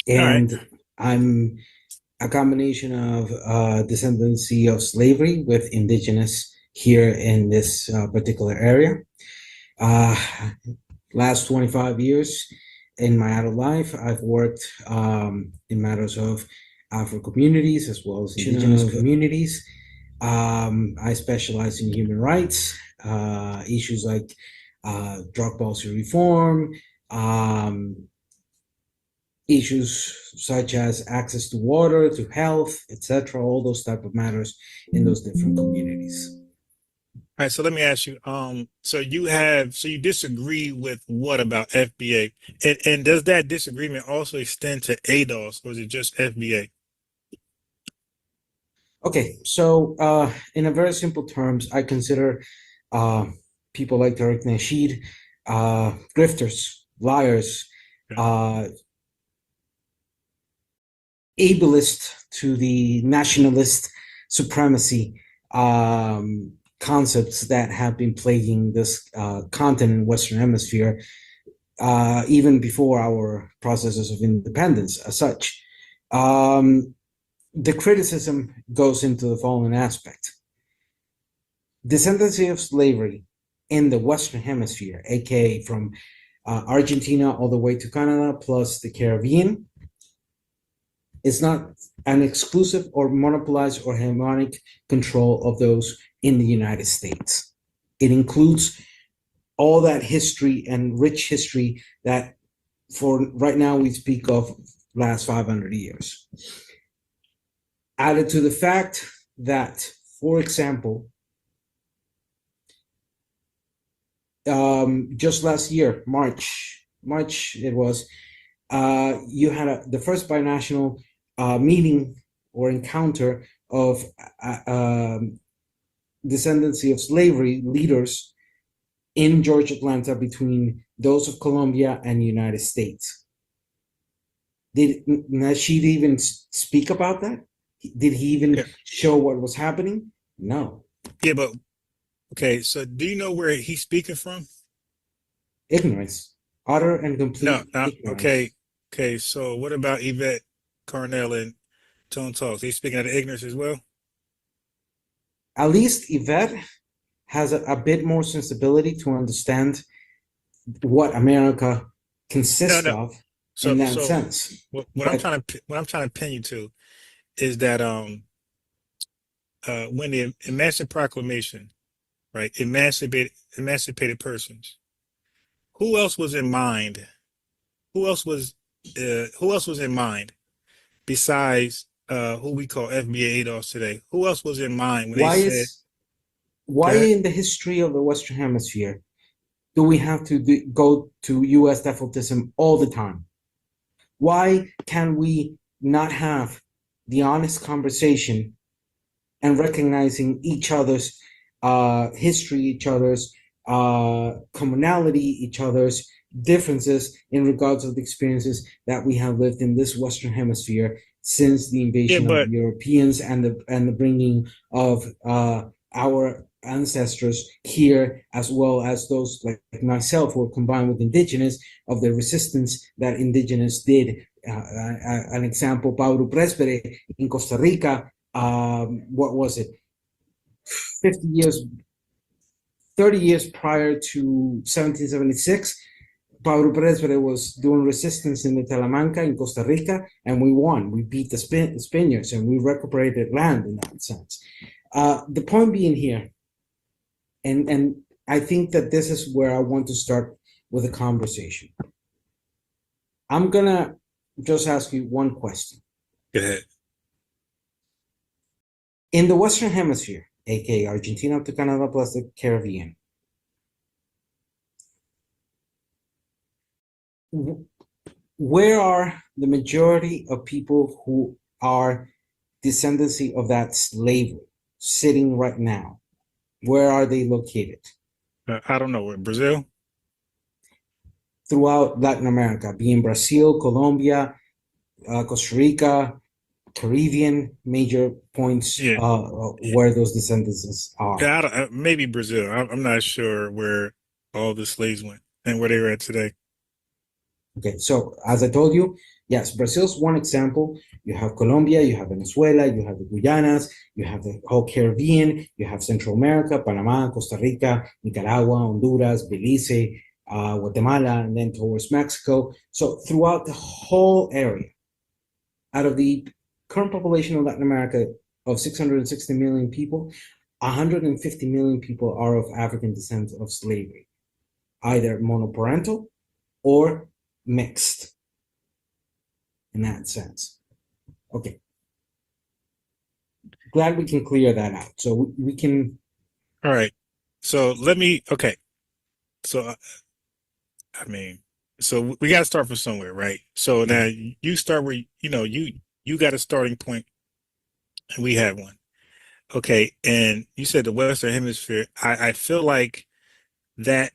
All right. And I'm a combination of descendancy of slavery with indigenous here in this particular area. Uh, Last 25 years in my adult life, I've worked in matters of Afro communities as well as indigenous communities. I specialize in human rights, issues like drug policy reform, issues such as access to water, to health, etc., all those type of matters in those different communities. All right, so let me ask you, so you disagree with what about FBA? And does that disagreement also extend to ADOS, or is it just FBA? Okay, so in a very simple terms, I consider uh, people like Tariq Nasheed grifters, liars, Okay. ableist to the nationalist supremacy concepts that have been plaguing this continent, Western Hemisphere, even before our processes of independence as such. The criticism goes into the following aspect. Descendancy of slavery in the Western Hemisphere, aka from Argentina all the way to Canada, plus the Caribbean, is not an exclusive or monopolized or hegemonic control of those in the United States. It includes all that history and rich history that for right now we speak of last 500 years. Added to the fact that, for example, just last year, March it was, you had the first binational meeting or encounter of descendancy of slavery leaders in George, Atlanta, between those of Colombia and the United States. Did Nasheed even speak about that? Did he even show what was happening? No. Yeah, but okay, so do you know where he's speaking from? Ignorance, utter and complete ignorance. Okay, so what about Yvette Carnell and Tone Talks? He's speaking out of ignorance as well? At least Yvette has a bit more sensibility to understand what America No, consists no. of in So that so sense. But what I'm trying to pin you to is that when the Emancipation Proclamation, right, emancipated persons, who else was in mind? Who else was who else was in mind besides who we call FBA ADOS today? Who else was in mind when they why said, is why "Go in the history of the Western Hemisphere do we have to go to U.S. defaultism all the time? Why can we not have the honest conversation and recognizing each other's history, each other's commonality, each other's differences in regards of the experiences that we have lived in this Western Hemisphere since the Yeah, invasion of the but Europeans and the bringing of our ancestors here, as well as those like myself who are combined with indigenous of the resistance that indigenous did. An example, Pablo Prespere in Costa Rica, what was it, 50 years, 30 years prior to 1776, Pablo Prespere was doing resistance in the Talamanca in Costa Rica, and we won. We beat the Spaniards, and we recuperated land in that sense. The point being here, and I think that this is where I want to start with a conversation. I'm gonna just ask you one question. go ahead. In the Western Hemisphere, aka Argentina to Canada plus the Caribbean, where are the majority of people who are descendancy of that slavery sitting right now? Where are they located? I don't know, Brazil? Throughout Latin America, being Brazil, Colombia, Costa Rica, Caribbean, major points Yeah, where those descendants are. yeah, maybe Brazil. I'm not sure where all the slaves went and where they were at today. Okay, so as I told you, Yes, Brazil's one example. You have Colombia, you have Venezuela, you have the Guyanas, you have the whole Caribbean, you have Central America, Panama, Costa Rica, Nicaragua, Honduras, Belize, Guatemala, and then towards Mexico. So throughout the whole area, out of the current population of Latin America of 660 million people, 150 million people are of African descent of slavery, either monoparental or mixed in that sense. Okay. Glad we can clear that out. So we can. All right. So let me, okay. So, I mean, so we got to start from somewhere, right? So now you start where, you got a starting point and we have one. Okay. And you said the Western Hemisphere. I feel like that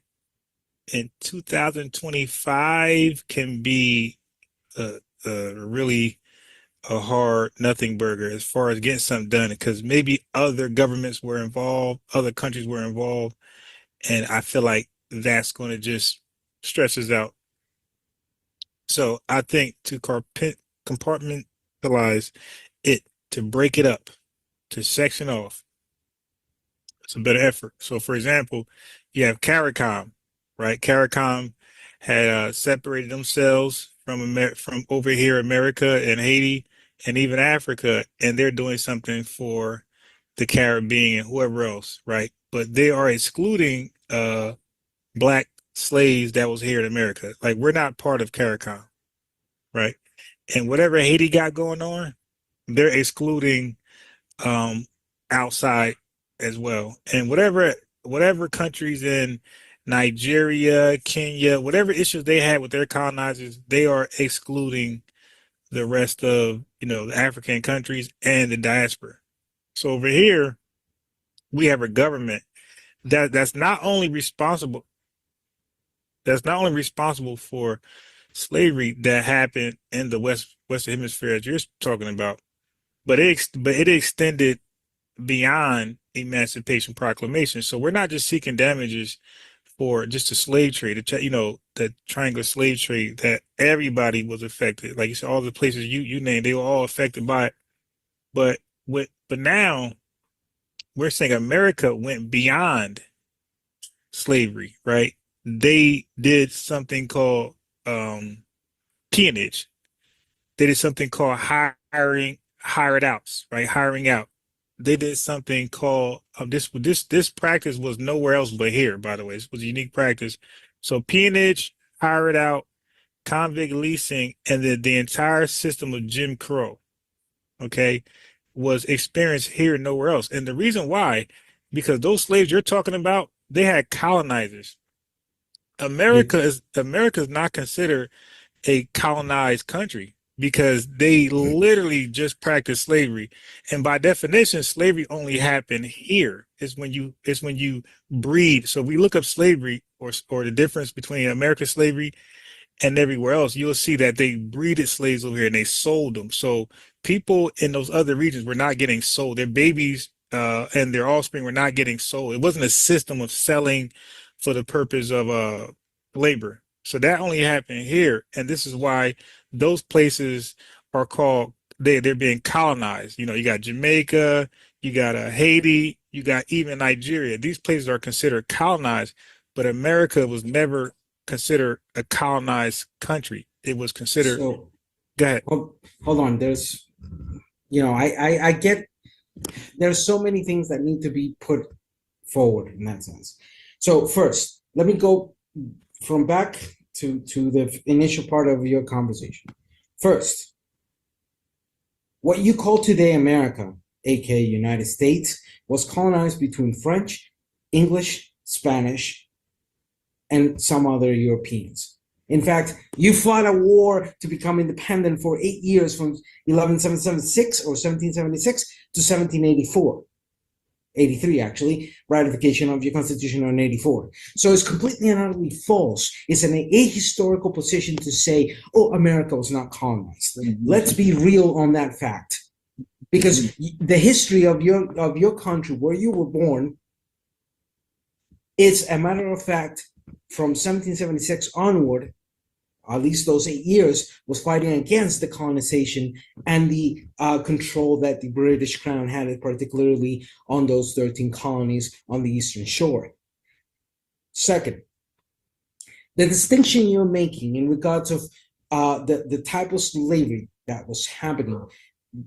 in 2025 can be really a hard nothing burger as far as getting something done, because maybe other governments were involved, other countries were involved, and I feel like that's going to just stretch us out. So I think to compartmentalize it, to break it up, to section off, it's a better effort. So, for example, you have CARICOM, right? CARICOM had separated themselves from over here, America and Haiti and even Africa, and they're doing something for the Caribbean and whoever else, right? But they are excluding black slaves that was here in America. Like, we're not part of CARICOM, right? And whatever Haiti got going on, they're excluding outside as well. And whatever countries in Nigeria, Kenya, whatever issues they had with their colonizers, they are excluding the rest of, the African countries and the diaspora. So over here, we have a government that's not only responsible for slavery that happened in the Western Hemisphere as you're talking about, but it extended beyond Emancipation Proclamation. So we're not just seeking damages for just the slave trade, the triangular slave trade that everybody was affected. Like you said, all the places you named, they were all affected by it. But now we're saying America went beyond slavery, right? They did something called peonage. They did something called hired outs, right? Hiring out. They did something called this practice was nowhere else but here, by the way. This was a unique practice. So peonage, hired out, convict leasing, and the entire system of Jim Crow, okay, was experienced here nowhere else. And the reason why, because those slaves you're talking about, they had colonizers. America is not considered a colonized country because they literally just practice slavery. And by definition, slavery only happened here. It's when you breed. So if we look up slavery or the difference between American slavery and everywhere else, you'll see that they breeded slaves over here and they sold them. So people in those other regions were not getting sold. Their babies and their offspring were not getting sold. It wasn't a system of selling for the purpose of labor. So that only happened here. And this is why those places are called, they're being colonized. You got Jamaica, you got Haiti, you got even Nigeria. These places are considered colonized, but America was never considered a colonized country. It was considered. So, go ahead. Hold on. There's, I get there's so many things that need to be put forward in that sense. So first, let me go from back to the initial part of your conversation. First, what you call today America, aka United States, was colonized between French, English, Spanish, and some other Europeans. In fact, you fought a war to become independent for 8 years from 1176 or 1776 to 1784. 83, actually, ratification of your constitution in 84. So it's completely and utterly false. It's an ahistorical position to say, oh, America was not colonized. Let's be real on that fact. Because the history of your country, where you were born, is a matter of fact, from 1776 onward, at least those 8 years, was fighting against the colonization and the control that the British Crown had, particularly on those 13 colonies on the Eastern Shore. Second, the distinction you're making in regards of the type of slavery that was happening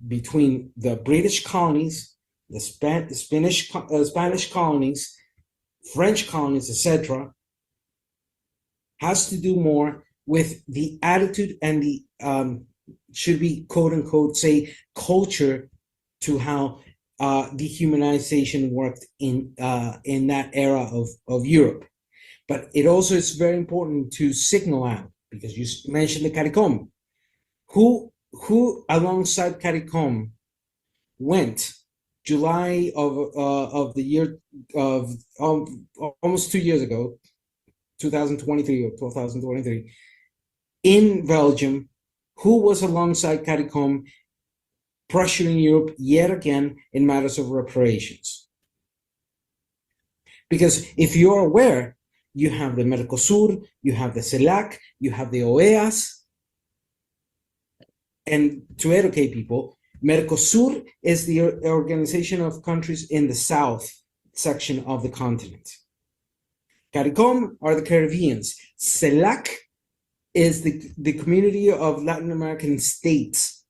between the British colonies, the Spanish colonies, French colonies, etc., has to do more with the attitude and the should be quote unquote say culture to how dehumanization worked in that era of Europe. But it also is very important to signal out, because you mentioned the CARICOM. Who alongside CARICOM went July of the year of almost 2 years ago, 2023 or 2023, in Belgium, who was alongside CARICOM pressuring Europe yet again in matters of reparations? Because if you're aware, you have the Mercosur, you have the CELAC, you have the OEAS. And to educate people, Mercosur is the organization of countries in the south section of the continent. CARICOM are the Caribbeans. CELAC is the community of Latin American states.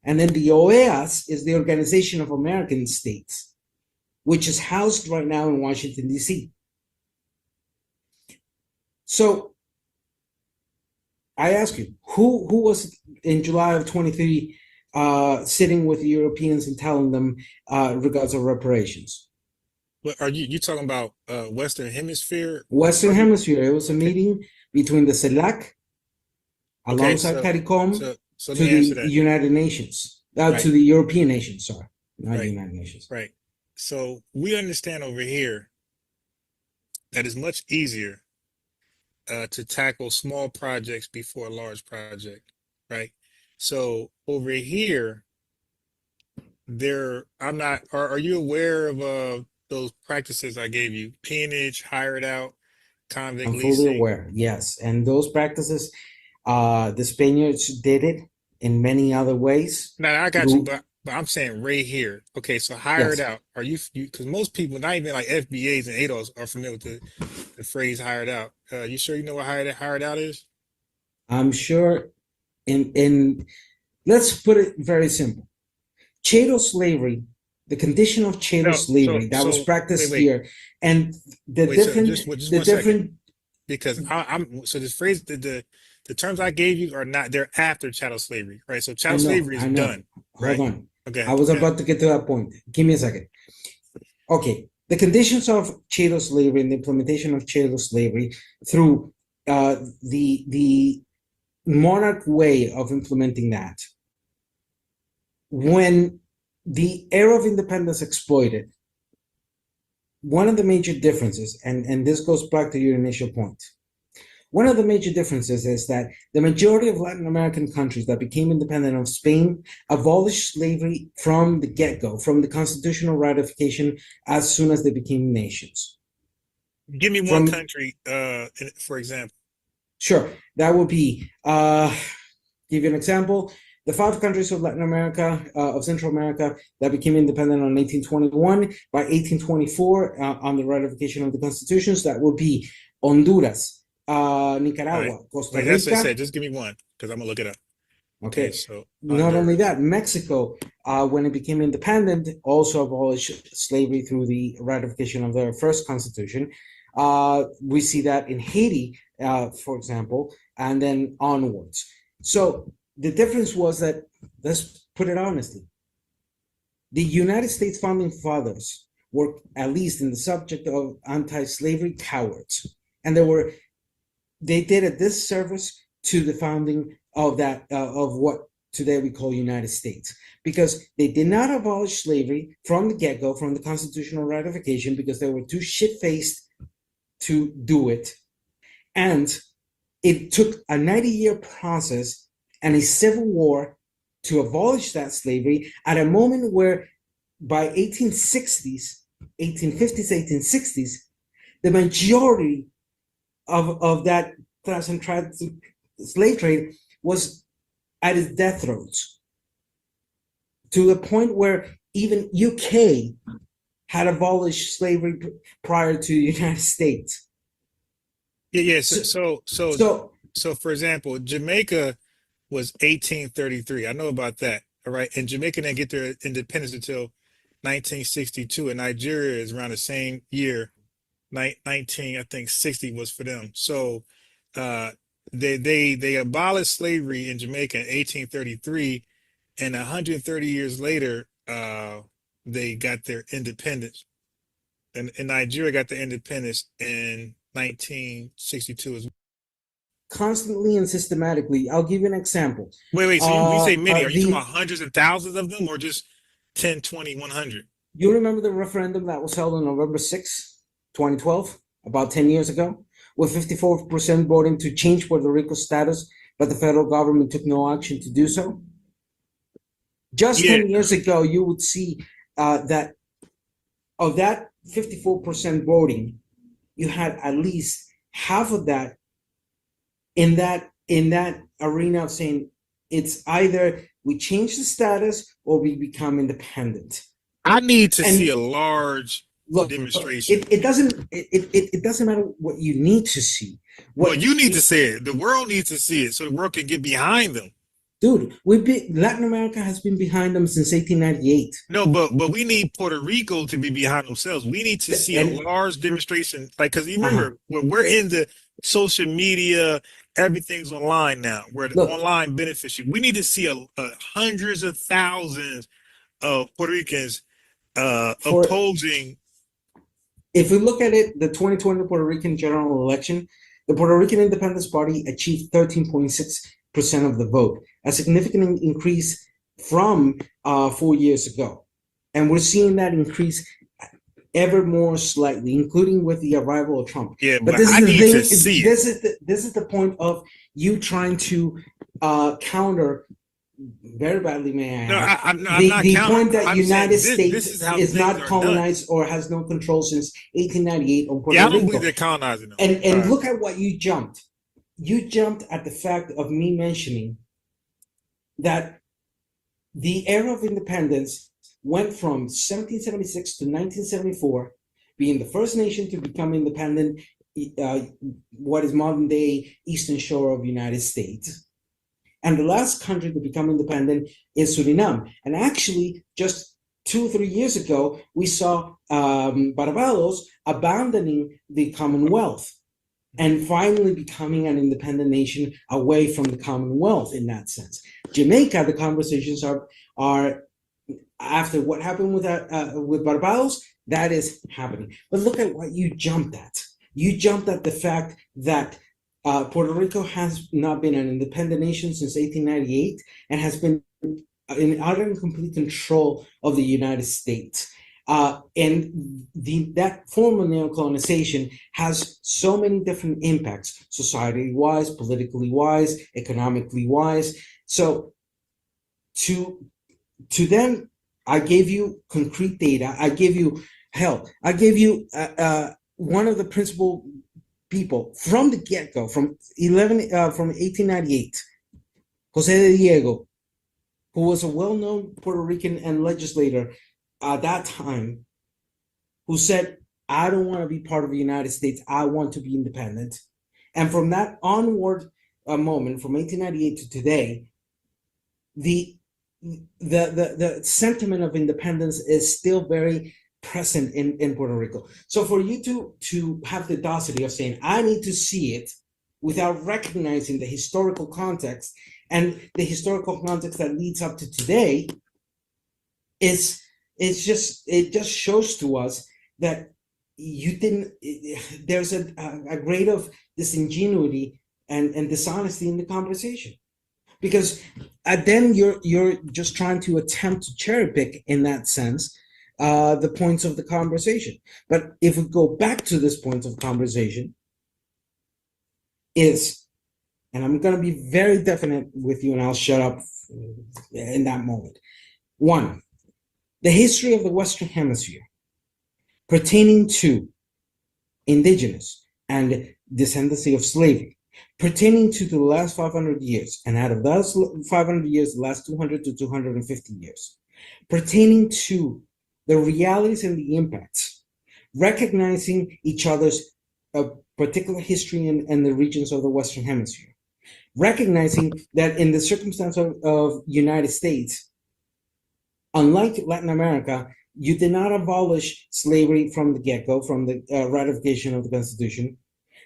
And then the OEAS is the Organization of American States, which is housed right now in Washington, D.C. So I ask you, who was in July of 23 sitting with the Europeans and telling them regards of reparations? What are you talking about? Western Hemisphere? Western Hemisphere. It was a meeting between the CELAC alongside CARICOM so to the United Nations, right. to the European nations, sorry, not right. United Nations. Right. So we understand over here that it's much easier to tackle small projects before a large project, right? So over here, are you aware of those practices I gave you? Peonage, hired out, convict I'm leasing. fully aware, yes. And those practices, the Spaniards did it in many other ways. Now I got you, but I'm saying right here. Okay, so hired out. Are you because most people, not even like FBAs and ADOS, are familiar with the phrase hired out. You sure you know what hired out is? I'm sure in let's put it very simple. Chattel slavery, the condition of chattel slavery that was practiced here, and the different because so this phrase the terms I gave you are not, they're after chattel slavery, right? So chattel slavery is done. Hold on. Okay. I was about to get to that point. Give me a second. Okay. The conditions of chattel slavery and the implementation of chattel slavery through the monarch way of implementing that. When the era of independence exploited, one of the major differences, and this goes back to your initial point, one of the major differences is that the majority of Latin American countries that became independent of Spain abolished slavery from the get-go, from the constitutional ratification as soon as they became nations. Give me one country, for example. Sure, that would be, give you an example, the 5 countries of Latin America, of Central America, that became independent in 1821. By 1824, on the ratification of the constitutions, that would be Honduras, Nicaragua, Costa Rica. That's what I said. Just give me one, because I'm gonna look it up. Okay, so not only that, Mexico, when it became independent, also abolished slavery through the ratification of their first constitution. We see that in Haiti, for example, and then onwards. So the difference was that, let's put it honestly, the United States founding fathers were, at least in the subject of anti-slavery, cowards, and they did a disservice to the founding of that of what today we call United States, because they did not abolish slavery from the get-go, from the constitutional ratification, because they were too shit-faced to do it, and it took a 90-year process and a civil war to abolish that slavery at a moment where by 1850s, 1860s, the majority of that slave trade was at its death throes, to the point where even UK had abolished slavery prior to the United States. Yeah. So, So for example, Jamaica was 1833. I know about that. All right. And Jamaica didn't get their independence until 1962, and Nigeria is around the same year. 19, I think 60 was for them. So uh they abolished slavery in Jamaica in 1833, and 130 years later they got their independence. And Nigeria got the independence in 1962 as well. constantly and systematically, I'll give you an example. Wait, so you say many, are you talking The about hundreds of thousands of them, or just 10, 20, 100? You remember the referendum that was held on November 6, 2012, about 10 years ago, with 54% voting to change Puerto Rico's status, but the federal government took no action to do so? Just Yeah. 10 years ago, you would see that of that 54% voting, you had at least half of that in that arena of saying it's either we change the status or we become independent. I need to And see a large look, demonstration. it doesn't matter what you need to see. Well, you need to see it. The world needs to see it so the world can get behind them. Dude, Latin America has been behind them since 1898. No, but we need Puerto Rico to be behind themselves. We need to see a large demonstration, like, because you remember when we're in the social media, everything's online now. Where the online benefits you. We need to see a hundreds of thousands of Puerto Ricans opposing. If we look at it, the 2020 Puerto Rican general election, the Puerto Rican Independence Party achieved 13.6% of the vote, a significant increase from 4 years ago. And we're seeing that increase ever more slightly, including with the arrival of Trump. Yeah, but this is the thing. This is the point of you trying to counter very badly, may I add. I'm not the counting. point that I'm United saying States is not colonized or has no control since 1898 on Puerto Rico. Yeah, I don't believe they're colonizing them. And look at what you jumped. You jumped at the fact of me mentioning that the era of independence went from 1776 to 1974, being the first nation to become independent, what is modern day Eastern Shore of the United States. And the last country to become independent is Suriname. And actually, just 2 or 3 years ago, we saw Barbados abandoning the Commonwealth and finally becoming an independent nation away from the Commonwealth in that sense. Jamaica, the conversations are after what happened with Barbados, that is happening. But look at what you jumped at. You jumped at the fact that Puerto Rico has not been an independent nation since 1898 and has been in utter and complete control of the United States. And that form of neocolonization has so many different impacts, society-wise, politically-wise, economically-wise. So to them, I gave you concrete data. I gave you one of the principal people from the get-go, from 1898, Jose de Diego, who was a well-known Puerto Rican and legislator at that time, who said, I don't want to be part of the United States, I want to be independent. And from that onward moment, from 1898 to today, the sentiment of independence is still very present in Puerto Rico. So for you to have the audacity of saying, I need to see it without recognizing the historical context and the historical context that leads up to today, it just shows to us that you didn't, there's a grade of disingenuity and dishonesty in the conversation. Because then you're just trying to attempt to cherry pick in that sense the points of the conversation. But if we go back to this point of conversation, and I'm going to be very definite with you and I'll shut up in that moment. 1, the history of the Western Hemisphere pertaining to indigenous and descendancy of slavery pertaining to the last 500 years, and out of those 500 years, the last 200 to 250 years, pertaining to the realities and the impacts, recognizing each other's particular history and the regions of the Western Hemisphere, recognizing that in the circumstance of United States, unlike Latin America, you did not abolish slavery from the get-go, from the ratification of the Constitution.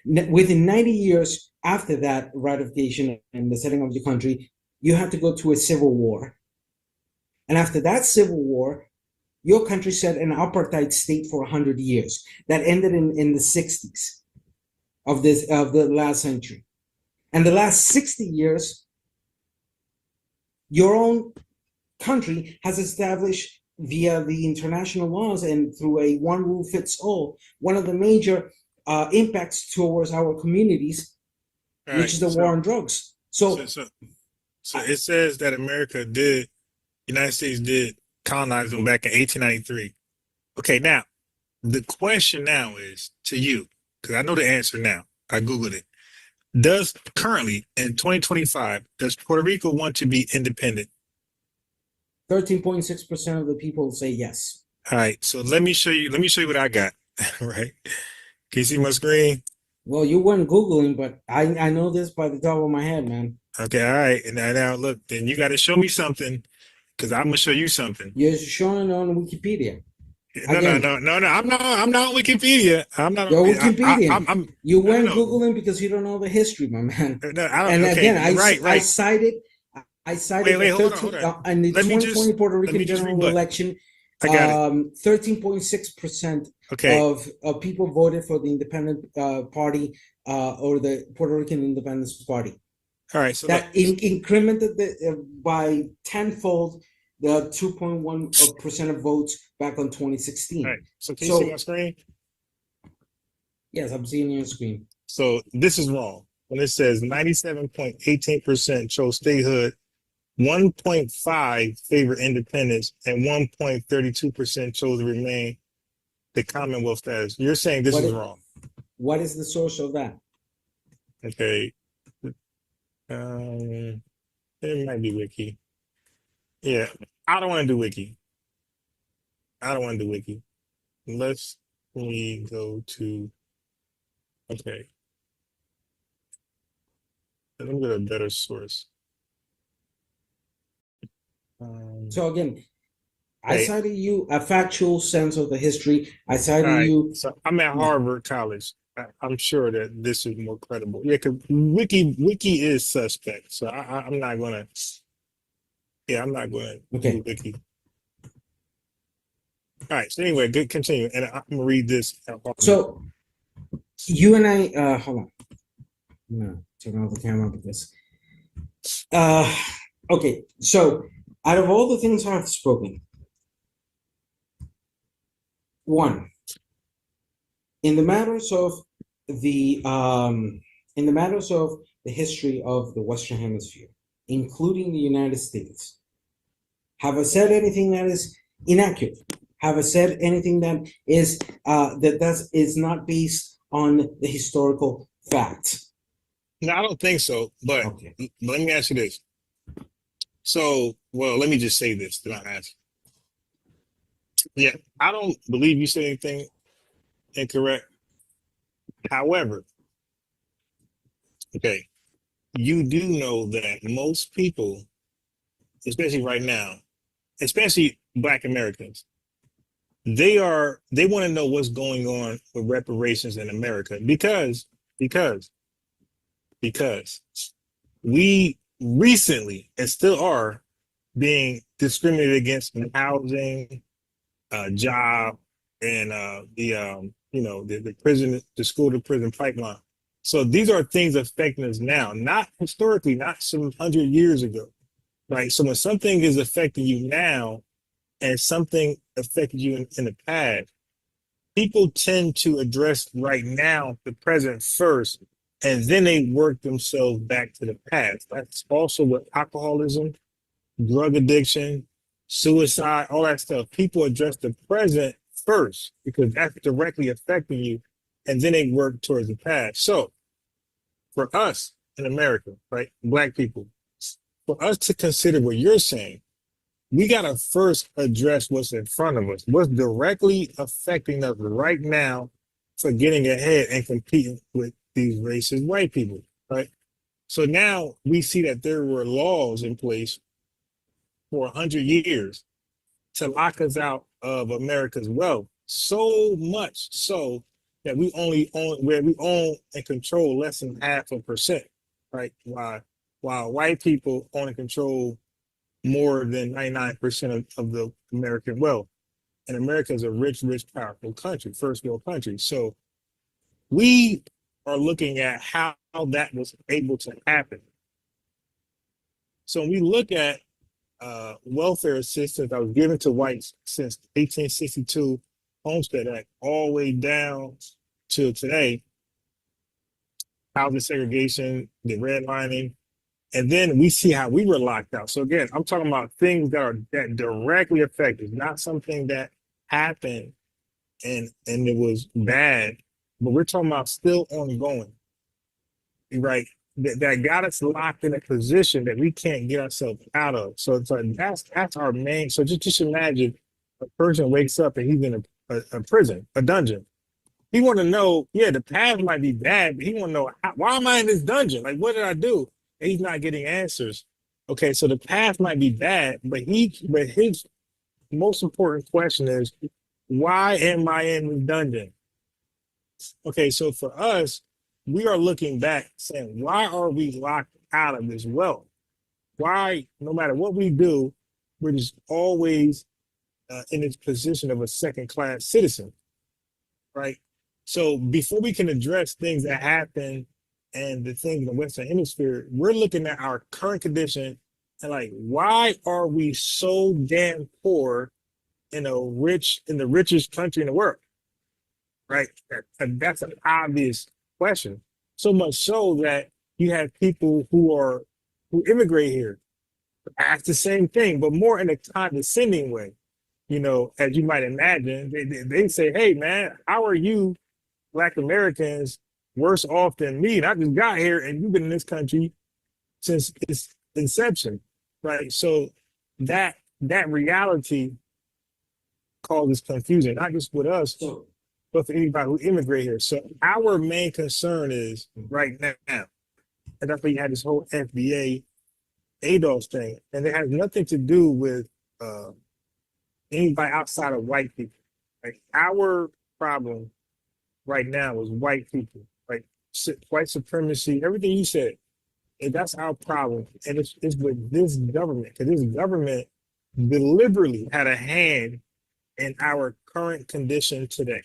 Within 90 years after that ratification and the setting of the country, you had to go to a civil war. And after that civil war, your country set an apartheid state for 100 years that ended in the 60s of the last century. And the last 60 years, your own country has established via the international laws and through a one rule fits all, one of the major impacts towards our communities, which is the war on drugs. So it says that United States did colonize them back in 1893. Okay, now the question now is to you, because I know the answer now. I Googled it. Does currently in 2025, does Puerto Rico want to be independent? 13.6% of the people say yes. All right, so let me show you what I got. Right? Can you see my screen? Well, you weren't Googling, but I know this by the top of my head, man. Okay, all right. And now look, then you got to show me something, because I'm gonna show you something. You're showing on Wikipedia. No, I'm not on Wikipedia. I'm not. You're Wikipedia. You weren't no. Googling because you don't know the history, my man. No, I don't. And Okay, again, I cited. Wait, hold on. In the 2020 Puerto Rican general election, 13.6% of people voted for the independent party or the Puerto Rican Independence Party. All right, so that incremented by tenfold the 2.1% of votes back on 2016. All right, so can you see my screen? Yes, I'm seeing your screen. So this is wrong. When it says 97.18% chose statehood, 1.5 favor independence, and 1.32% chose to remain the Commonwealth status. You're saying this is wrong. What is the source of that? Okay. It might be Wiki. Yeah, I don't want to do Wiki. Let me go to, okay. Let me get a better source. So again, I cited you a factual sense of the history. I cited you. So I'm at Harvard College. I'm sure that this is more credible. Yeah, because Wiki is suspect. So I'm not gonna. Yeah, I'm not going to do Wiki. All right. So anyway, good. Continue, and I'm gonna read this. So you and I. Hold on. I'm gonna turn off the camera because. Okay. So out of all the things I've spoken, one, in the matters of the history of the Western Hemisphere, including the United States, have I said anything that is inaccurate? Have I said anything that is is not based on the historical facts? No, I don't think so. But let me ask you this. So, well, let me just say this. Then I ask. Yeah, I don't believe you said anything incorrect. However, okay, you do know that most people, especially right now, especially Black Americans, they want to know what's going on with reparations in America because we recently and still are being discriminated against in housing, job, and the prison, the school to prison pipeline. So these are things affecting us now, not historically, not some 100 years ago, right? So when something is affecting you now and something affected you in the past, people tend to address right now the present first, and then they work themselves back to the past. That's also with alcoholism, drug addiction, suicide, all that stuff. People address the present first because that's directly affecting you, and then they work towards the past. So for us in America, right, Black people, for us to consider what you're saying, we got to first address what's in front of us, what's directly affecting us right now for getting ahead and competing with these racist white people, right? So now we see that there were laws in place for 100 years to lock us out of America's wealth, so much so that we only own where we own and control less than 0.5%, right? While white people own and control more than 99% of the American wealth. And America is a rich, powerful country, first world country. So we are looking at how that was able to happen. So when we look at welfare assistance that was given to whites since 1862 Homestead Act all the way down to today, housing segregation, the redlining, and then we see how we were locked out. So again, I'm talking about things that directly affect us, not something that happened and it was bad, but we're talking about still ongoing, right? That got us locked in a position that we can't get ourselves out of. So it's like that's our main. So just imagine a person wakes up and he's in a prison, a dungeon. He want to know, yeah, the path might be bad, but he want to know why am I in this dungeon? Like, what did I do? And he's not getting answers. Okay, so the path might be bad, but his most important question is, why am I in this dungeon? Okay, so for us, we are looking back saying, why are we locked out of this wealth? Why, no matter what we do, we're just always in this position of a second-class citizen, right? So before we can address things that happen and the things in the Western Hemisphere, we're looking at our current condition and like, why are we so damn poor in the richest country in the world, right? That's an obvious question. So much so that you have people who immigrate here, ask the same thing, but more in a condescending way. You know, as you might imagine, they say, "Hey, man, how are you, Black Americans, worse off than me? And I just got here, and you've been in this country since its inception, right?" So that reality causes confusion, not just with us, but for anybody who immigrate here. So our main concern is right now, and that's why you had this whole FBA ADOS thing, and it has nothing to do with anybody outside of white people. Like our problem right now is white people, like white supremacy, everything you said. And that's our problem, and it's with this government, because this government deliberately had a hand in our current condition today,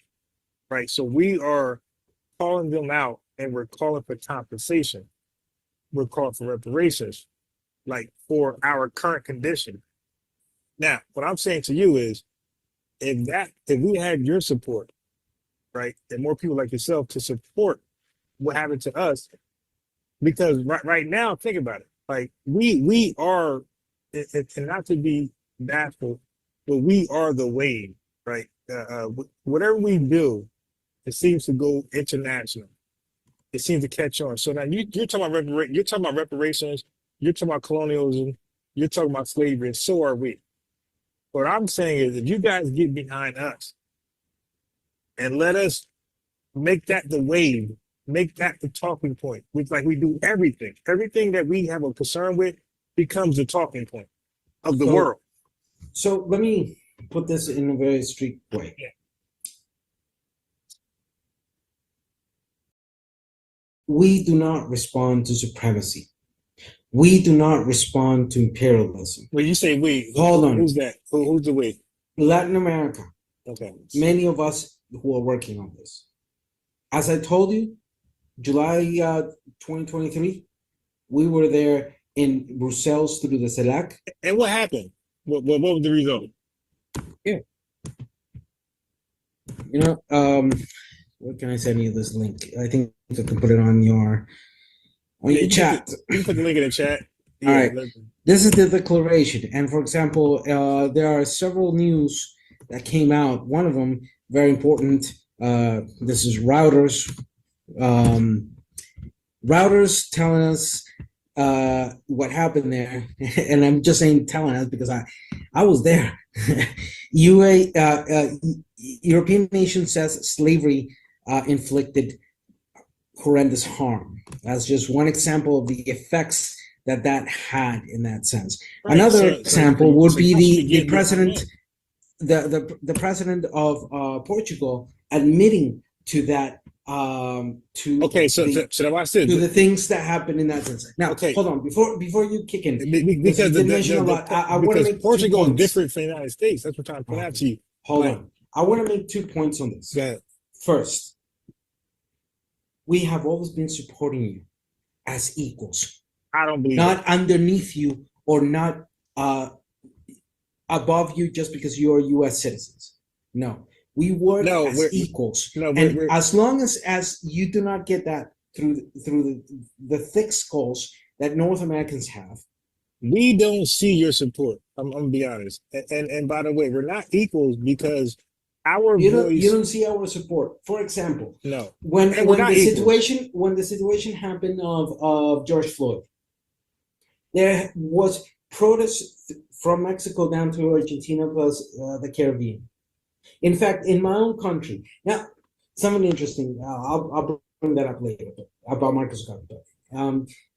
right? So we are calling them out, and we're calling for compensation. We're calling for reparations, like for our current condition. Now, what I'm saying to you is, if we had your support, right, and more people like yourself to support what happened to us, because right now, think about it, like we are, and not to be bashful, but we are the wave, right? Whatever we do, it seems to go international. It seems to catch on. So now you're talking about reparations, you're talking about colonialism, you're talking about slavery, and so are we. What I'm saying is, if you guys get behind us and let us make that the wave, make that the talking point, which like we do everything that we have a concern with becomes the talking point of the world. So let me put this in a very strict way. Yeah. We do not respond to supremacy. We do not respond to imperialism. When you say we, hold on. Who's that? Who's the we? Latin America. Okay. Many of us who are working on this. As I told you, July 2023, we were there in Brussels through the CELAC. And what happened? What was the result? Yeah. You know, where can I send you this link? I think I can put it on your chat. You can put the link in the chat. Yeah, all right. This is the declaration. And for example, there are several news that came out. One of them, very important. This is Reuters. routers telling us what happened there, and I'm just saying telling us because I was there. European nation says slavery inflicted horrendous harm. That's just one example of the effects that had in that sense. Right. Another example would be the president, behind the president of Portugal admitting to that to Okay, so watch this. to the things that happen in that sense. Now, Okay. hold on before you kick in, Because you did mention a lot. I want to make Portugal 2 is points. different from the United States. That's what I'm trying to point out to you. Hold on. I want to make 2 points on this. Go ahead. First, we have always been supporting you as equals, I don't believe not underneath you or not above you just because you're U.S. citizens. No, we work as equals. And as long as you do not get that through the thick skulls that North Americans have, we don't see your support. I'm gonna be honest. And by the way, we're not equals because our you voice. You don't see our support. For example, No. When the situation happened of George Floyd, there was protests from Mexico down to Argentina plus the Caribbean. In fact, in my own country, now something interesting. I'll bring that up later about Marcus Garvey.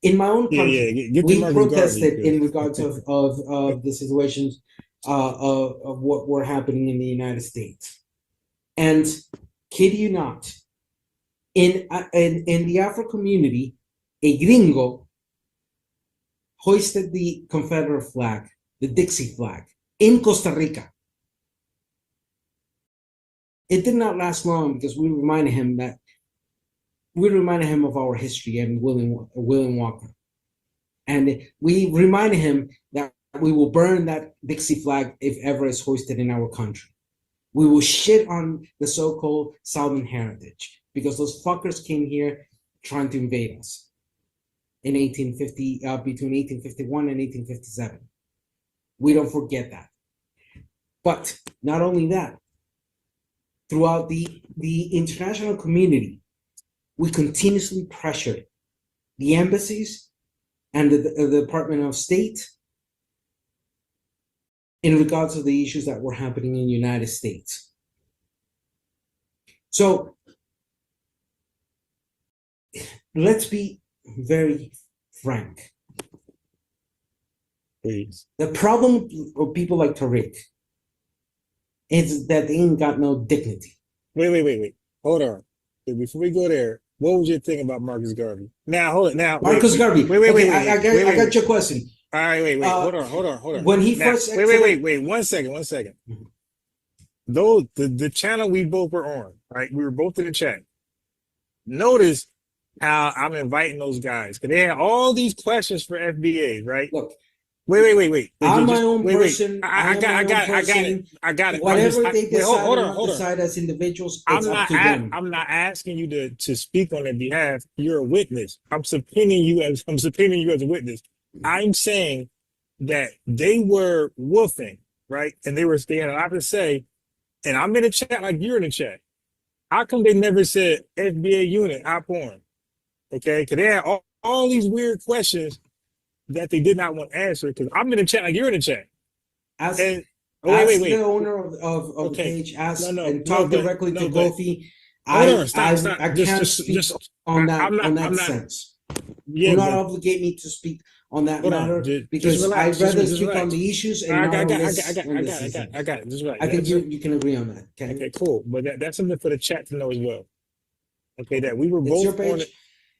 In my own country, we protested in regards of the situations of what were happening in the United States. And kid you not, in the Afro community, a gringo hoisted the Confederate flag, the Dixie flag, in Costa Rica. It did not last long because we reminded him of our history and William Walker. And we reminded him that we will burn that Dixie flag if ever it's hoisted in our country. We will shit on the so-called Southern heritage because those fuckers came here trying to invade us in 1850, between 1851 and 1857. We don't forget that. But not only that, throughout the international community, we continuously pressured the embassies and the Department of State in regards to the issues that were happening in the United States. So let's be very frank. Please. The problem of people like Tariq is that they ain't got no dignity. Wait. Hold on. Before we go there, what was your thing about Marcus Garvey? Now, hold it. Now, Marcus Garvey. Wait. I got your question. All right, wait. Hold on. When he first wait. 1 second. Mm-hmm. Though the channel we both were on, right? We were both in the chat. Notice how I'm inviting those guys because they had all these questions for FBA, right? Look. Wait. I'm my own person. I got it. Whatever they decide or not decide as individuals, it's up to them. I'm not asking you to speak on their behalf. You're a witness. I'm subpoenaing you as a witness. I'm saying that they were woofing, right? And they had a lot to say. And I'm in the chat like you're in the chat. How come they never said FBA unit, hop on? Okay, because they had all these weird questions that they did not want answered. Because I'm in the chat like you're in the chat. Wait. The owner of the page, and talk directly to Kofi. I can't speak on that sense. Do not obligate me to speak on that matter because I'd rather speak on the issues and I got it. Just relax. I think you can agree on that. Okay, cool. But that's something for the chat to know as well. Okay, that we were both your page. on it.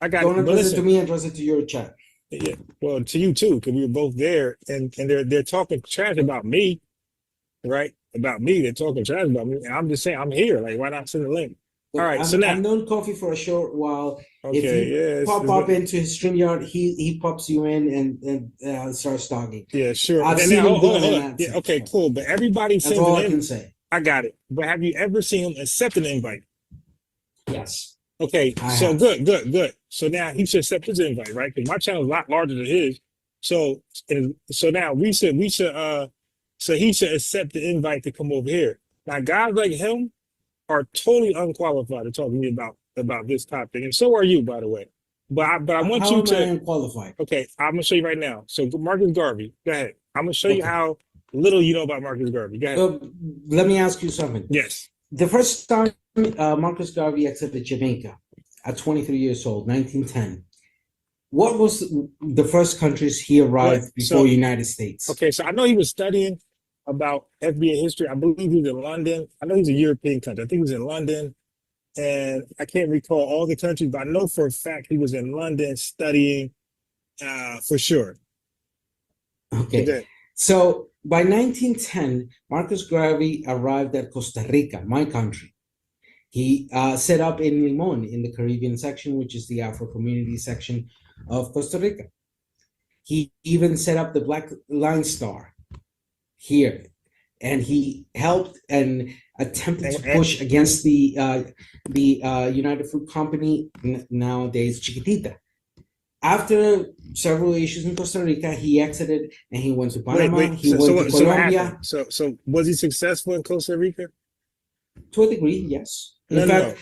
I got Don't it. address it to me, address it to your chat. Yeah, well, to you too, because we were both there, and they're talking trash about me, right? About me, they're talking trash about me, and I'm just saying I'm here. Like, why not send the link? Look, all right, so now I've known Kofi for a short while. Okay, if you pop up into his StreamYard, he pops you in and starts talking. Yeah, sure. I've seen him doing that. Yeah, okay, cool. But everybody that's all I can say. I got it. But have you ever seen him accept an invite? Yes. Okay, so good. So now he should accept his invite, right? Because my channel is a lot larger than his. So now we should so he should accept the invite to come over here. Now guys like him are totally unqualified to talk to me about this topic, and so are you, by the way. But I want How you am I to. unqualified? Okay, I'm gonna show you right now. So Marcus Garvey, go ahead. I'm gonna show you Okay. how little you know about Marcus Garvey. Go ahead. Let me ask you something. Yes. The first time Marcus Garvey exited Jamaica at 23 years old, 1910. What was the first countries he What? arrived before United States? Okay, so I know he was studying about FBA history. I believe he was in London. I know he's a European country. I think he was in London, and I can't recall all the countries, but I know for a fact he was in London studying for sure. Okay. So by 1910, Marcus Garvey arrived at Costa Rica, my country. He set up in Limon in the Caribbean section, which is the Afro community section of Costa Rica. He even set up the Black Line Star here, and he helped and attempted to push against the United Fruit Company, nowadays Chiquitita. After several issues in Costa Rica, he exited and he went to Panama. He went to Colombia. So was he successful in Costa Rica? To a degree, yes. In fact,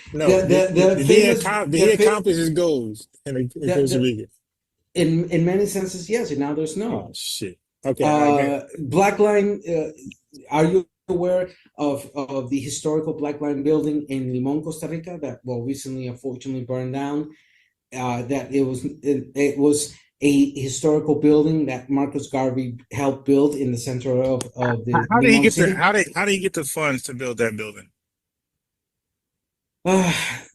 did he accomplish his goals in Costa Rica? In many senses, yes. And now there's no. Oh shit. Okay. Black Line. Are you aware of the historical Black Line building in Limon, Costa Rica, that recently unfortunately burned down? That it was a historical building that Marcus Garvey helped build in the center of the. How did he get how did he get the funds to build that building?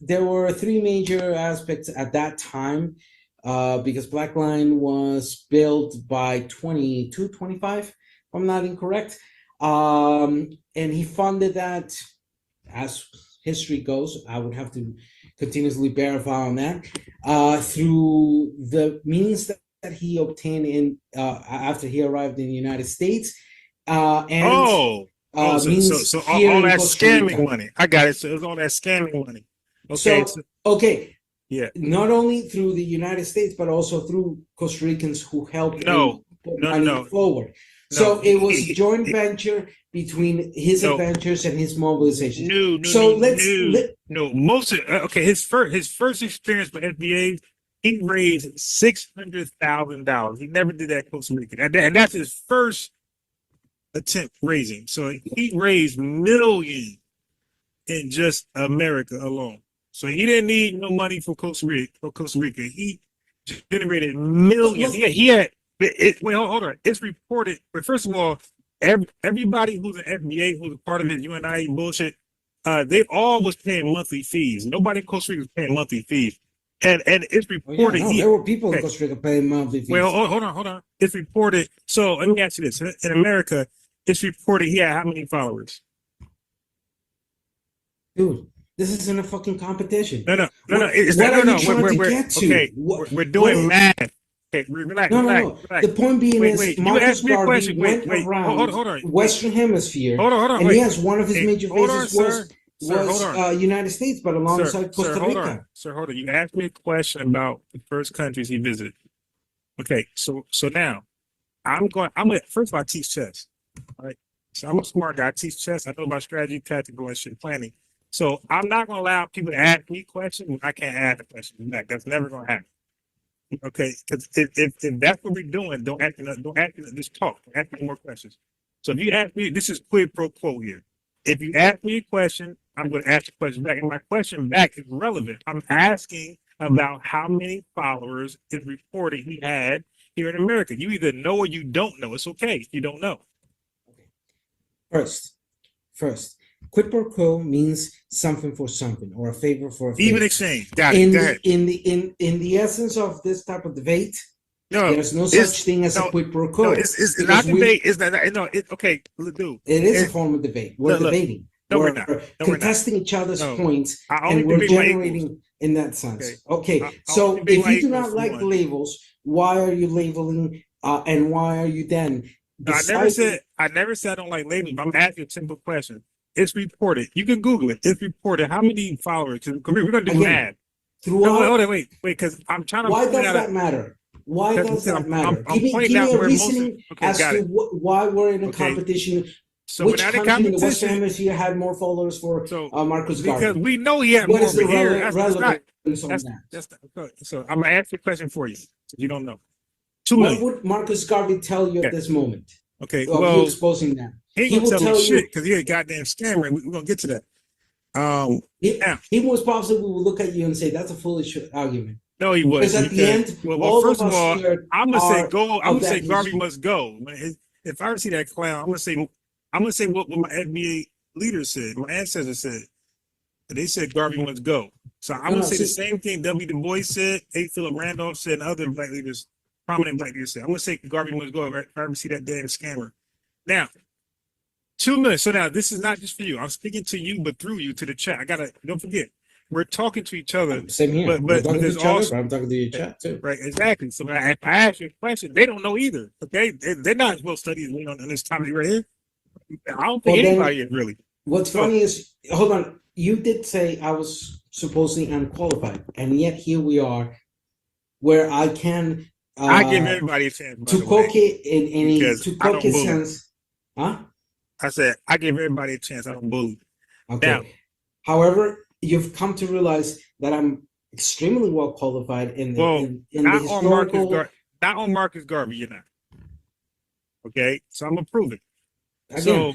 There were three major aspects at that time, because Black Line was built by 22, 25, if I'm not incorrect. And he funded that, as history goes. I would have to continuously verify on that, through the means that he obtained after he arrived in the United States. So all that scamming money. I got it. So it was all that scamming money. Okay. Yeah. Not only through the United States, but also through Costa Ricans who helped put money forward. So it was a joint venture between his adventures and his mobilization. His first experience with FBA, he raised $600,000. He never did that in Costa Rica, and that's his first attempt raising. So he raised millions in just America alone. So he didn't need no money for Costa Rica. He generated millions. He had. Hold on. It's reported. But first of all, everybody who's an FBA, who's a part of it, UNI bullshit, they all was paying monthly fees. Nobody in Costa Rica was paying monthly fees. And it's reported. There were people in Costa Rica paying monthly fees. Well, hold on. It's reported. So let me ask you this. In America, it's reported he had how many followers? Dude, this isn't a fucking competition. No. We're doing math. Okay, relax. The point being is Marcus Garvey went around Western Hemisphere, and yes, one of his major bases was United States, but alongside Costa Rica. Sir, hold on. You asked me a question about the first countries he visited. Okay, so now first of all, I teach chess. All right, so I'm a smart guy. I teach chess. I know about strategy, tactical, and shit planning. So I'm not gonna allow people to ask me questions when I can't ask the questions back. That's never gonna happen. Okay, because if that's what we're doing, don't ask me, just talk. Don't ask me more questions. So if you ask me, this is quid pro quo here. If you ask me a question, I'm going to ask the question back, and my question back is relevant. I'm asking about how many followers is reported he had here in America. You either know or you don't know. It's okay if you don't know. First, quid pro quo means something for something, or a favor for a favor. Even exchange. Got it. In the essence of this type of debate, there's no such thing as a quid pro quo. It's not debate. Okay, dude. It is a form of debate. We're debating. We're not. Contesting each other's points, and we're generating in that sense. Okay. So if you do not like labels, why are you labeling? And why are you then? I never said I don't like labels. But I'm asking a simple question. It's reported. You can Google it. It's reported. How many followers? We're going to do math. Wait. Because I'm trying to. Why does that matter? Why does that matter? Give me a reasoning as to why we're in a competition So Which without a country in the Western competition, Hemisphere had more followers for so Marcus because Garvey? we know he had What more, is the but here that's not relevance on that's that? that's not, so I'm gonna ask you a question for you. You don't know. 2 What million. would Marcus Garvey tell you at Okay. this moment Okay. of you Well, exposing that? he ain't He gonna will tell me tell shit you. because he a goddamn scammer. And we're gonna get to that. Now, He most possibly will look at you and say that's a foolish argument. no, he Because wasn't. at the end, Well, all first of of us all, here I'm gonna say are go. I'm of gonna say that Garvey history. must go. If I ever see that clown, I'm gonna say what my FBA leader said, my ancestors said. They said Garvey must go. So I'm gonna say the same thing W. Du Bois said, A. Philip Randolph said, and other black leaders, prominent black leaders said. I'm gonna say Garvey must go if I ever see that damn scammer. Now, 2 minutes. So now this is not just for you. I'm speaking to you, but through you to the chat. Don't forget, we're talking to each other. Same here. But We're talking to there's each other, also but I'm talking to your chat too. right, exactly. So if I ask you a question, they don't know either. Okay, they're not as well studied as me on this topic right here. I don't think anybody is really. What's funny is, hold on, you did say I was supposedly unqualified, and yet here we are, where I can. I give everybody a chance. To quote it in any to quote it sense, huh? I said I give everybody a chance. I don't bully. Okay. Now, however, you've come to realize that I'm extremely well qualified in the historical. Not on Marcus Garvey, you're not. Okay, so I'm gonna prove it. Again,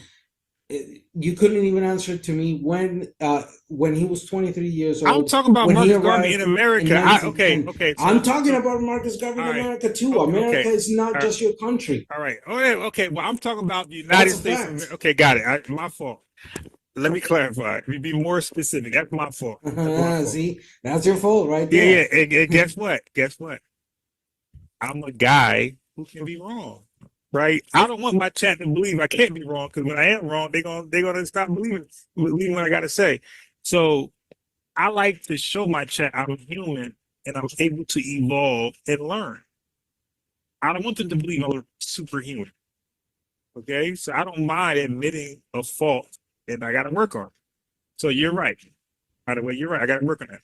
you couldn't even answer to me when he was 23 years old. I'm talking about Marcus Garvey in America. Okay. I'm talking about Marcus Garvey in America too. America is not just your country. All right. Okay. Well, I'm talking about the United States. Okay, got it. My fault. Let me clarify. Let me be more specific. That's my fault. See, that's your fault, right there. Yeah. Guess what? I'm a guy who can be wrong. Right? I don't want my chat to believe I can't be wrong, because when I am wrong, they're gonna stop believing what I gotta say. So I like to show my chat I'm human and I'm able to evolve and learn. I don't want them to believe I'm superhuman. Okay, so I don't mind admitting a fault that I gotta work on. So you're right. By the way, you're right. I gotta work on that.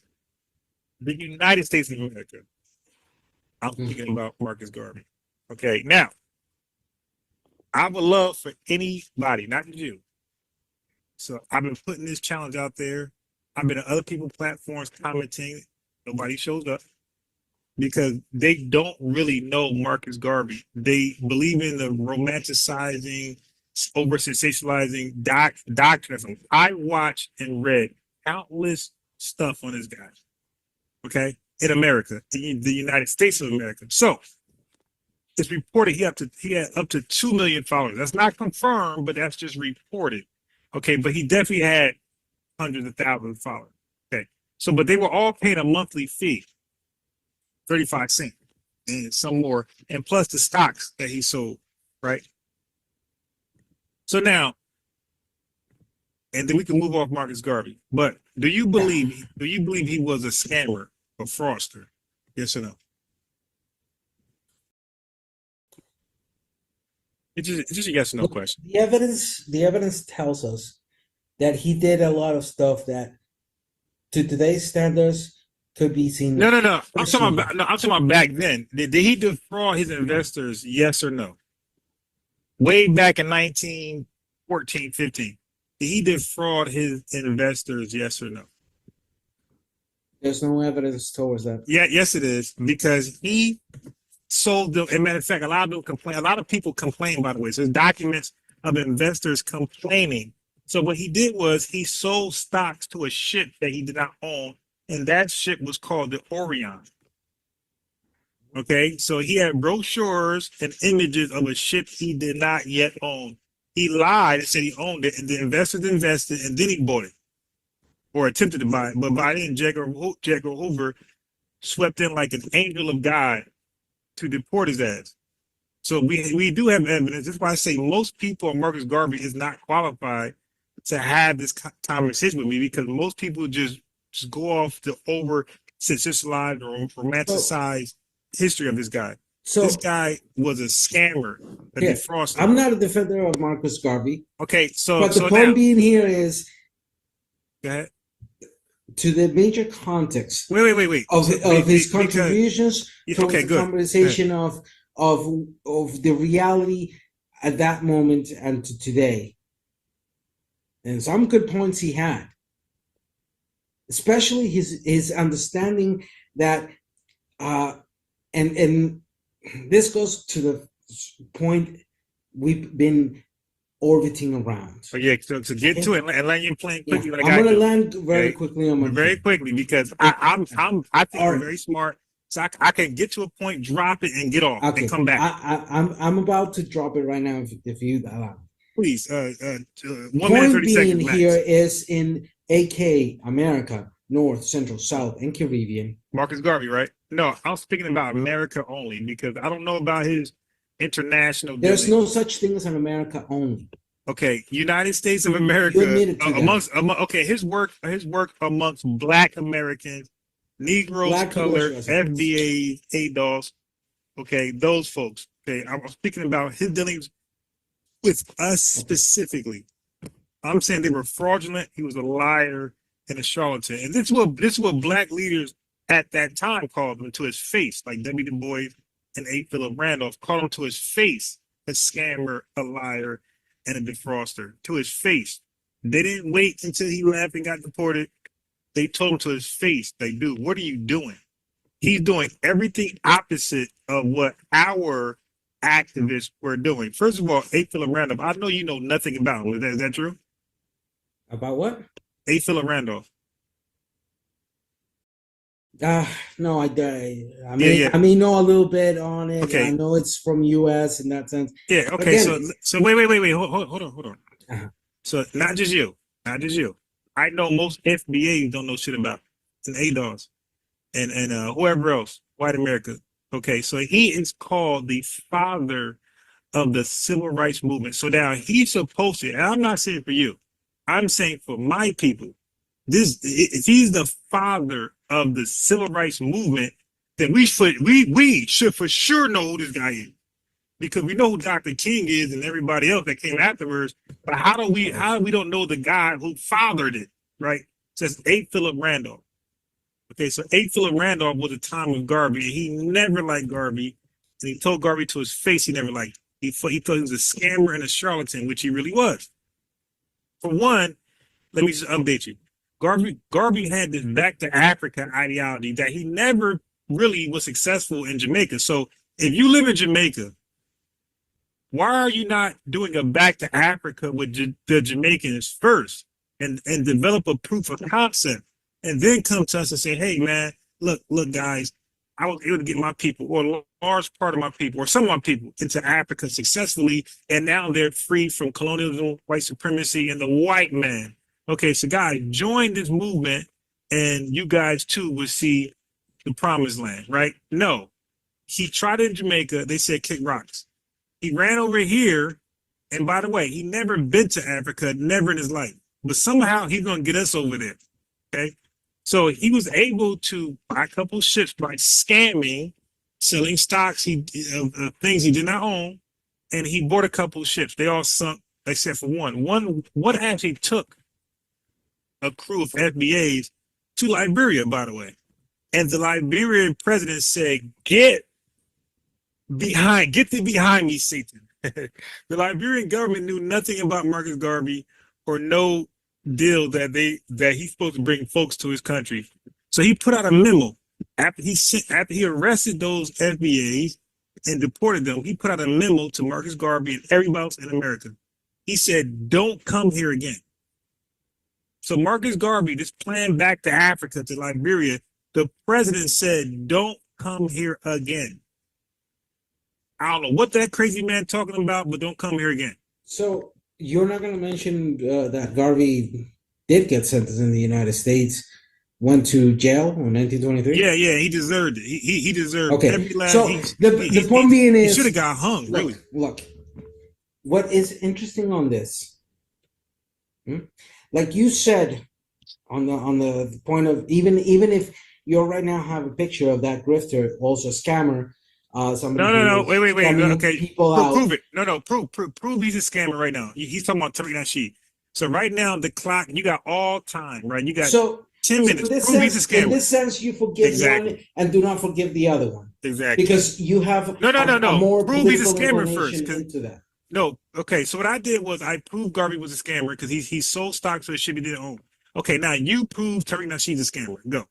The United States of America. I'm thinking about Marcus Garvey. Okay, now. I would love for anybody, not you. So I've been putting this challenge out there. I've been on other people's platforms commenting. Nobody shows up because they don't really know Marcus Garvey. They believe in the romanticizing, over sensationalizing doctrine. I watched and read countless stuff on this guy. Okay, in America, in the United States of America. So it's reported he had up to 2 million followers. That's not confirmed, but that's just reported. Okay, but he definitely had hundreds of thousands of followers. Okay, so but they were all paying a monthly fee, 35 cents, and some more, and plus the stocks that he sold, right? So now, and then we can move off Marcus Garvey. But do you believe he was a scammer or fraudster? Yes or no? It's just a yes or no question. The evidence tells us that he did a lot of stuff that, to today's standards, could be seen. No. I'm talking about back then. Did he defraud his investors? Yes or no? Way back in 1914, 15. Did he defraud his investors? Yes or no? There's no evidence towards that. Yeah, yes, it is, because he sold them. As a matter of fact, a lot of people complain, by the way. So there's documents of investors complaining. So what he did was he sold stocks to a ship that he did not own, and that ship was called the Orion. Okay, so he had brochures and images of a ship he did not yet own. He lied and said he owned it, and the investors invested, and then he bought it, or attempted to buy it. But by then, J. Edgar Hoover swept in like an angel of God to deport his ass. So we do have evidence. That's why I say most people on Marcus Garvey is not qualified to have this conversation with me, because most people just go off the over sensationalized or romanticized history of this guy. So this guy was a scammer, a defrauster. I'm not a defender of Marcus Garvey. Okay, but the point being here is, go ahead, to the major context. Wait. Of his contributions to the conversation of the reality at that moment and to today. and some good points he had, especially his understanding that, and this goes to the point we've been orbiting around. So yeah, so get to it and land your plane quickly. Yeah, Like I'm going to land very quickly on my very point. quickly, because I think you're right. very smart. So I can get to a point, drop it, and get off, Okay. and come back. I'm about to drop it right now if you allow. Please, 1 minute, Point 30 being seconds max. here is in AK, America, North, Central, South, and Caribbean. Marcus Garvey, right? No, I'm speaking about America only, because I don't know about his international. There's no such thing as an America only. Okay, United States of America. You admitted to that. Okay, his work amongst Black Americans, Negroes, Black color, US FBA, ADOS. Okay, those folks. Okay, I'm speaking about his dealings with us specifically. I'm saying they were fraudulent. He was a liar and a charlatan, and this is what Black leaders at that time called him to his face, like W. Du Bois and A. Philip Randolph called him to his face, a scammer, a liar, and a defroster, to his face. They didn't wait until he left and got deported. They told him to his face, like, dude, what are you doing? He's doing everything opposite of what our activists were doing. First of all, A. Philip Randolph, I know you know nothing about him. Is that true? About what? A. Philip Randolph. No, I may know a little bit on it. Okay. I know it's from US in that sense. Yeah, okay. So wait. Hold on. So not just you. I know most FBAs don't know shit about it. And ADOS and whoever else, white America. Okay, so he is called the father of the civil rights movement. So now he's supposed to, and I'm not saying for you, I'm saying for my people, if he's the father of the civil rights movement, then we should for sure know who this guy is, because we know who Dr. King is and everybody else that came afterwards. But how do we don't know the guy who fathered it, right? It says A. Philip Randolph. Okay, so A. Philip Randolph was a time with Garvey, and he never liked Garvey, and he told Garvey to his face he never liked. He thought he was a scammer and a charlatan, which he really was. For one, let me just update you. Garvey had this back to Africa ideology that he never really was successful in Jamaica. So if you live in Jamaica, why are you not doing a back to Africa with the Jamaicans first and develop a proof of concept, and then come to us and say, hey man, look guys, I was able to get my people, or a large part of my people, or some of my people, into Africa successfully, and now they're free from colonialism, white supremacy, and the white man. Okay, so guys, join this movement, and you guys too will see the promised land, right? No, he tried it in Jamaica. They said kick rocks. He ran over here, and by the way, he never been to Africa, never in his life. But somehow he's gonna get us over there. Okay, so he was able to buy a couple of ships by scamming, selling stocks things he did not own, and he bought a couple of ships. They all sunk except for one. One actually took a crew of FBAs to Liberia, by the way. And the Liberian president said, get thee behind me, Satan. The Liberian government knew nothing about Marcus Garvey, or no deal that he's supposed to bring folks to his country. So he put out a memo after he arrested those FBAs and deported them. He put out a memo to Marcus Garvey and everybody else in America. He said, don't come here again. So Marcus Garvey, this plan back to Africa, to Liberia, the president said, don't come here again. I don't know what that crazy man talking about, but don't come here again. So you're not going to mention that Garvey did get sentenced in the United States, went to jail in 1923? Yeah, he deserved it. He deserved okay. every last. So the point being is, he should have got hung. Really. Look, what is interesting on this, like you said, on the point of even if you right now have a picture of that grifter, also a scammer. No. Wait. Okay, prove it. No. Prove he's a scammer right now. He's talking about Tariq Nasheed. So right now, the clock, you got all time, right? You got 10 minutes. Prove he's a scammer. In this sense, you forgive one and do not forgive the other one. Exactly. Because you have no. more Prove he's a scammer information first. into that. No, okay. So what I did was I proved Garvey was a scammer because he sold stocks so it should be their own. Okay, now you prove Tariq Nasheed's a scammer. Go.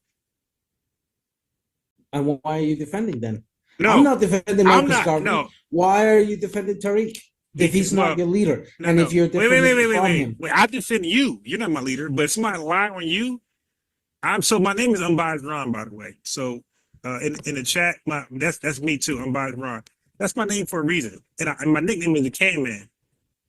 And why are you defending them? I'm No, not defending I'm Marcus not. Garvey. No, Why are you defending Tariq if he's not well, your leader? no, And no. if you're defending him, Wait. I defend you. You're not my leader, but if somebody lie on you. So my name is Unbiased Ron, by the way. So in the chat, that's me too, Unbiased Ron. That's my name for a reason. And my nickname is the Can Man.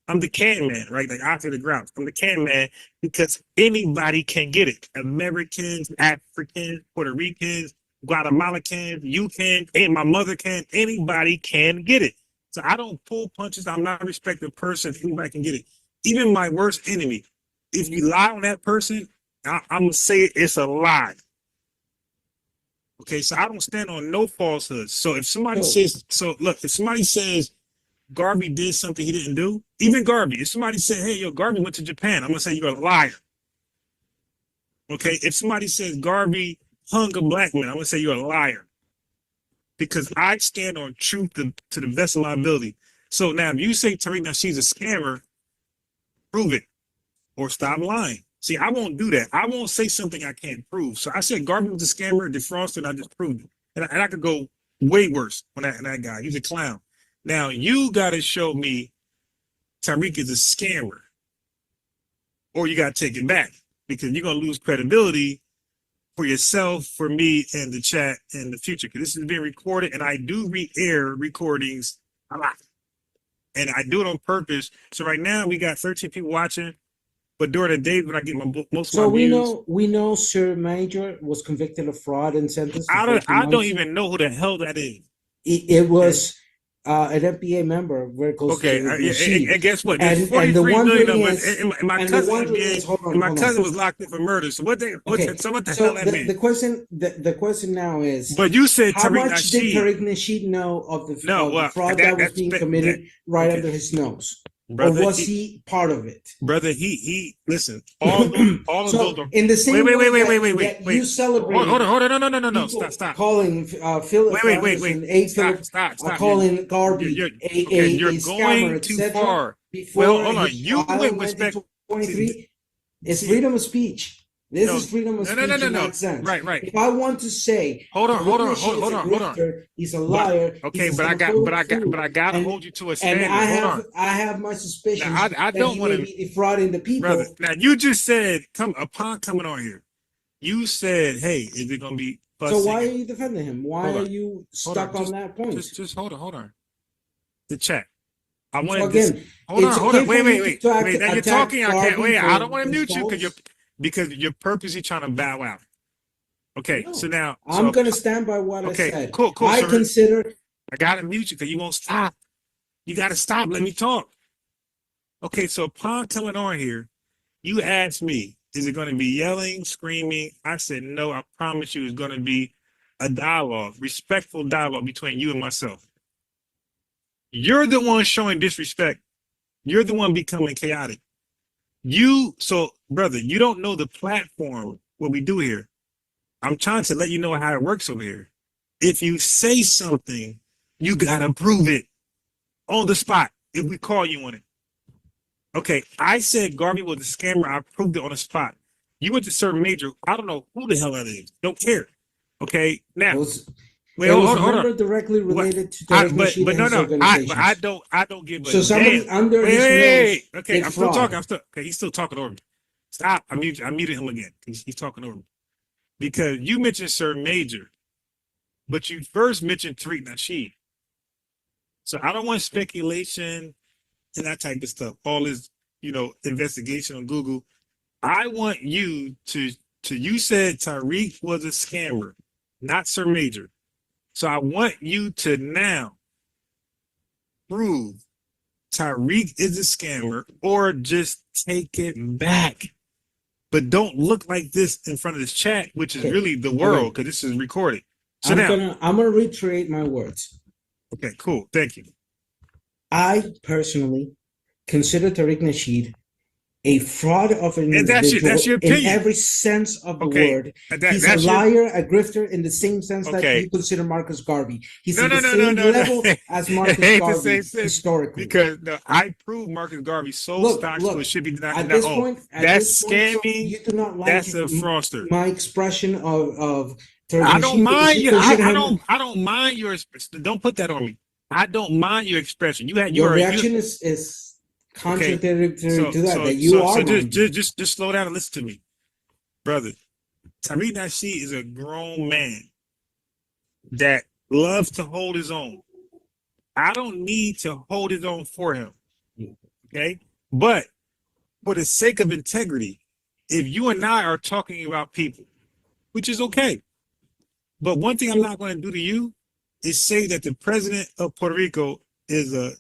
I'm the Can Man, right? Like after the grounds. I'm the Can Man because anybody can get it. Americans, Africans, Puerto Ricans, Guatemalans, you can, and my mother can. Anybody can get it. So I don't pull punches. I'm not a respected person. Anybody can get it. Even my worst enemy. If you lie on that person, I'm gonna say it's a lie. Okay, so I don't stand on no falsehoods. So if somebody says, if somebody says Garvey did something he didn't do, even Garvey, if somebody said, hey, yo, Garvey went to Japan, I'm gonna say you're a liar. Okay, if somebody says Garvey hung a black man, I'm gonna say you're a liar. Because I stand on truth to the best of my ability. So now if you say Tariq Nasheed's a scammer, prove it or stop lying. See, I won't do that. I won't say something I can't prove. So I said Garvey was a scammer, defraudster, and I just proved it. And I could go way worse on that guy. He's a clown. Now, you got to show me Tariq is a scammer. Or you got to take it back. Because you're going to lose credibility for yourself, for me, and the chat in the future. Because this is being recorded, and I do re-air recordings a lot. And I do it on purpose. So right now, we got 13 people watching. But during the days when I get most of my views, we know Sir Major was convicted of fraud and sentenced to 14 I don't months. even know who the hell that is. It was an FBA member very close to Nasheed. And guess what? And There's 43 million of us. And my cousin was locked in for murder. So what the hell that mean? The question now is, but you said how Tariq much Nasheed. did Tariq Nasheed know of the fraud that was being committed under his nose? Brother, or was he part of it? Brother, he listen, all of those are in the same wait. You celebrate. Hold on, no. Stop. Calling Philip Stop. Calling Garvey you're going too far. Well, hold on. You went with respect. It's freedom of speech. This is freedom of speech in that sense. Right. If I want to say, hold on. He's a liar. Okay, but I gotta hold you to a standard. And I have my suspicions I don't want to be defrauding the people. Brother, now you just said, upon coming on here, you said, hey, is it gonna be fussing? So why are you defending him? Why are you stuck on that point? Just hold on. The chat. I want to again. Hold on. Wait. Now you're talking. I can't wait. I don't want to mute you because you're purposely trying to bow out. Okay, so now I'm gonna stand by what I said. Cool. I gotta mute you because you won't stop. You gotta stop. Let me talk. Okay, so upon coming on here, you asked me, is it gonna be yelling, screaming? I said no, I promise you it's gonna be a dialogue, respectful dialogue between you and myself. You're the one showing disrespect. You're the one becoming chaotic. Brother, you don't know the platform, what we do here. I'm trying to let you know how it works over here. If you say something, you gotta prove it on the spot if we call you on it. Okay, I said Garvey was a scammer. I proved it on the spot. You went to Sir Major. I don't know who the hell that is. Don't care. Okay, now. Hold on. Directly related to Tariq but no. I don't give a so somebody damn. Under his nose. Okay, I'm still talking. He's still talking over me. Stop. I muted him again. He's talking over me. Because you mentioned Sir Major, but you first mentioned Tariq Nasheed. So I don't want speculation and that type of stuff. All this, investigation on Google. I want you to you said Tariq was a scammer, not Sir Major. So I want you to now prove Tariq is a scammer or just take it back. But don't look like this in front of this chat, which is really the world, because this is recorded. So I'm gonna reiterate my words. Okay, cool. Thank you. I personally consider Tariq Nasheed a fraud of an And individual that's your in opinion. every sense of the Okay, word. He's a that's your liar, a grifter, in the same sense that okay. you consider Marcus Garvey. He's No, in no, the no, no, same no, no. level as It Marcus ain't the Garvey same sense historically. because no, I proved Marcus Garvey sold stocks, so it should be not At not this all. point, That's you scamming. do not like That's a fraudster. my expression of I don't mind you. consider him. I don't mind your expression. Don't put that on me. I don't mind your expression. You Your reaction is okay. contradictory So to that. so That you so are so minding. just slow down and listen to me, brother. Tariq Nasheed is a grown man that loves to hold his own. I don't need to hold his own for him. Okay. But for the sake of integrity, if you and I are talking about people, which is okay, but one thing I'm not going to do to you is say that the president of Puerto Rico is a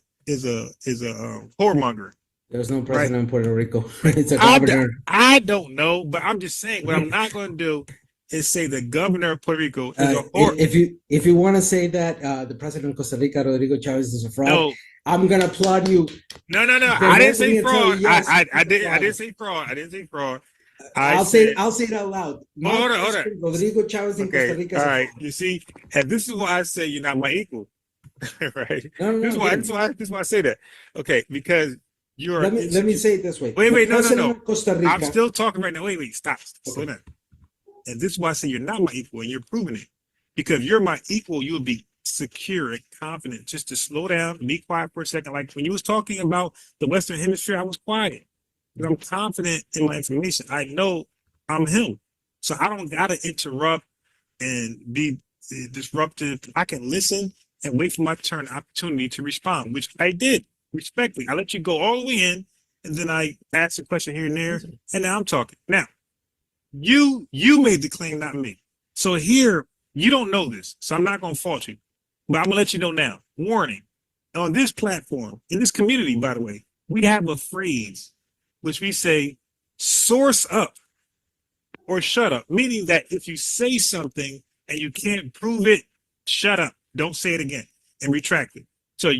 whoremonger. There's no Right? president in Puerto Rico. Right. It's a governor. I don't know, but I'm just saying what I'm not going to do is say the governor of Puerto Rico is a whore. If you want to say that the president of Costa Rica, Rodrigo Chavez, is a fraud, No, I'm gonna applaud you. no. I didn't say fraud. I didn't say fraud. I didn't say fraud. I'll say it out loud. Hold on. Rodrigo Chavez in Costa Okay, Rica. all right. You see, and this is why I say you're not my equal, right? No, This is why I say that. Okay, because you're. Let me say it this way. Wait, no. Costa Rica. I'm still talking right now. Wait, stop. Slow down. And this is why I say you're not my equal, and you're proving it. Because if you're my equal, you'll be secure and confident. Just to slow down, be quiet for a second. Like when you was talking about the Western Hemisphere, I was quiet. Because I'm confident in my information. I know I'm him. So I don't gotta interrupt and be disruptive. I can listen and wait for my turn opportunity to respond, which I did respectfully. I let you go all the way in, and then I asked a question here and there, and now I'm talking. Now, you made the claim, not me. So here, you don't know this, so I'm not gonna fault you. But I'm gonna let you know now. Warning. On this platform, in this community, by the way, we have a phrase which we say source up or shut up, meaning that if you say something and you can't prove it, shut up. Don't say it again and retract it. So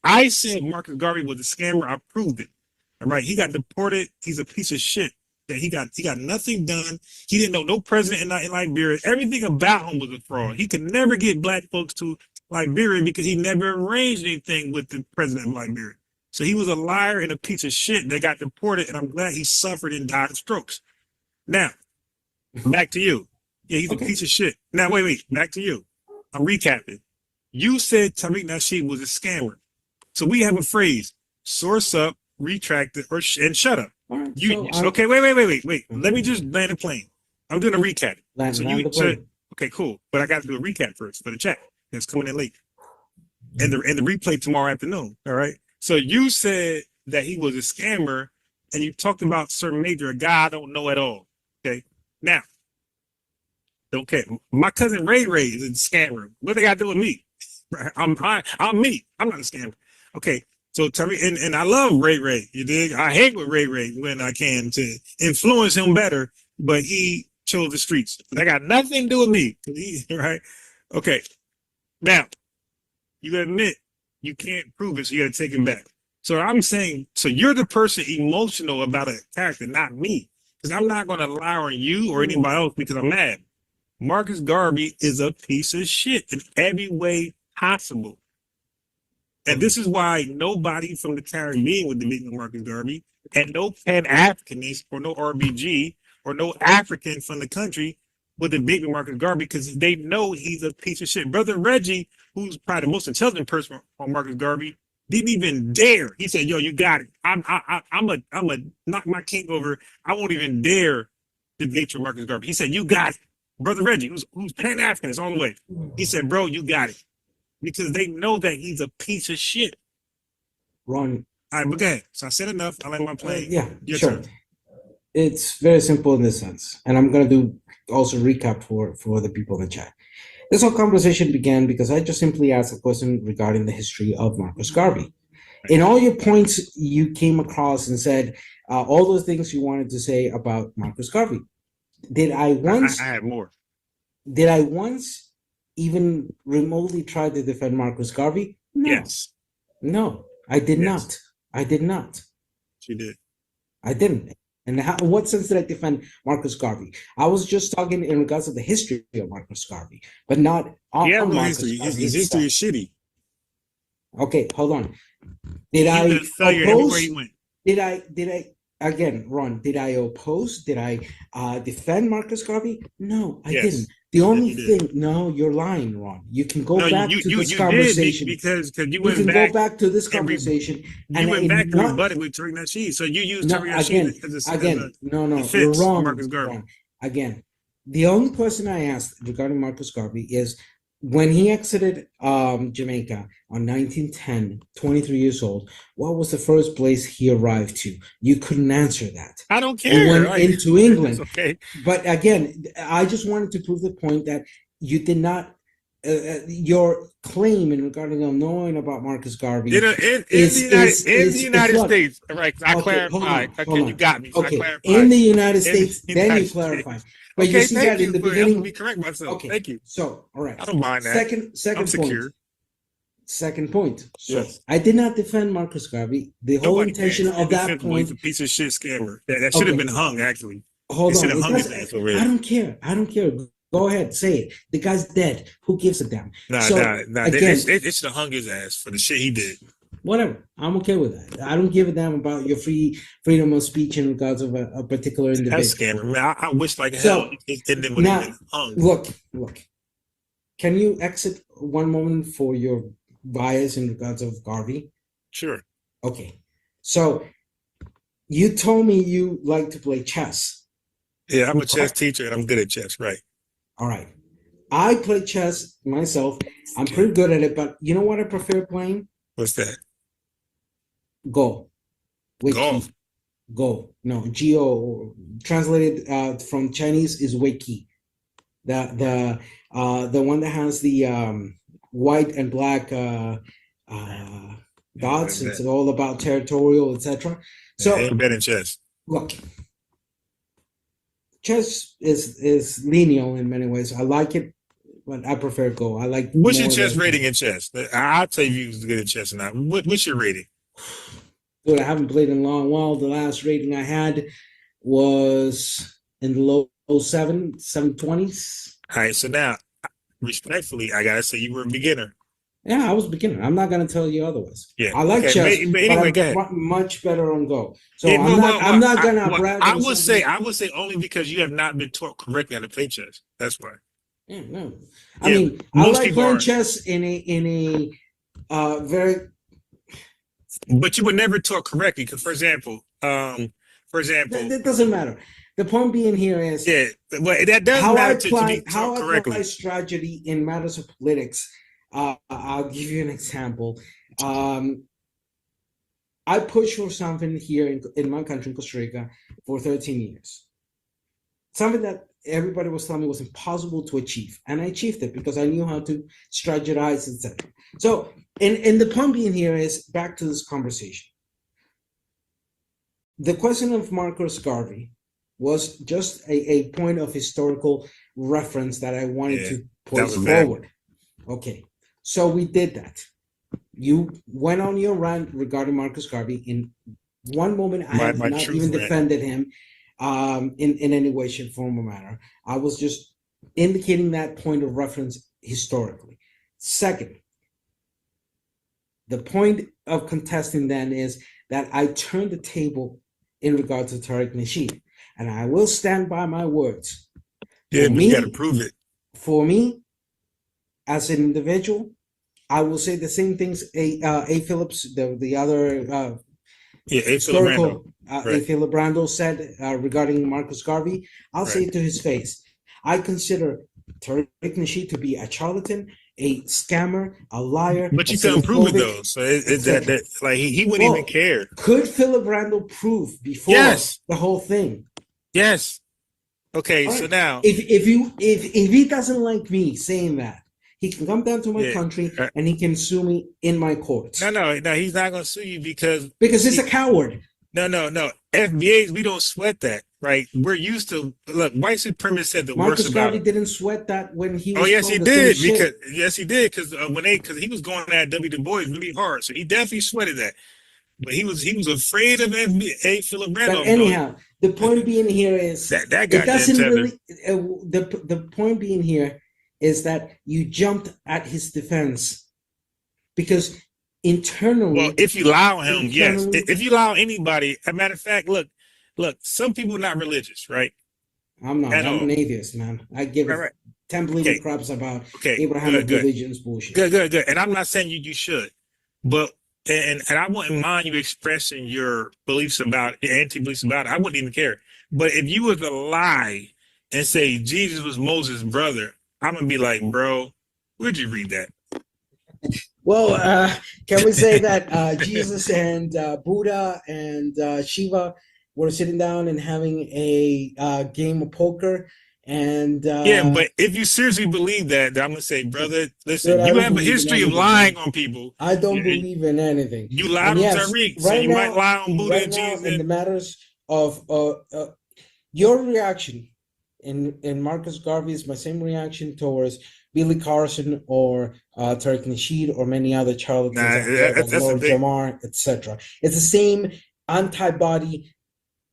I said Marcus Garvey was a scammer. I proved it. All right. He got deported. He's a piece of shit. That he got nothing done. He didn't know no president in Liberia. Everything about him was a fraud. He could never get black folks to Liberia because he never arranged anything with the president of Liberia. So he was a liar and a piece of shit that got deported, and I'm glad he suffered and died of strokes. Now, back to you. Yeah, he's a piece of shit. Now, wait, back to you. I'm recapping. You said Tariq Nasheed was a scammer. So we have a phrase, source up, retract it, and shut up. Right, okay, wait. Let me just land a plane. I'm doing a recap. Okay, cool. But I got to do a recap first for the chat that's coming in late. And the replay tomorrow afternoon. All right. So you said that he was a scammer, and you talked about Sir Major, a guy I don't know at all. Okay. Now, okay, my cousin Ray is a scammer. What they got to do with me? I'm me. I'm not a scammer. Okay. So tell me, and I love Ray. You dig? I hang with Ray when I can to influence him better, but he chose the streets. That got nothing to do with me, right? Okay. Now, you admit you can't prove it, so you got to take him back. So I'm saying, so you're the person emotional about a character, not me, because I'm not going to lie on you or anybody else because I'm mad. Marcus Garvey is a piece of shit in every way possible. And this is why nobody from the Caribbean would debate Marcus Garvey, and no Pan-Africanist or no RBG or no African from the country would debate Marcus Garvey because they know he's a piece of shit. Brother Reggie, who's probably the most intelligent person on Marcus Garvey, didn't even dare. He said, "Yo, you got it. I'm a knock my king over. I won't even dare debate with Marcus Garvey." He said, "You got it." Brother Reggie, who's Pan-Africanist all the way, he said, "Bro, you got it." Because they know that he's a piece of shit. Ron. All right, but go ahead. So I said enough. I like my play. Yeah, Your sure. turn. It's very simple in this sense. And I'm going to do also recap for the people in the chat. This whole conversation began because I just simply asked a question regarding the history of Marcus Garvey. In all your points, you came across and said all those things you wanted to say about Marcus Garvey. Did I once... I had more. Did I once even remotely try to defend Marcus Garvey? No. Yes. No, I did not. I did not. She did. I didn't. And in what sense did I defend Marcus Garvey? I was just talking in regards to the history of Marcus Garvey, but not He on has no Marcus history. Garvey His history itself. is shitty. Okay, hold on. Did He was I a failure everywhere he oppose? went. Did I again, Ron? Did I oppose? Did I defend Marcus Garvey? No, I didn't. Yes. The Yes, only you did. thing, no, you're lying, Ron. You can go No, back to this you did conversation. because you You went can go back back to this and conversation you and went back and not rebutted with Tariq Nasheed. So you used no Tariq Nasheed again as a no, you're defense for wrong, Marcus Garvey. Ron. Again, the only question I asked regarding Marcus Garvey is when he exited Jamaica on 1910, 23 years old, what was the first place he arrived to? You couldn't answer that. I don't He care. went Like, into it's England. okay. But again, I just wanted to prove the point that you did not, your claim in regarding knowing about Marcus Garvey In the is United what? States, right? I Okay, hold clarified. on, hold Okay, you on. got me. So I Okay, in clarified. the United In the States, then you United clarify. States. But you Okay, see that thank in you the for helping me beginning. correct myself. Okay, Thank you. so all right. I don't mind that. I'm Second point. secure. Second point. So Yes. I did not defend Marcus Garvey. The whole Nobody intention cares. He's of that indefensible. He's point. a piece of shit scammer. That should have Okay, been hung, actually. They hold should on. have It hung does. his ass over I there. don't care. I don't care. Go ahead, say it. The guy's dead. Who gives a damn? Nah. Again, They should have hung his ass for the shit he did. whatever. I'm okay with that. I don't give a damn about your freedom of speech in regards of a particular That's individual. scammer, man. I wish like hell So and then would have now, been hung. look. Can you exit one moment for your bias in regards of Garvey? Sure. Okay. So you told me you like to play chess. Yeah, I'm a chess teacher and I'm good at chess, right? All right. I play chess myself. I'm pretty good at it, but you know what I prefer playing? What's that? Go. Golf. Wiki. Go. No, Go. Translated from Chinese is Wiki. The one that has the white and black dots. It's all about territorial, etc. So ain't better than chess. Look, chess is lineal in many ways. I like it, but I prefer Go. I like. What's your chess rating in chess? I'll tell you who's good at chess or not. What's your rating? Dude, I haven't played in a long while. The last rating I had was in the low 720s. All right, so now, respectfully, I gotta say you were a beginner. Yeah, I was a beginner. I'm not gonna tell you otherwise. Yeah, I like chess, but anyway, go ahead. I'm much better on Go. So Yeah, I'm not gonna brag. I would say only because you have not been taught correctly how to play chess. That's why. Yeah, no. I mean, I like playing chess in a very. But you were never taught correctly. Because, for example, it doesn't matter. The point being here is well, that does matter to be taught correctly. How I apply strategy in matters of politics. I'll give you an example. I pushed for something here in my country, in Costa Rica, for 13 years. Something that everybody was telling me was impossible to achieve. And I achieved it because I knew how to strategize, etc. So, and the point being here is back to this conversation. The question of Marcus Garvey was just a point of historical reference that I wanted to place forward. Okay, so we did that. You went on your rant regarding Marcus Garvey. In one moment, I have not even defended him in any way, shape, form, or manner. I was just indicating that point of reference historically. Second, the point of contesting then is that I turned the table in regard to Tariq Nasheed, and I will stand by my words. Yeah, but you got to prove it. For me, as an individual, I will say the same things A. Phillips, the other A. Philip Brando said regarding Marcus Garvey. I'll say it to his face. I consider Tariq Nasheed to be a charlatan, a scammer, a liar. But you couldn't prove it though. So like he wouldn't even care. Could Philip Brando prove before the whole thing? Yes. Okay, so now if he doesn't like me saying that, he can come down to my country and he can sue me in my courts. No, he's not gonna sue you because he's a coward. No. FBAs, we don't sweat that, right? We're used to white supremacists said the worst about Marcus Garvey didn't sweat that when he was. Oh yes, he did because he did because he was going at W. Du Bois really hard, so he definitely sweated that. but he was afraid of FBA Philip But Randolph. anyhow, the point being here is that it doesn't tether. really. The point being here is that you jumped at his defense because internally. Well, if you allow him, yes. If you allow anybody, a matter of fact, look, some people are not religious, right? I'm not. I'm an atheist, man. I give right. 10 bleeding craps about Abrahamic religion's bullshit. Good. And I'm not saying you should, but and I wouldn't mind you expressing your beliefs about your anti-beliefs about it. I wouldn't even care. But if you were to lie and say Jesus was Moses' brother, I'm gonna be like, bro, where'd you read that? Well, can we say that Jesus and Buddha and Shiva were sitting down and having a game of poker? And yeah, but if you seriously believe that, I'm gonna say, brother, listen, you have a history of lying on people. I don't believe in anything. You lied on Tariq, so you might lie on Buddha and Jesus. In the matters of your reaction in Marcus Garvey is my same reaction towards Billy Carson or Tariq Nasheed or many other charlatans, like Lord Jamar, etc. It's the same antibody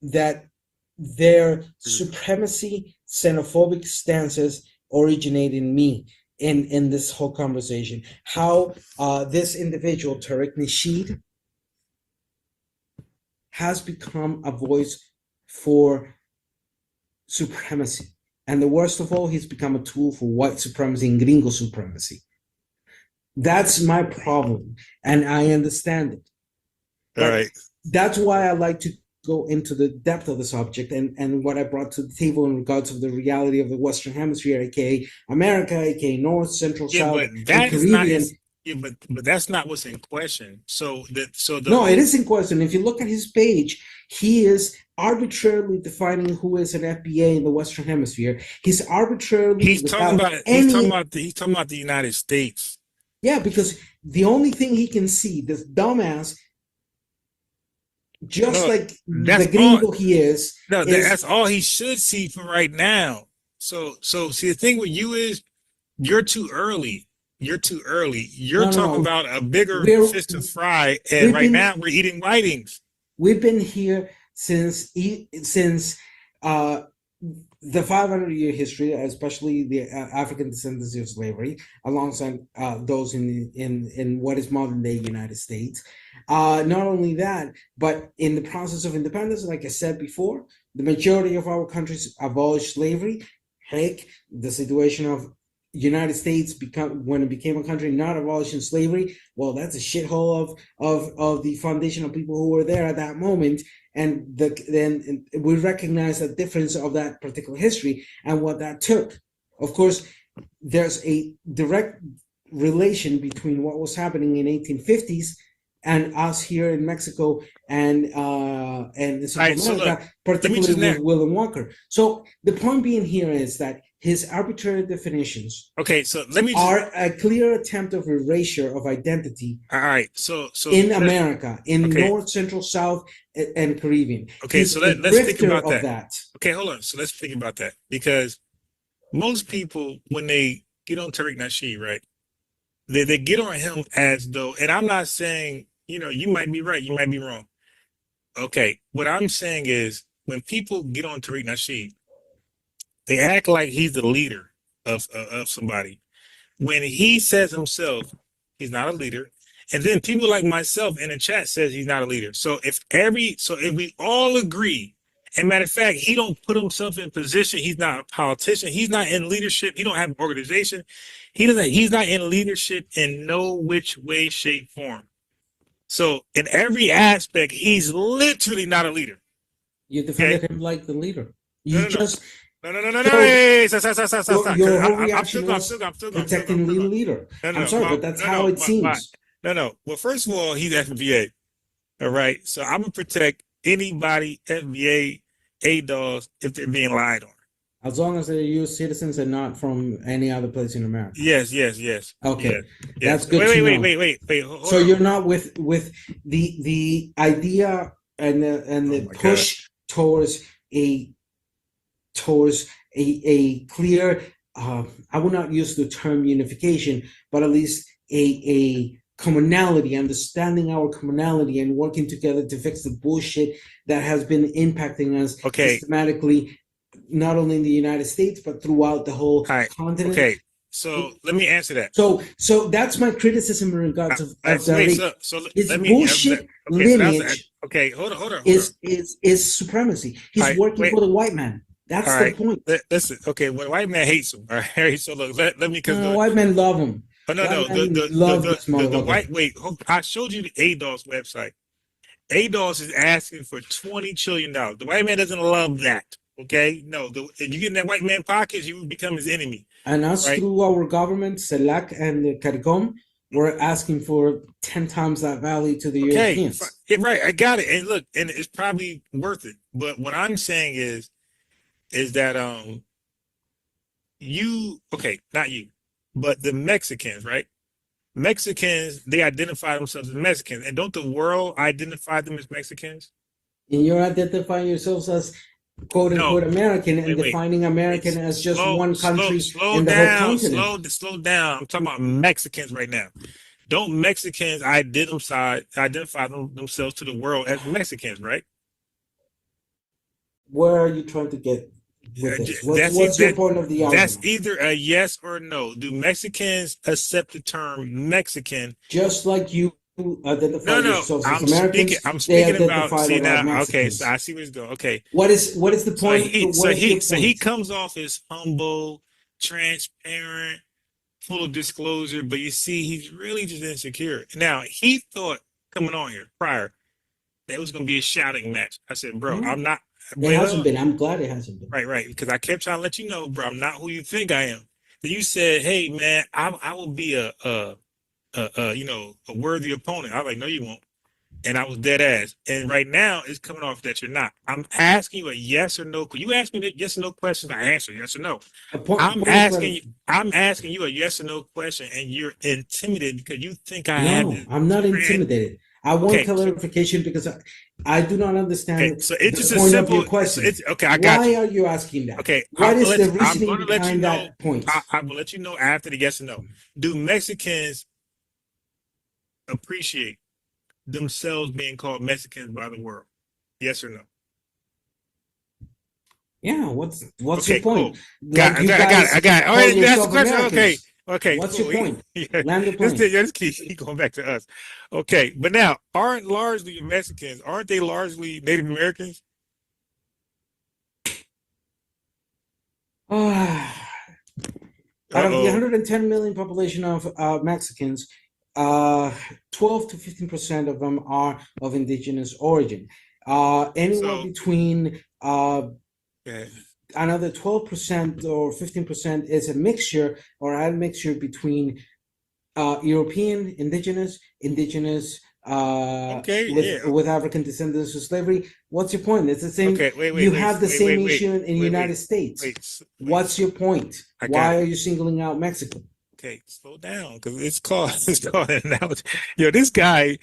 that their supremacy, xenophobic stances originate in me in this whole conversation. How this individual, Tariq Nasheed, has become a voice for supremacy. And the worst of all, he's become a tool for white supremacy and gringo supremacy. That's my problem, and I understand it. All right. That's why I like to go into the depth of the subject and what I brought to the table in regards of the reality of the Western Hemisphere, aka America, aka North, Central, South, and Caribbean. But that's not what's in question. No, it is in question. If you look at his page, he is arbitrarily defining who is an FBA in the Western Hemisphere. He's arbitrarily he's talking about the United States. Yeah, because the only thing he can see, this dumbass, like the gringo he is. No, that's all he should see for right now. So see, the thing with you is you're too early. You're too early. You're talking about a bigger fish to fry, and right now we're eating whitings. We've been here since the 500-year history, especially the African descendants of slavery, alongside those in what is modern day United States. Not only that, but in the process of independence, like I said before, the majority of our countries abolished slavery. Heck, the situation of United States when it became a country not abolishing slavery, well, that's a shithole of the foundational people who were there at that moment. And then we recognize the difference of that particular history and what that took. Of course, there's a direct relation between what was happening in 1850s and us here in Mexico and Central America, particularly with William Walker. So the point being here is that his arbitrary definitions are a clear attempt of erasure of identity. All right, so in America, in North, Central, South, and Caribbean. Okay, so let's think about that. Okay, hold on. So let's think about that, because most people, when they get on Tariq Nasheed, right, they get on him as though, and I'm not saying, you might be right, you might be wrong. Okay, what I'm saying is when people get on Tariq Nasheed, they act like he's the leader of somebody. When he says himself, he's not a leader. And then people like myself in the chat says he's not a leader. So if we all agree, and matter of fact, he don't put himself in position, he's not a politician, he's not in leadership, he don't have an organization, he's not in leadership in no which way, shape, form. So in every aspect, he's literally not a leader. You defended him like the leader. No. Hey, your whole reaction was protecting the leader. I'm sorry, but that's how it seems. No. Well, first of all, he's FBA. All right. So I'm gonna protect anybody FBA ADOS if they're being lied on. As long as they're U.S. citizens and not from any other place in America. Yes. Okay, that's good to know. Wait. So you're not with the idea and the push towards a clear, I will not use the term unification, but at least a commonality, understanding our commonality, and working together to fix the bullshit that has been impacting us systematically, not only in the United States but throughout the whole continent. Okay, so let me answer that. So that's my criticism in regards of Garvey. His bullshit lineage. Hold on. Is supremacy. He's working for the white man. That's the point. Listen, okay, well, the white man hates him. All right, so look, let me, because the white men love him. Oh no, the white. Wait, I showed you the ADOS website. ADOS is asking for $20 trillion. The white man doesn't love that. Okay, no, if you get in that white man pockets, you become his enemy. And us, through our government, CELAC and the CARICOM, we're asking for 10 times that value to the Europeans. Yeah, right, I got it. And look, and it's probably worth it. But what I'm saying is that not you, but the Mexicans, right? Mexicans, they identify themselves as Mexicans, and don't the world identify them as Mexicans? And you're identifying yourselves as quote unquote American and defining American as just one country in the whole continent. Slow down. I'm talking about Mexicans right now. Don't Mexicans identify themselves to the world as Mexicans, right? Where are you trying to get with this? What's your point of the argument? That's either a yes or no. Do Mexicans accept the term Mexican? Just like you identify yourselves as Americans, I'm speaking about. See now, okay, so I see where it's going. Okay, what is the point? So he comes off as humble, transparent, full of disclosure, but you see, he's really just insecure. Now he thought coming on here prior that it was going to be a shouting match. I said, bro, I'm not. It hasn't been. I'm glad it hasn't been. Right. Because I kept trying to let you know, bro, I'm not who you think I am. Then you said, hey man, I will be a worthy opponent. I was like, no, you won't. And I was dead ass. And right now it's coming off that you're not. I'm asking you a yes or no. You ask me the yes or no question, I answer yes or no. I'm asking you a yes or no question, and you're intimidated because you think I have. No, I'm not intimidated. I want clarification because I do not understand the point of your question. I got Why are you asking that? Okay, what is the reasoning behind that point? I will let you know after the yes or no. Do Mexicans appreciate themselves being called Mexicans by the world? Yes or no? Yeah. What's your point? Cool. I got it. All right, that's the question. Okay. What's your point? Land the plane. Let's keep going back to us. Okay, but now aren't they largely Native Americans? Out of the 110 million population of Mexicans, 12 to 15% of them are of indigenous origin. Anywhere between another 12% or 15% is a mixture or admixture between European indigenous with African descendants of slavery. What's your point? It's the same. You have the same issue in the United States. What's your point? Why are you singling out Mexico? Okay, slow down, because it's called an analogy. Yo, this guy.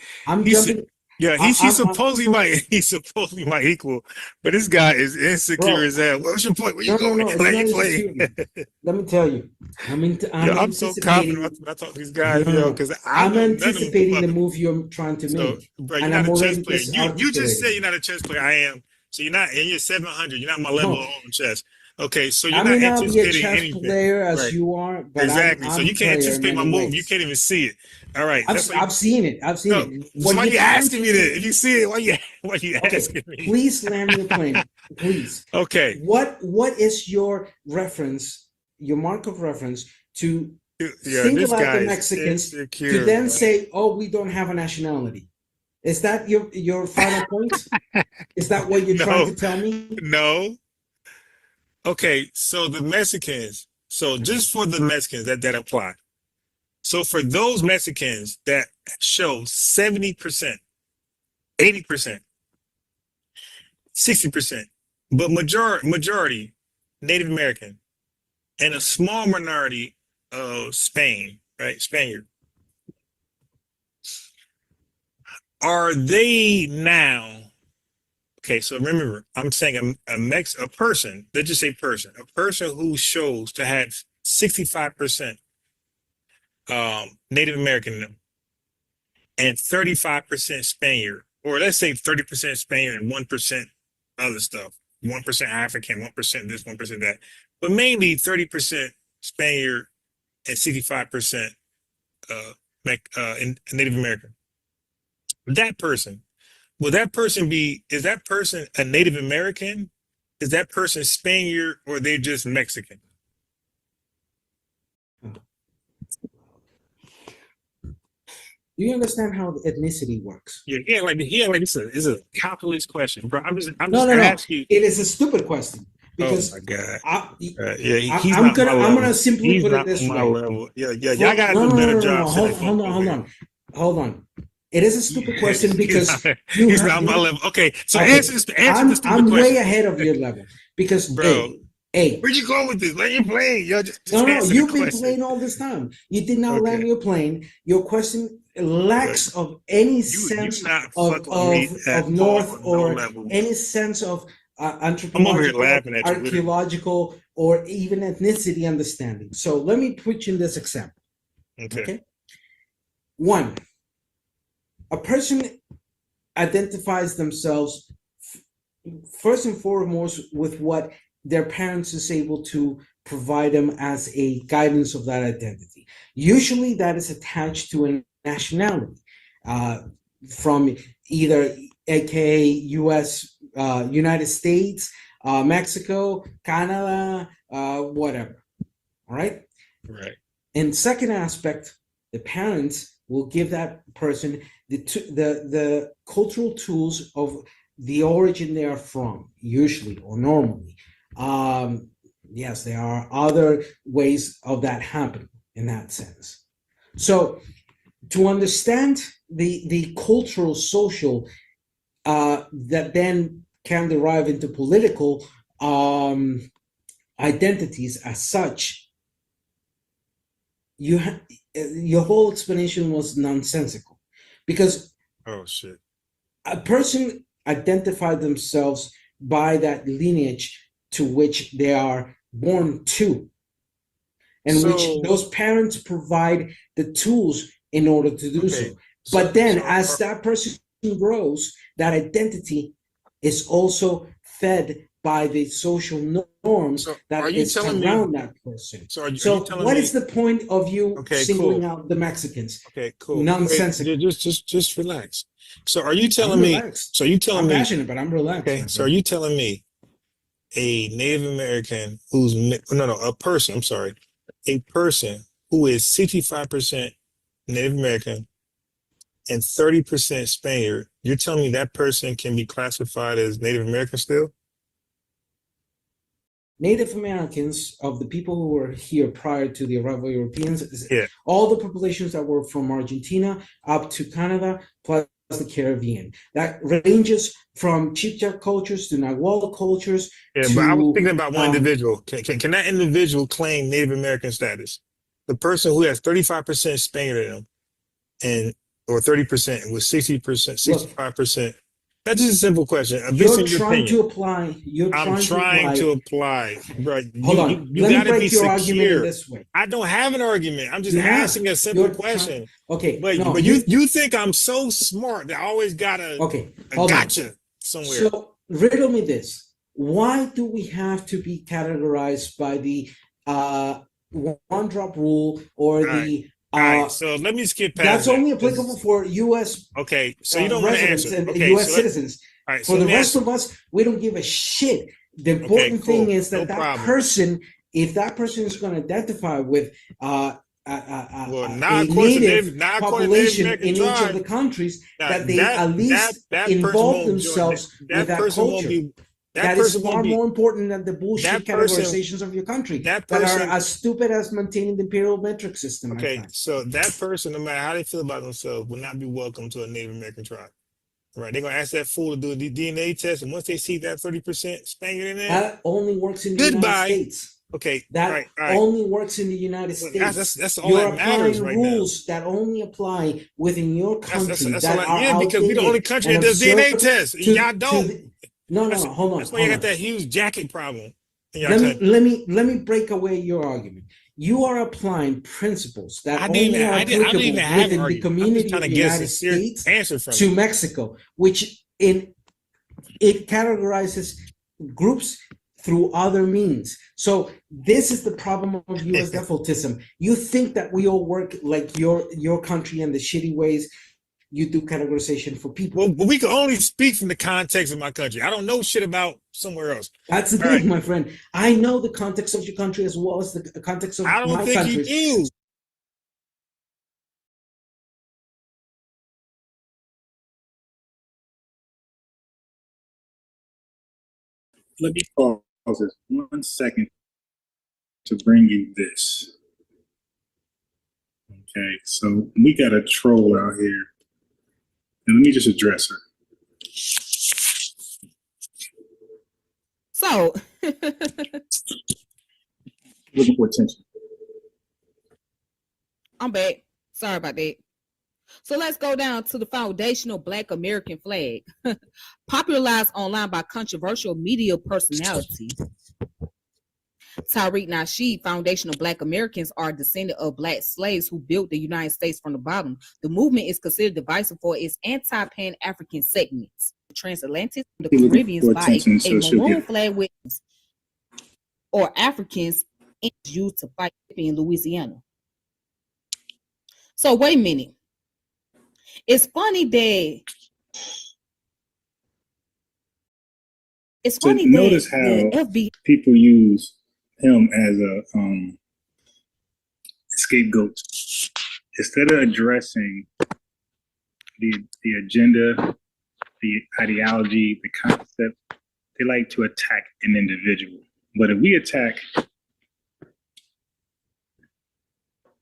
Yeah, he's supposedly my equal, but this guy is insecure as hell. What's your point? Where you going? Let me tell you. I'm so confident when I talk to these guys, because I'm anticipating the move you're trying to make. Bro, you're not a chess player. You just said you're not a chess player. I am. So you're not, and you're 700. You're not my level on chess. Okay, so you're not anticipating anything. Player as you are, but exactly. So you can't anticipate my move. You can't even see it. All right. I've seen it. it. Why are you asking me that? If you see it, why you asking me? Please land your plane. Please. Okay. What is your reference, your mark of reference to single out the Mexicans to then say, oh, we don't have a nationality? Is that your final point? Is that what you're trying to tell me? No. Okay, so the Mexicans, just for the Mexicans that apply. So for those Mexicans that show 70%, 80%, 60%, but majority Native American and a small minority of Spain, right? Spaniard. Are they now? Okay, so remember, I'm saying a person, let's just say a person who shows to have 65% Native American in them. and 35% Spaniard, or let's say 30% Spaniard and 1% other stuff. 1% African, 1% this, 1% that, but mainly 30% Spaniard and 65% Native American. That person, will that person be? Is that person a Native American? Is that person Spaniard, or they just Mexican? Do you understand how ethnicity works? Yeah, like this is a calculus question, bro. I'm just No. asking you. It is a stupid question because oh my god. he's I'm gonna simply put it this way. Level. Yeah, y'all gotta do a better job. Hold on. It is a stupid question because he's not on my level. Okay, so answer this stupid question. I'm way ahead of your level because, bro. Hey, where'd you go with this? Let you play. Yo, just no, you've been playing all this time. You did not land your plane. Your question lacks of any sense of north or any sense of anthropological, archaeological, or even ethnicity understanding. So let me put you in this example. Okay. One, a person identifies themselves first and foremost with what their parents is able to provide them as a guidance of that identity. Usually that is attached to a nationality from either aka US, United States, Mexico, Canada, whatever. All right. Right. And second aspect, the parents will give that person the cultural tools of the origin they are from, usually or normally. Yes, there are other ways of that happening in that sense. So to understand the cultural, social, that then can derive into political identities as such, your whole explanation was nonsensical because a person identified themselves by that lineage to which they are born to, and which those parents provide the tools in order to do so. But then as that person grows, that identity is also fed by the social norms that is around that person. So what is the point of you singling out the Mexicans? Okay, cool. Nonsensical. Just relax. So are you telling me? So you telling me? I'm passionate, but I'm relaxed. Okay. So are you telling me a Native American who's a person? I'm sorry, a person who is 65% Native American and 30% Spaniard. You're telling me that person can be classified as Native American still? Native Americans, of the people who were here prior to the arrival of Europeans, all the populations that were from Argentina up to Canada, plus the Caribbean. That ranges from Chickasaw cultures to Nahuatl cultures. Yeah, but I was thinking about one individual. Can that individual claim Native American status? The person who has 35% Spaniard in them, or 30% with 60%, 65%. That's just a simple question. You're trying to apply. I'm trying to apply. Bro, hold on. Let me break your argument in this way. I don't have an argument. I'm just asking a simple question. Okay. But you think I'm so smart that I always got a gotcha somewhere. So riddle me this. Why do we have to be categorized by the one drop rule or the all right, so let me skip past that's only applicable for U.S. Okay, so you don't want to answer. And U.S. citizens. Right, for the rest of us, we don't give a shit. The important thing is that person, if that person is going to identify with a native population in each of the countries, that they at least involve themselves with that culture. That is far more important than the bullshit categorizations of your country that are as stupid as maintaining the imperial metric system. Okay, so that person, no matter how they feel about themselves, will not be welcome to a Native American tribe. Right? They're gonna ask that fool to do a DNA test, and once they see that 30% Spaniard in there, that only works in the United States. Okay, that only works in the United States. That's all that matters right now. Rules that only apply within your country. Because we're the only country that does DNA tests. Y'all don't. No, hold on. That's why you got that huge jacket problem. Let me break away your argument. you are applying principles that I didn't. only are I didn't. I don't applicable even have within the argument. I'm just community trying of to the get a United sincere States answer from to you. Mexico, which it categorizes groups through other means. So this is the problem of U.S. defaultism. You think that we all work like your country and the shitty ways you do categorization for people. Well, we can only speak from the context of my country. I don't know shit about somewhere else. That's the thing, my friend. I know the context of your country as well as the context of I don't my think country. you do. Let me pause this 1 second to bring you this. Okay, so we got a troll out here, and let me just address her. So, Looking for attention. I'm back. Sorry about that. So let's go down to the foundational Black American flag, popularized online by controversial media personalities. Tariq Nasheed, foundational Black Americans are descendants of Black slaves who built the United States from the bottom. The movement is considered divisive for its anti-Pan-African segments. The transatlantic, the Caribbeans by a maroon flag with or Africans used to fight in Louisiana. So wait a minute. It's funny that notice how FBA people use him as a scapegoat instead of addressing the agenda, the ideology, the concept. They like to attack an individual. But if we attack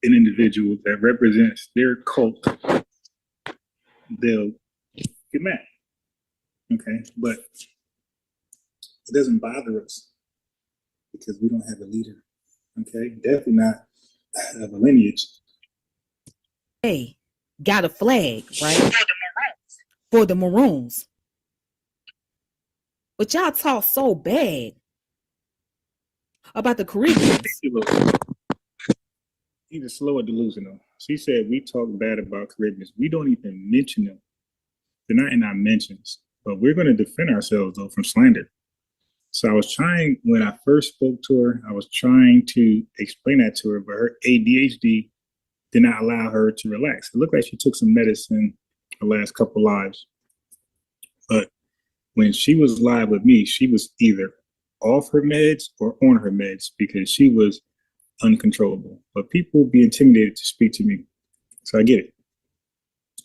an individual that represents their cult, they'll get mad. Okay, but it doesn't bother us because we don't have a leader. Okay, definitely not of a lineage. Hey, got a flag, right? For the Maroons. But y'all talk so bad about the Caribbeans. Either slow or delusional. She said we talk bad about Caribbeans. We don't even mention them. They're not in our mentions. But we're going to defend ourselves, though, from slander. So I was trying, when I first spoke to her, I was trying to explain that to her, but her ADHD did not allow her to relax. It looked like she took some medicine the last couple lives. But when she was live with me, she was either off her meds or on her meds because she was uncontrollable. But people be intimidated to speak to me. So I get it.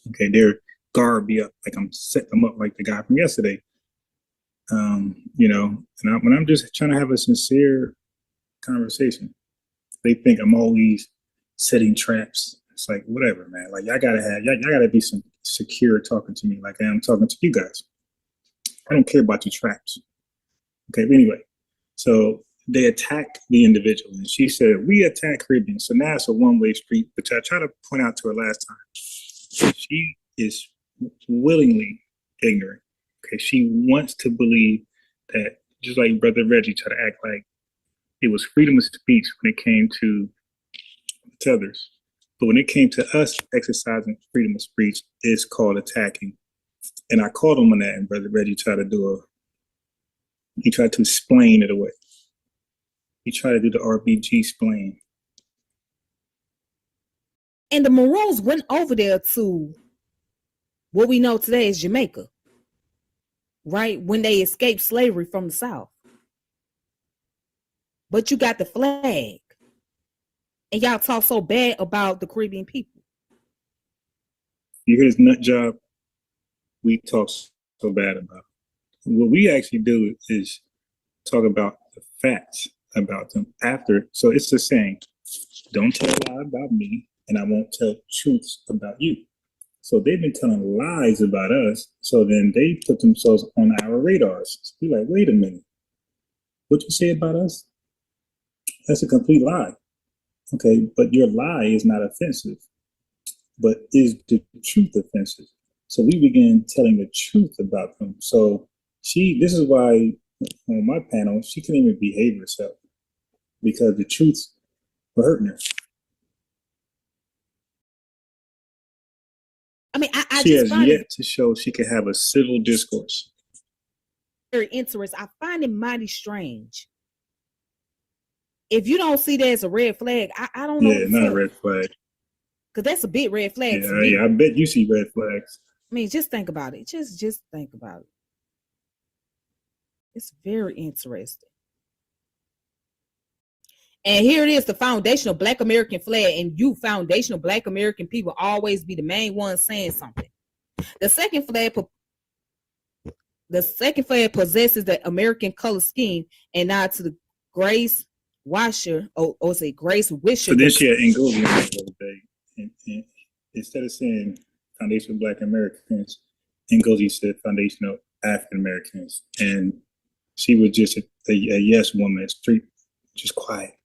Okay, they're Garvey up, like I'm setting them up like the guy from yesterday. You know, and when I'm just trying to have a sincere conversation, they think I'm always setting traps. It's like, whatever, man. Like, y'all gotta be some secure talking to me like I am talking to you guys. I don't care about your traps. Okay, but anyway, so they attacked the individual, and she said, we attack Caribbeans. So now it's a one-way street, which I tried to point out to her last time. She is willingly ignorant. Okay, she wants to believe that, just like Brother Reggie tried to act like it was freedom of speech when it came to others. But when it came to us exercising freedom of speech, it's called attacking. And I called him on that, and Brother Reggie tried to explain it away. He tried to do the RBG explain. And the Maroons went over there to what we know today as Jamaica, right? When they escaped slavery from the South. But you got the flag. And y'all talk so bad about the Caribbean people. You hear this nut job we talk so bad about. What we actually do is talk about the facts about them after. So it's the saying, don't tell a lie about me, and I won't tell truths about you. So they've been telling lies about us. So then they put themselves on our radars. So we're like, wait a minute. What you say about us? That's a complete lie. Okay, but your lie is not offensive. But is the truth offensive? So we began telling the truth about them. So this is why on my panel, she couldn't even behave herself because the truth for hurting her. I mean, I She just has find yet it to show she can have a civil discourse. very interesting. I find it mighty strange. If you don't see that as a red flag, I don't know. Yeah, not a red flag. Because that's a big red flag to Yeah, me. yeah, I bet you see red flags. I mean, just think about it. Just think about it. It's very interesting. And here it is, the foundational Black American flag, and you foundational Black American people always be the main ones saying something. The second flag possesses the American color scheme and nod to the Grace Washer, or say Grace Wisher. So then she had Ngozi on the other day, and instead of saying foundational Black Americans, Ngozi said foundational African Americans, and she was just a yes woman, straight, just quiet.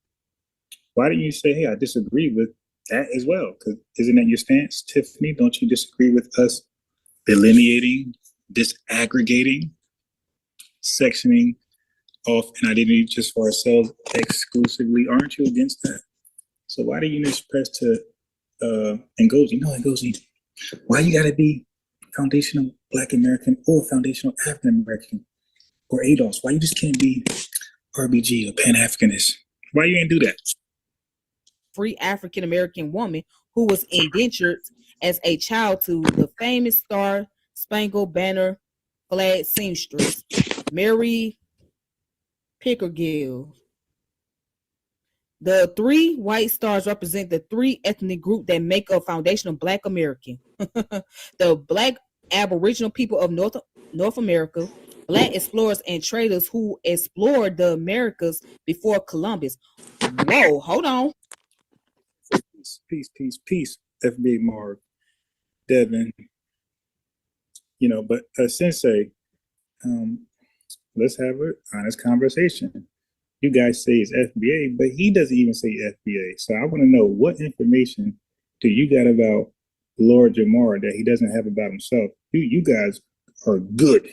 Why didn't you say, hey, I disagree with that as well? Because isn't that your stance, Tiffany? Don't you disagree with us delineating, disaggregating, sectioning off an identity just for ourselves exclusively? Aren't you against that? So why do you express to Ngozi, no, Ngozi, why you gotta be foundational Black American or foundational African American or ADOS? Why you just can't be RBG or Pan-Africanist? Why you ain't do that? Free African American woman who was indentured as a child to the famous Star Spangled Banner flag seamstress Mary Pickergill. The three white stars represent the three ethnic groups that make up foundational Black American. The Black Aboriginal people of North America, Black explorers and traders who explored the Americas before Columbus. Whoa, hold on. Peace, FBA Mark, Devin, but Sensei, let's have an honest conversation. You guys say it's FBA, but he doesn't even say FBA. So I want to know, what information do you got about Lord Jamar that he doesn't have about himself? You guys are good.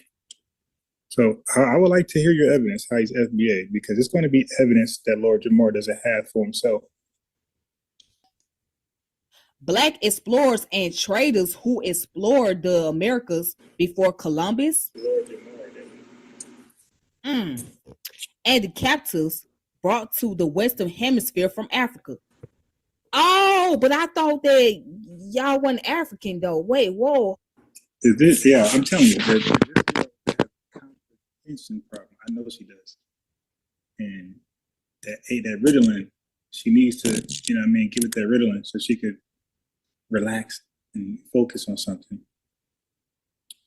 So I would like to hear your evidence how he's FBA, because it's going to be evidence that Lord Jamar doesn't have for himself. Black explorers and traders who explored the Americas before Columbus. And the captives brought to the Western Hemisphere from Africa. Oh, but I thought that y'all wasn't African though. Wait, whoa. Is this? Yeah, I'm telling you, this is a comprehension problem. I know she does, and that Ritalin, she needs to, give it that Ritalin so she could relax and focus on something.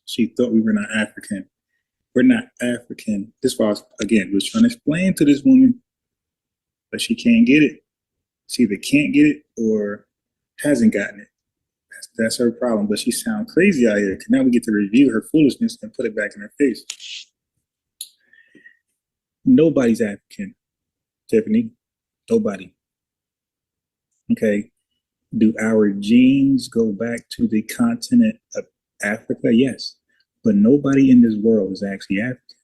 She thought we were not African. We're not African. This was, again, was trying to explain to this woman, but she can't get it. She either can't get it or hasn't gotten it. That's her problem. But she sounds crazy out here, because now we get to review her foolishness and put it back in her face. Nobody's African, Tiffany. Nobody. Okay. Do our genes go back to the continent of Africa? Yes. But nobody in this world is actually African.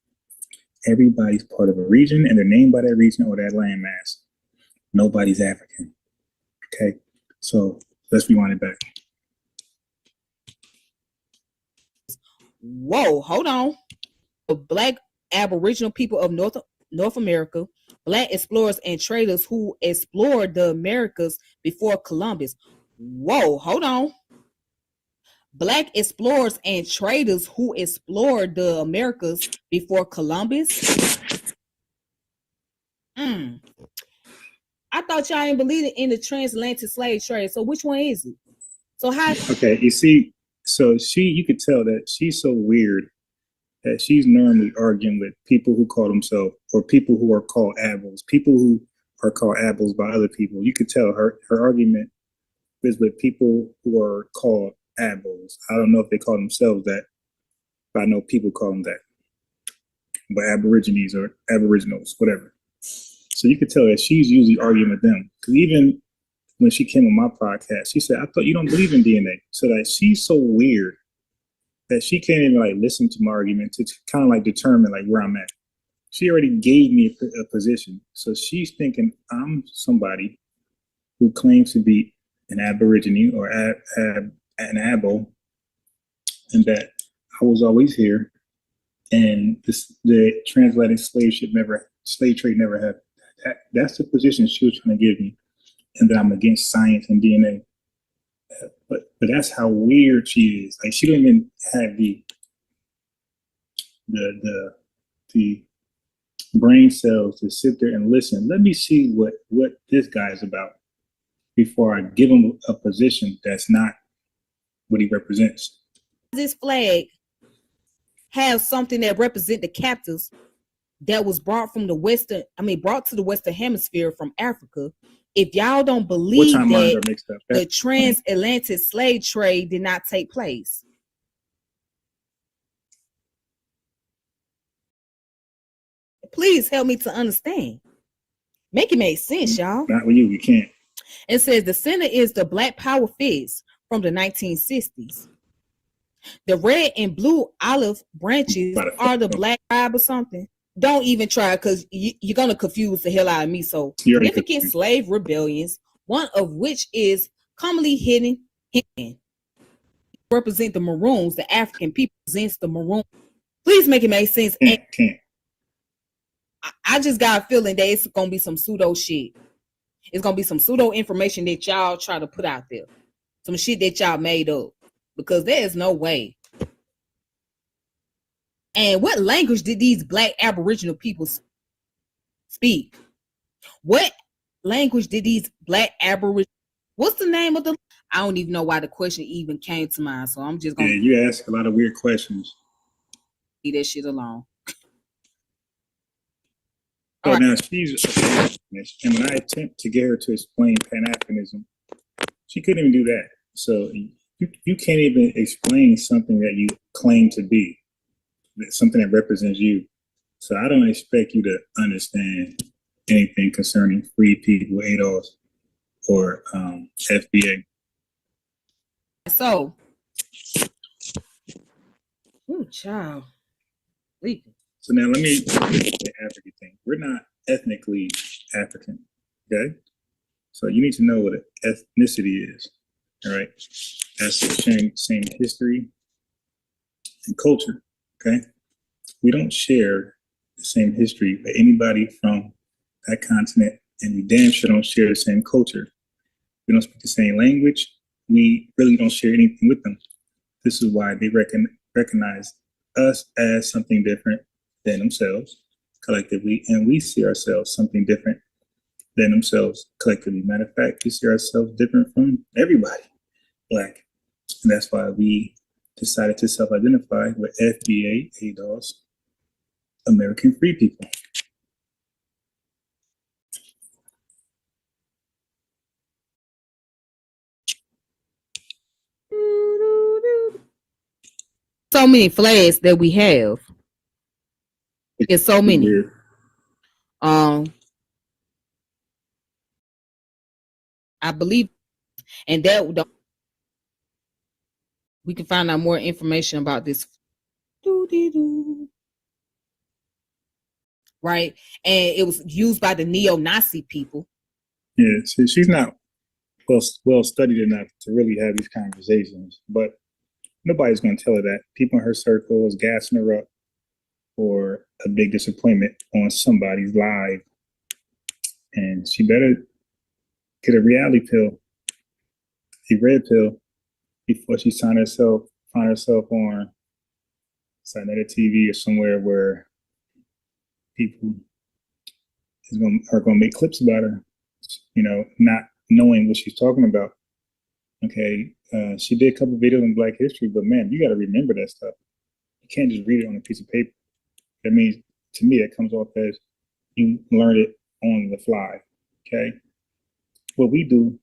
Everybody's part of a region, and they're named by that region or that landmass. Nobody's African. Okay? So let's rewind it back. Whoa, hold on. The Black Aboriginal people of North America, Black explorers and traders who explored the Americas before Columbus. Whoa, hold on. Black explorers and traders who explored the Americas before Columbus. I thought y'all didn't believe in the transatlantic slave trade. So which one is it? So how? Okay, you see, so you could tell that she's so weird that she's normally arguing with people who call themselves, or people who are called abels, people who are called abels by other people. You could tell her argument is with people who are called abels. I don't know if they call themselves that, but I know people call them that. But Aborigines or Aboriginals, whatever. So you could tell that she's usually arguing with them. Because even when she came on my podcast, she said, I thought you don't believe in DNA. So that she's so weird that she can't even listen to my argument to kind of determine where I'm at. She already gave me a position. So she's thinking I'm somebody who claim to be an Aborigine or an Abo, and that I was always here, and the transatlantic slave trade never happened. That's the position she was trying to give me, and that I'm against science and DNA. But that's how weird she is. Like, she don't even have the brain cells to sit there and listen. Let me see what this guy is about before I give him a position that's not what he represents. This flag have something that represent the captives that was brought to the Western Hemisphere from Africa. If y'all don't believe that the transatlantic slave trade did not take place. Please help me to understand. Make it make sense, y'all. Not with you, you can't. It says the center is the Black Power fist from the 1960s. The red and blue olive branches are the Black tribe or something. Don't even try, because you're going to confuse the hell out of me. So significant slave rebellions, one of which is commonly hidden, represent the Maroons. The African people presents the Maroons. Please make it make sense. Can't. I just got a feeling that it's going to be some pseudo shit. It's going to be some pseudo information that y'all try to put out there. Some shit that y'all made up. Because there is no way. And what language did these Black Aboriginal people speak? What language did these Black Aboriginal? What's the name of the? I don't even know why the question even came to mind. So I'm just gonna. Yeah, you ask a lot of weird questions. Leave that shit alone. So now she's a Pan-Africanist, and when I attempt to get her to explain Pan-Africanism, she couldn't even do that. So you can't even explain something that you claim to be, something that represents you. So I don't expect you to understand anything concerning free people, ADOS, or FBA. So, child. So now let me the African thing. We're not ethnically African, okay? So you need to know what ethnicity is, all right? That's sharing the same history and culture, okay? We don't share the same history with anybody from that continent, and we damn sure don't share the same culture. We don't speak the same language. We really don't share anything with them. This is why they recognize us as something different than themselves collectively, and we see ourselves something different than themselves collectively. Matter of fact, we see ourselves different from everybody Black. And that's why we decided to self-identify with FBA, ADOS, American Free People. So many flags that we have. It's so many. Weird. I believe, and that we can find out more information about this. Right, and it was used by the neo-Nazi people. Yeah, so she's not well studied enough to really have these conversations, but nobody's going to tell her that. People in her circle is gassing her up for a big disappointment on somebody's live, and she better get a reality pill, a red pill, before she find herself on Saturday TV or somewhere where people are going to make clips about her, not knowing what she's talking about. Okay, she did a couple videos on Black history, but man, you got to remember that stuff. You can't just read it on a piece of paper. That means, to me, that comes off as you learned it on the fly. Okay, what we do,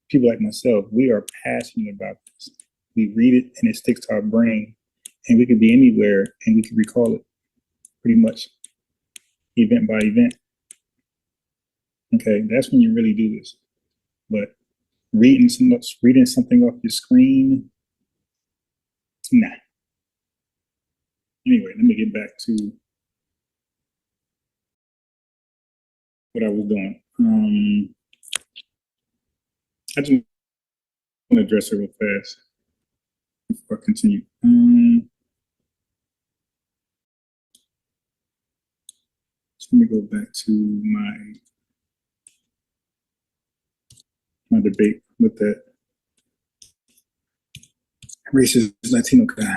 people like myself, we are passionate about this. We read it and it sticks to our brain, and we could be anywhere and we can recall it pretty much event by event. Okay, that's when you really do this. But reading something off your screen, nah. Anyway, let me get back to what I was doing. I just want to address it real fast before I continue. So let me go back to my debate with that racist Latino guy.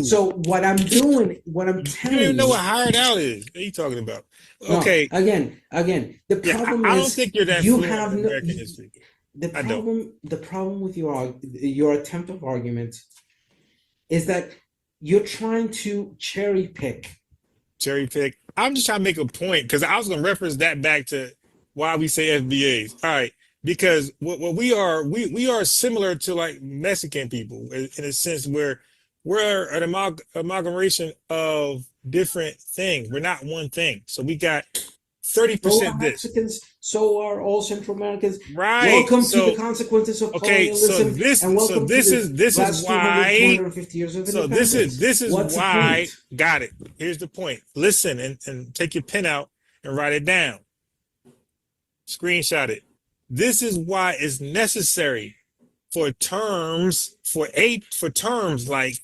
So what I'm doing, what I'm You telling don't even know you, what hired out is. What are you talking about? no, Okay. again, the Yeah, problem I is don't think you're that you fluent have in no, American history. the I don't. problem with your attempt of argument is that you're trying to cherry pick. Cherry pick. I'm just trying to make a point because I was going to reference that back to why we say FBAs. All right, because what we are similar to like Mexican people in a sense where we're an amalgamation of different things. We're not one thing. So we got So are 30% this. Mexicans, so are all Central Americans. Right. Welcome to So the consequences of okay, so colonialism, and welcome to the this is last 200, why 250 years of so independence. this is What's why the point? got it. Here's the point. Listen and take your pen out and write it down. Screenshot it. This is why it's necessary for terms for terms like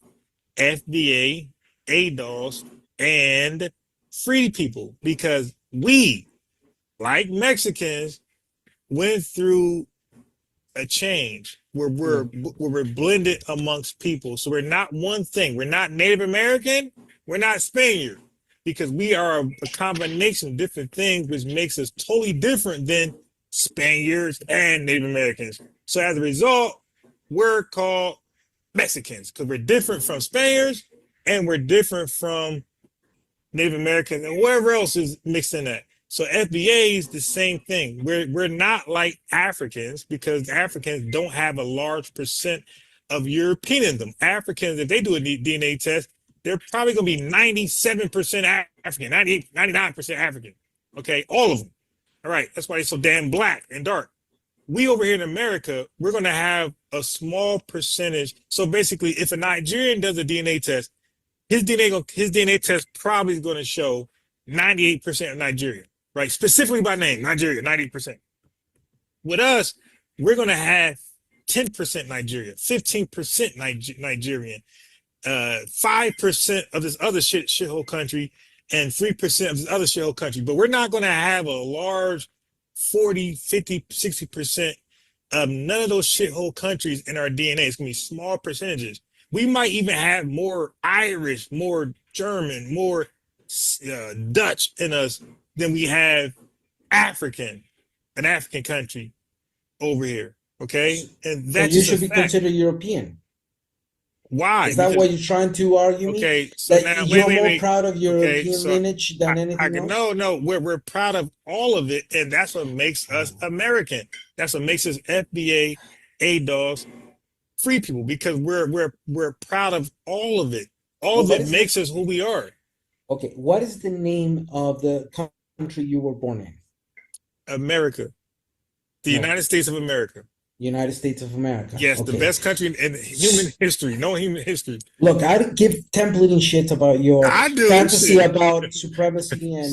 FBA, ADOS, and free people, because we, like Mexicans, went through a change where we're blended amongst people. So we're not one thing. We're not Native American. We're not Spaniard, because we are a combination of different things, which makes us totally different than Spaniards and Native Americans. So as a result, we're called Mexicans because we're different from Spaniards and we're different from Native Americans and wherever else is mixed in that. So FBA is the same thing. We're not like Africans because Africans don't have a large percent of European in them. Africans, if they do a DNA test, they're probably going to be 97% African, 98, 99% African. Okay, all of them. All right, that's why they're so damn black and dark. We over here in America, we're going to have a small percentage. So basically, if a Nigerian does a DNA test, his DNA test probably is going to show 98% of Nigeria, right? Specifically by name, Nigeria, 98%. With us, we're going to have 10% Nigeria, 15% Nigerian, 5% of this other shithole country, and 3% of this other shithole country. But we're not going to have a large 40, 50, 60% of none of those shithole countries in our DNA. It's going to be small percentages. We might even have more Irish, more German, more Dutch in us than we have an African country over here. Okay, and So that's you just should a be fact. considered European. Why? Is that Because, what you're trying to argue me? okay, so That now you're more wait. proud of your Okay, European so lineage than anything else? No, we're proud of all of it, and that's what makes us American. That's what makes us FBA, ADOS, free people, because we're proud of all of it. All Well, of it makes us who we are. Okay, what is the name of the country you were born in? America, the No. United States of America. United States of America. Yes, the Okay. best country in human history. No human history. Look, I don't give 10 bleeding shits about your I do, fantasy shit. about supremacy and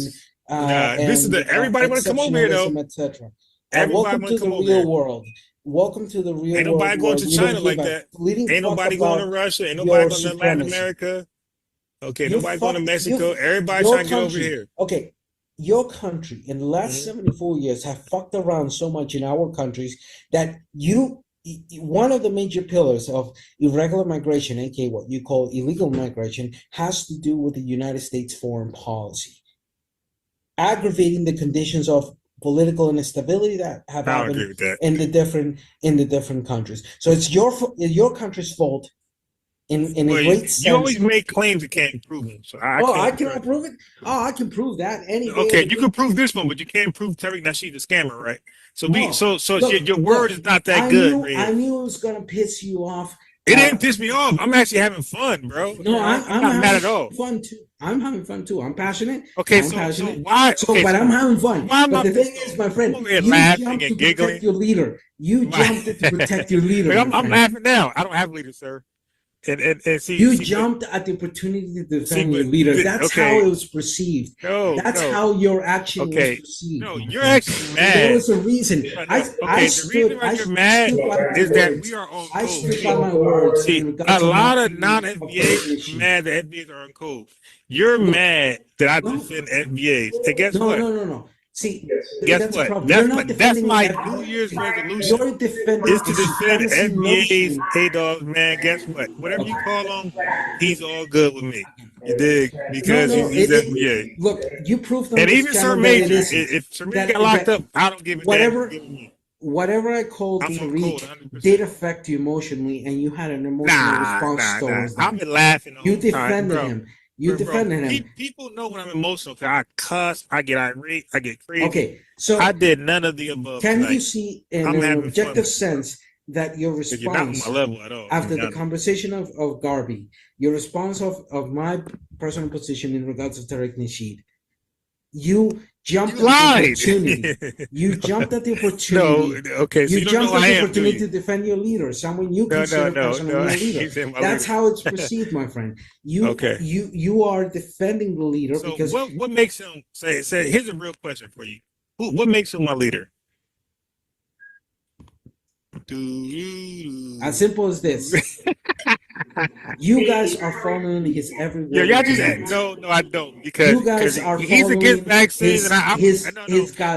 Nah, this is everybody want to come over here though. etc. Everybody Welcome want to to come the over real here. world. Welcome to the real Ain't world. nobody going to where we don't China give like a that. bleeding Ain't fuck nobody going to about Russia. Ain't your nobody going to Latin supremacy. America. Okay, You nobody going to fuck- Mexico. you- Everybody your trying to get over country- here. Okay, your country in the last 74 years have fucked around so much in our countries that one of the major pillars of irregular migration, aka what you call illegal migration, has to do with the United States foreign policy, aggravating the conditions of political instability that have I don't agree happened with that. in the different countries. So it's your country's fault in a Well, great sense. you always make claims you can't prove them. So I cannot prove it. Oh, I can prove that any day. Okay, you can prove this one, but you can't prove Tariq Nasheed the scammer, right? So Look, your word is not that I good. knew it was gonna piss you off. It didn't piss me off. I'm actually having fun, bro. No, I'm not mad at all. Fun too. I'm having fun too. I'm passionate. Okay, I'm passionate. so why? Okay, but I'm having fun. Why am But I? the thing is, my friend, I'm over here you laughing jumped and to giggling. protect your leader. You jumped to protect your leader. I'm laughing now. I don't have leaders, sir. And see, You see, jumped at the opportunity to defend but your leader. That's okay. how it was perceived. No, That's no. how your action Okay. was perceived. No, my you're friend. actually And mad. there was a reason. No, I the reason why you're mad stood by my is that words. we are on I code. stood by my words See, in regards a to lot my of non-FBAs are mad that FBAs are on code. You're No. mad that I No. defend FBAs. And guess No, what? no. See, Guess that's a what? problem. You're not That's defending my FBA. New Year's resolution You're defending is to the defend supremacy FBAs. notion. Hey, dogs, man. Guess what? Whatever you call him, he's all good with me. You dig? Because he's FBA. Look, you proved on And this even Sir channel that it Major, isn't. if Sir Major got locked up, I don't give a damn. Whatever I called I'm on Tariq code 100%. did affect you emotionally, and you had an emotional response towards that. I've been laughing the whole You time, defended bro. him. You defended him. People know when I'm emotional. I cuss, I get irate, I get crazy. Okay, so I did none of the above. can tonight. you see in I'm an having objective fun. sense that your You're not on response my level at all. after the conversation of Garvey, your response of my personal position in regards to Tariq Nasheed, you jumped at the opportunity. You jumped at the opportunity. No, okay. So you jumped at the opportunity to defend your leader, someone you consider personally your leader. That's how it's perceived, my friend. You are defending the leader. So because what makes him say? Here's a real question for you. What makes him my leader? As simple as this. You guys are following his every word. Yeah, y'all just no, I don't, because you guys are he's against vaccines, and his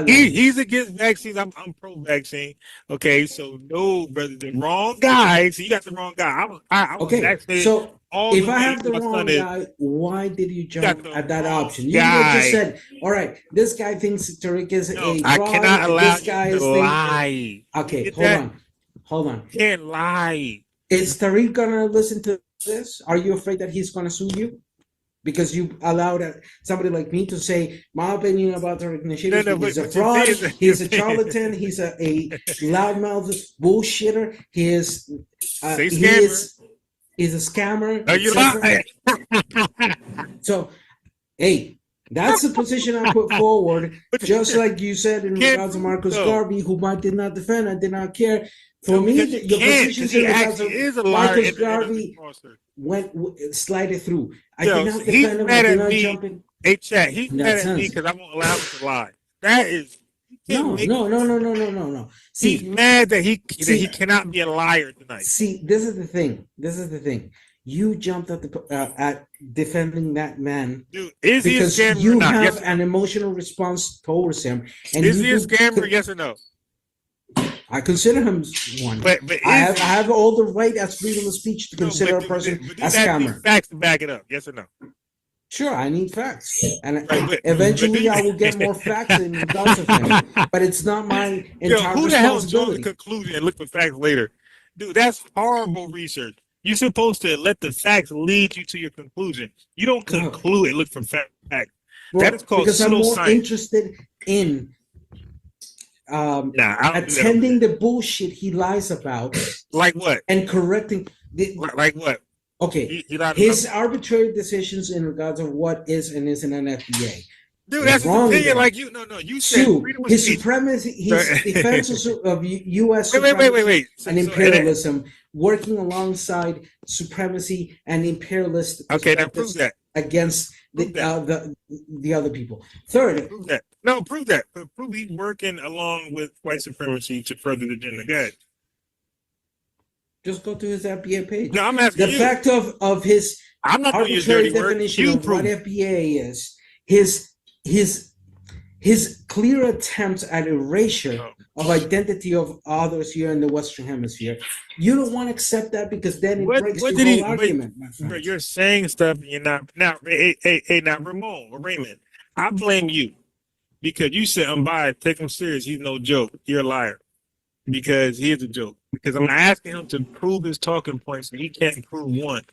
he's against vaccines. I'm pro-vaccine. Okay, so no, brother, the wrong guy. So you got the wrong guy. I was vaccinated. So all if I have the wrong guy, why did you jump at that option? You just said, "All right, this guy thinks Tariq is a fraud. I cannot allow this guy you to lie." Okay, hold on. You can't lie. Is Tariq gonna listen to this? Are you afraid that he's gonna sue you because you allowed somebody like me to say my opinion about Tariq Nasheed? He's a fraud. He's a charlatan. He's a loudmouth bullshitter. He's a scammer. Are you lying? So, hey, that's the position I put forward. Just like you said in regards to Marcus Garvey, who I did not defend, I did not care. For me, your position is Marcus Garvey slided through. I did not defend him. I did not jump in. Hey, chat. He's mad at me because I won't allow him to lie. That is no. See, he's mad that he cannot be a liar tonight. See, this is the thing. You jumped at defending that man. Dude, is he a because scammer you or not? have an emotional response towards him. And is he a scammer? Yes or no? I consider him one. But I have all the right as freedom of speech to consider a person a scammer. Facts to back it up. Yes or no? Sure, I need facts, and eventually I will get more facts in regards to him. But it's not my entire who the hell draws responsibility. the conclusion and look for facts later? Dude, that's horrible research. You're supposed to let the facts lead you to your conclusion. You don't conclude and look for facts. That is called because I'm more pseudoscience. interested in attending the bullshit he lies about. Like what? And correcting. Like what? Okay, his arbitrary decisions in regards of what is and isn't an FBA. Dude, that's his opinion. Like you, no. You said his supremacy, his defense of U.S. Wait. and imperialism, working alongside supremacy and imperialist. Okay, now prove that against the other people. Third, prove that. No, prove that. Prove he's working along with white supremacy to further the agenda. Go ahead. Just go to his FBA page. No, I'm asking the fact of his I'm not doing your dirty definition work. of what FBA is. His clear attempts at erasure of identity of others here in the Western Hemisphere. You don't want to accept that because then it breaks the whole argument. Bro, you're saying stuff and you're not. Now, now, Ramon or Raymond, I blame you because you said I'm biased. Take him serious. He's no joke. You're a liar because he is a joke. Because I'm asking him to prove his talking points and he can't prove one.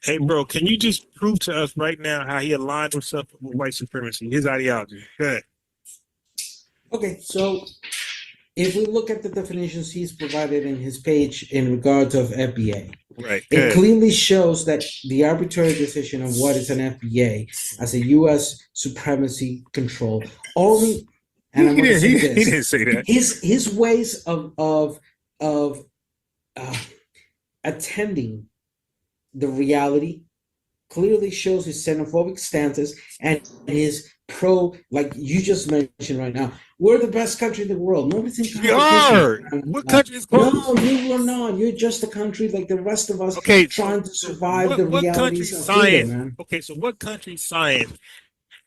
Hey, bro, can you just prove to us right now how he aligned himself with white supremacy, his ideology? Go ahead. Okay, so if we look at the definitions he's provided in his page in regards of FBA, right, it clearly shows that the arbitrary decision of what is an FBA as a U.S. supremacy control only, and I'm going to say this, he didn't say that. His ways of attending the reality, clearly shows his xenophobic stances and his like you just mentioned right now. We're the best country in the world. Nobody's in We competition. are. What country is close? No, you are not. You're just a country like the rest of us, Okay, trying to survive what, the what realities country's of freedom, science? man. Okay, so what country's science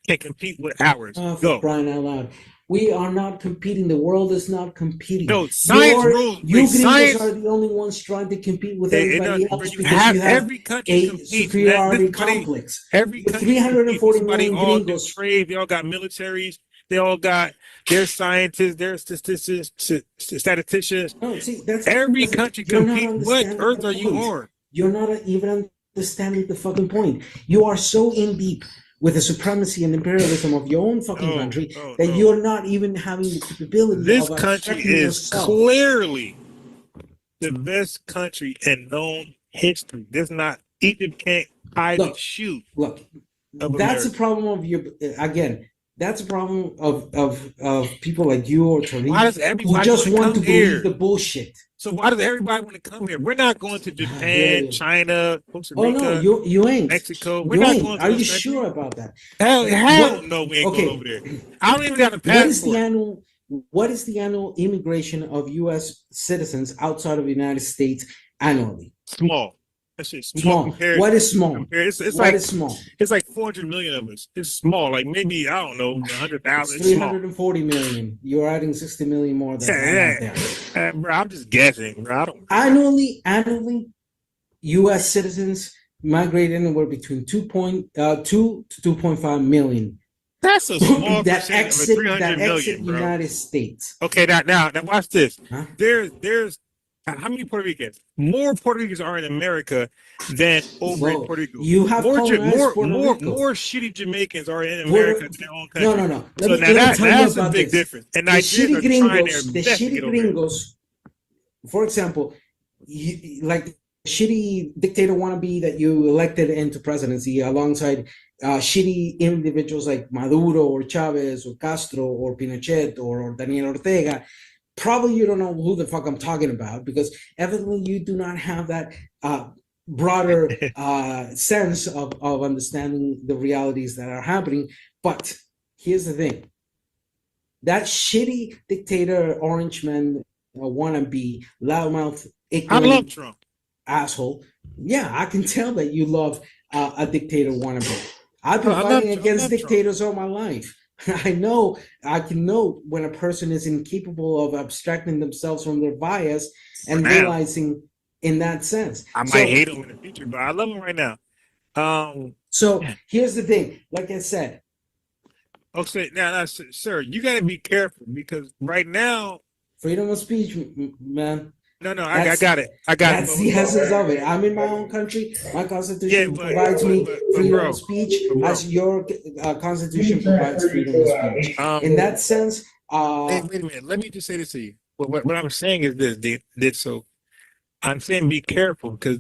can compete with ours? Oh, for Go. crying out loud. We are not competing. The world is not competing. No, science rules. You gringos science are the only ones trying to compete with They- everybody no, else you because have you have every country a competes. superiority This country- complex. Every The country 340 competes. million Everybody all do gringos. trade. They all got militaries. They all got their scientists, their statisticians. No, see, Every country you're not competes. What understanding earth the are you point. on? You're not even understanding the fucking point. You are so in deep with the supremacy and imperialism of your own fucking country that you're not even having the capability This of country abstracting is yourself. clearly the best country in known history. There's not Egypt can't hide the shoe. Look, of that's America. a problem of your again. That's a problem of people like you or Tariq Why does who everybody just wanna want to come here? believe the bullshit. So why does everybody want to come here? We're not going to Japan, Yeah. China, Costa Oh Rica, no, you ain't. Mexico. We're You not ain't. going to Are those you countries. sure about that? Hell What- no, we ain't okay. going over there. I don't even got a What is the passport. annual immigration of U.S. citizens outside of the United States annually? Small. That shit's small. Small. Compared, What is small? It's What like is small? it's like 400 million of us. It's small. Like maybe I don't know, 100,000. It's It's small. 340 million. You're adding 60 million more than Yeah. there. Bro, I'm just guessing, bro. I don't. Annually, U.S. citizens migrate anywhere between 2.2 to 2.5 million That's a small that percent exit of 300 that million, exit bro. United States. Okay, now watch this. Huh? There's how many Puerto Ricans? More Puerto Ricans are in America than over in Whoa. Puerto Rico. You have colonized Puerto Rico. More shitty Jamaicans are in Puerto- America than their own country. No. So Let now me that's tell you a about big this. difference. And The Nigerians shitty are trying their gringos, best to get over there. for example, like the shitty dictator wannabe that you elected into presidency alongside shitty individuals like Maduro or Chavez or Castro or Pinochet or Daniel Ortega. Probably you don't know who the fuck I'm talking about because evidently you do not have that broader sense of understanding the realities that are happening. But here's the thing. That shitty dictator, orange man, wannabe, loudmouth, I ignorant love Trump. asshole. Yeah, I can tell that you love a dictator wannabe. I've been I love fighting Trump. against I love Trump. dictators all my life. I can know when a person is incapable of abstracting themselves from their bias and Now. realizing in that sense. I might hate him in the future, but I love him right now. So here's the thing. Like I said, Okay, now, sir, you got to be careful because right now, freedom of speech, man. no, I got it. That's the essence of it. I'm in my own country. My constitution provides me freedom of speech, as your constitution provides freedom of speech. In that sense, wait a minute. Let me just say this to you. What I'm saying is this. So I'm saying be careful because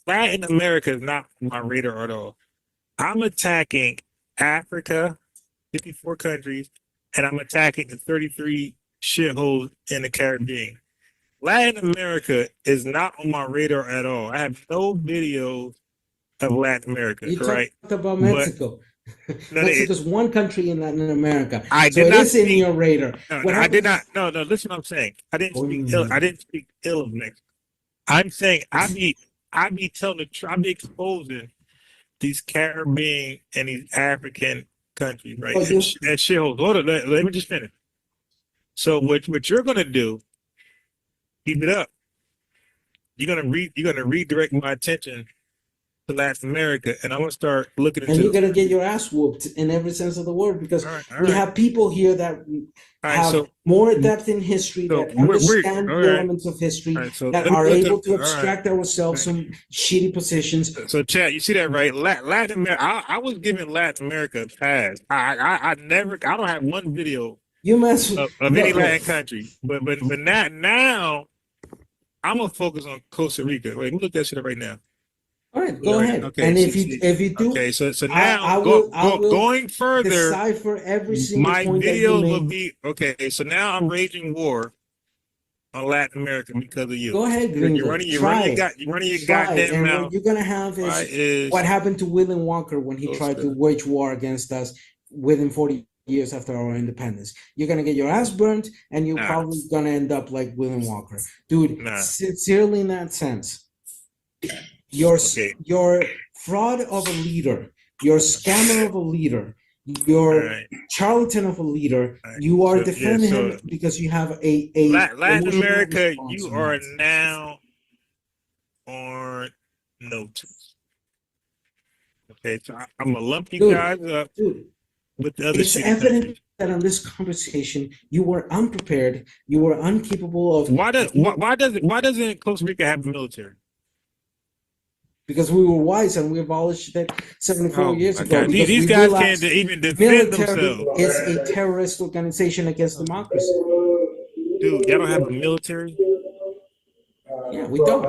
Latin America is not on my radar at all. I'm attacking Africa, 54 countries, and I'm attacking the 33 shitholes in the Caribbean. Latin America is not on my radar at all. I have no videos of Latin America, you right? talked about Mexico. Mexico's one country in Latin America. So it is in your radar. No, I did not. No, listen what I'm saying. I didn't speak ill of Mexico. I'm saying I be telling the truth. I be exposing these Caribbean and these African countries, right? And shitholes. Hold on, let me just finish. So what you're gonna do? Keep it up. You're gonna redirect my attention to Latin America, and I'm gonna start looking into. And you're gonna get your ass whooped in every sense of the word because we have people here that have more depth in history, that understand the elements of history, that are able to abstract ourselves from shitty positions. So, Chad, you see that, right? Latin America. I was giving Latin America a pass. I don't have one video of any Latin country, but now I'm gonna focus on Costa Rica. Wait, let me look that shit up right now. All right, go ahead. Okay, and if you do, okay, so now going further, decipher every single my point videos that you will be okay. So now I'm raging war on Latin America because of you. Go ahead, Gringo. You're Try running your it. goddamn And mouth. what you're gonna have is what happened to William Walker when he tried to wage war against us within 40 years after our independence. You're gonna get your ass burnt, and you're probably gonna end up like William Walker, dude. Sincerely, in that sense, your fraud of a leader, your scammer of a leader, your charlatan of a leader, you are defending him because you have a Latin America. You are now on notice. Okay, so I'm gonna lump you guys up with the other. It's evident that on this conversation you were unprepared, you were incapable of. Why doesn't Costa Rica have a military? Because we were wise and we abolished it 74 years ago. These guys can't even defend themselves. It's a terrorist organization against democracy. Dude, y'all don't have a military? Yeah, we don't.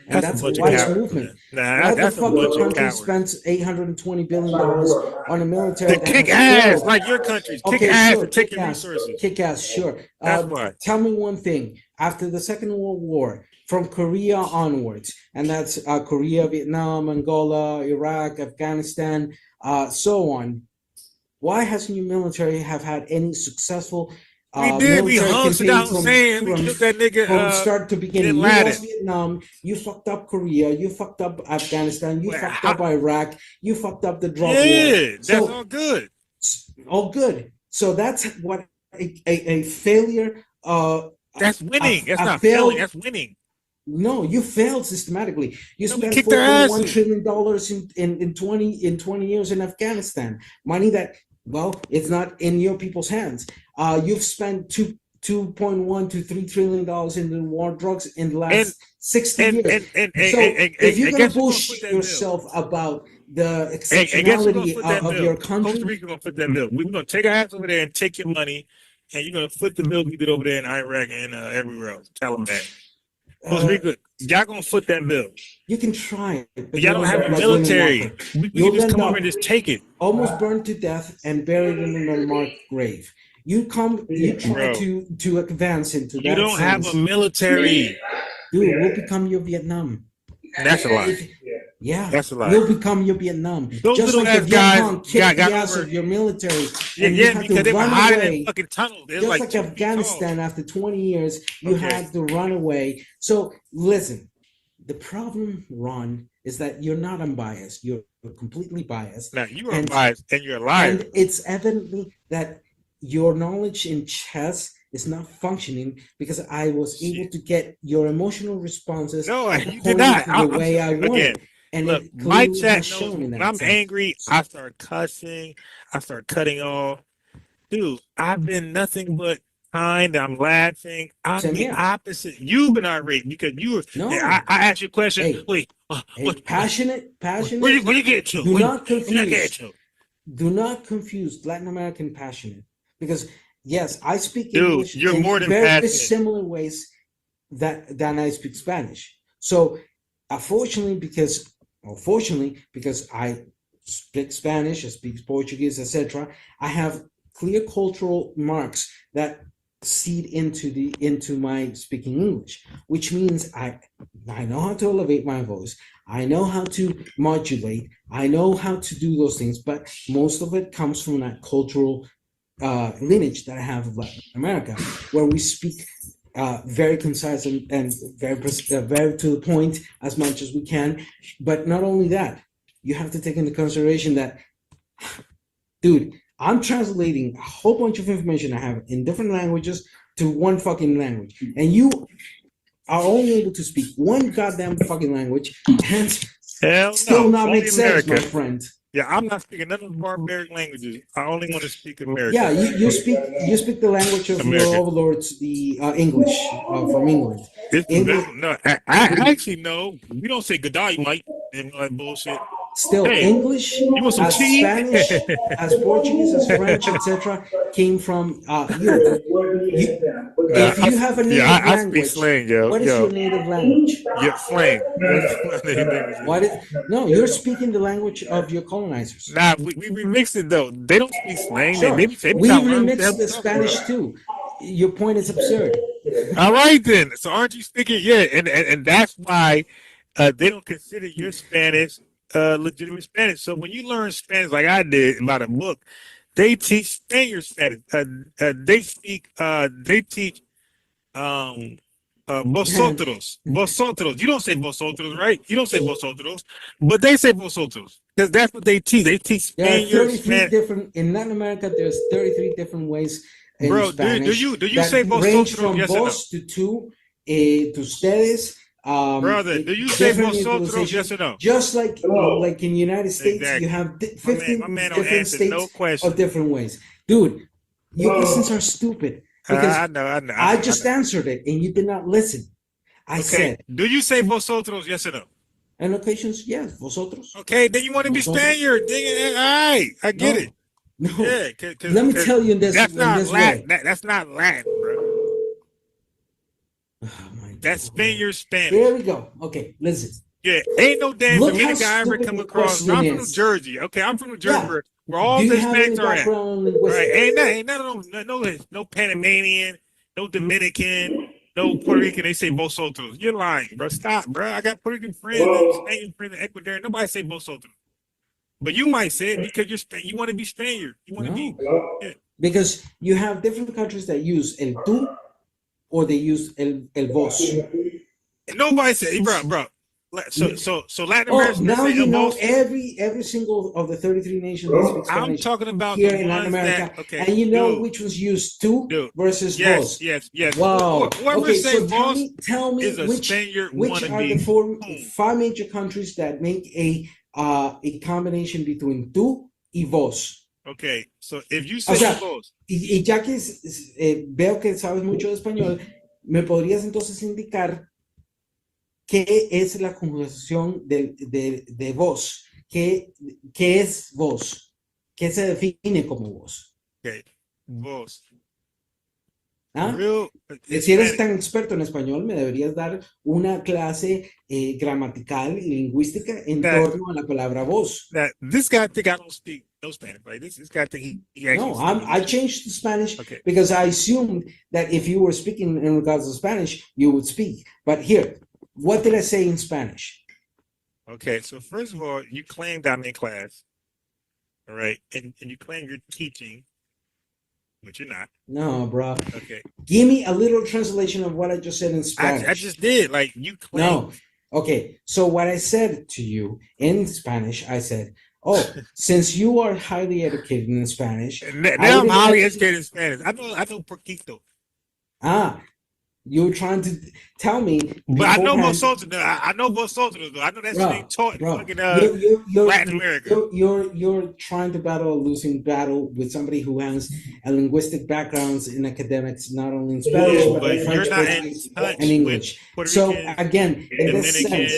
And that's a wise movement. Why the fuck the country spends $820 billion on a military to kick ass like your countries? Kick ass to take your resources. Kick ass, sure. That's why. Tell me one thing. After the Second World War, from Korea onwards, and that's Korea, Vietnam, Angola, Iraq, Afghanistan, so on. Why hasn't your military have had any successful we hung Saddam Hussein. We took that nigga from start to beginning. You lost Vietnam, you fucked up Korea, you fucked up Afghanistan, you fucked up Iraq, you fucked up the drug war. That's all good. All good. So that's what a failure. That's winning. That's not failing. That's winning. No, you failed systematically. You spent $4.1 trillion in 20 years in Afghanistan. Money that, well, it's not in your people's hands. You've spent $2.1 to $3 trillion in the war drugs in the last 60 years. So if you're gonna bullshit yourself about the exceptionality of your country, Costa Rica gonna put that bill. We're gonna take our ass over there and take your money, and you're gonna foot the bill we did over there in Iraq and everywhere else. Tell them that. Costa Rica, y'all gonna foot that bill. You can try it, but y'all don't have a military. We can just come over and just take it. Almost burned to death and buried in an unmarked grave. You try to advance into that. You don't have a military. Dude, we'll become your Vietnam. That's a lie. Yeah, that's a lie. You'll become your Vietnam. Those just little like ass guys kicked the ass of your military. Because they were hiding in fucking tunnels. Just like Afghanistan, after 20 years, you had to run away. So listen, the problem, Ron, is that you're not unbiased. You're completely biased. Now you are unbiased and you're a liar. And it's evidently that your knowledge in chess is not functioning because I was able to get your emotional responses. No, you did not. The way I wanted. And look, my chat knows when I'm angry, I start cussing, I start cutting off. Dude, I've been nothing but kind. I'm laughing. I'm the opposite. You've been irate because you were. No, I asked you a question. Hey, wait, passionate. Where you get to? Do not confuse. Do not confuse Latin American passionate because yes, I speak English in very passionate. Similar ways than I speak Spanish. So, fortunately, because I speak Spanish, I speak Portuguese, etc., I have clear cultural marks that seed into my speaking English, which means I know how to elevate my voice, I know how to modulate, I know how to do those things, but most of it comes from that cultural lineage that I have of Latin America, where we speak very concise and very to the point as much as we can. But not only that, you have to take into consideration that, dude, I'm translating a whole bunch of information I have in different languages to one fucking language, and you are only able to speak one goddamn fucking language, and still not make sense, my friend. Yeah, I'm not speaking none of the barbaric languages. I only want to speak American. Yeah, you speak the language of your overlords, the English from England. No, I actually know. We don't say good day, Mike, and all that bullshit. Still, English, as Spanish, as Portuguese, as French, etc., came from Europe. If you have a native language, I speak slang, yo. What is your native language? Yeah, slang. No, you're speaking the language of your colonizers. Nah, we remixed it though. They don't speak slang. Sure. We remixed the Spanish too. your point is absurd. All right then. So aren't you speaking? Yeah, and that's why they don't consider your Spanish legitimate Spanish. So when you learn Spanish like I did about a book, they teach Spaniard Spanish. They teach vosotros. Vosotros. You don't say vosotros, right? You don't say vosotros, but they say vosotros because that's what they teach. They teach There are Spaniard 33 Spanish. different in Latin America. There's 33 different ways in Bro, Spanish. do you that say range vosotros? from Yes or no? vos to tú, to ustedes. Brother, do you say different vosotros? utilization. Yes or no? Just like in United States, Exactly. you have My 15 man don't different answer states no question. of different ways. Dude, your questions are stupid because I know. I just answered it and you did not listen. I said, do you say vosotros? Yes or no? on occasions, yes, vosotros. Okay, then you want to be Vosotros. Spaniard. All right, I get No, it. No, Yeah, let me tell you in this, that's not Latin. way. That's not Latin, bro. Oh my That's God. Spaniard Spanish. Here we go. Okay, listen. Yeah, ain't no damn Look how Dominican I ever stupid come the across. No, I'm question from New is. Jersey. Okay, I'm from New Jersey, Yeah. where all Do you the have any Hispanics are at. background in Right? linguistics? Ain't none of them. No Panamanian, no Dominican, no Puerto Rican. They say vosotros. You're lying, bro. Stop, bro. I got Puerto Rican friends, Spanish friends, Ecuadorian. Nobody say vosotros. But you might say it because you want to be Spaniard. You want to be. Yeah. Because you have different countries that use el tú or they use el vos. Nobody say, bro. So Latin Oh, America. now say you know vos. every single of the 33 nations that speak I'm Spanish talking about here the in Latin ones America, that. Okay, and you know dude, which ones use tú versus vos. Yes. Wow. Whoever Okay, say so vos tell me is a Spaniard which are wannabe. the five major countries that make a combination between tú y vos. Okay, so if you say O sea, vos, y ya que veo que sabes mucho de español, ¿me podrías entonces indicar qué es la conjugación de vos? ¿Qué es vos? ¿Qué se define como vos? okay, vos. ¿Ah? Real, Si eres tan experto en español, me deberías dar una clase gramatical y lingüística en torno a la palabra vos. This guy think I don't speak no Spanish, right? This guy think he actually. No, I changed to Spanish Okay. because I assumed that if you were speaking in regards to Spanish, you would speak. But here, what did I say in Spanish? Okay, so first of all, you claimed I'm in class, all right, and you claim you're teaching, but you're not. No, bro. Okay. Give me a little translation of what I just said in Spanish. I just did. Like you claim. No. Okay. So what I said to you in Spanish, I said, "Oh, since you are highly educated in Spanish, Now I'm highly educated in Spanish. I know poquito. You're trying to tell me, but I know vosotros. I know vosotros. Though I know that shit ain't taught in fucking Latin America. You're trying to battle a losing battle with somebody who has a linguistic background in academics, not only in Spanish but in French, Portuguese, and English. So again, in this sense,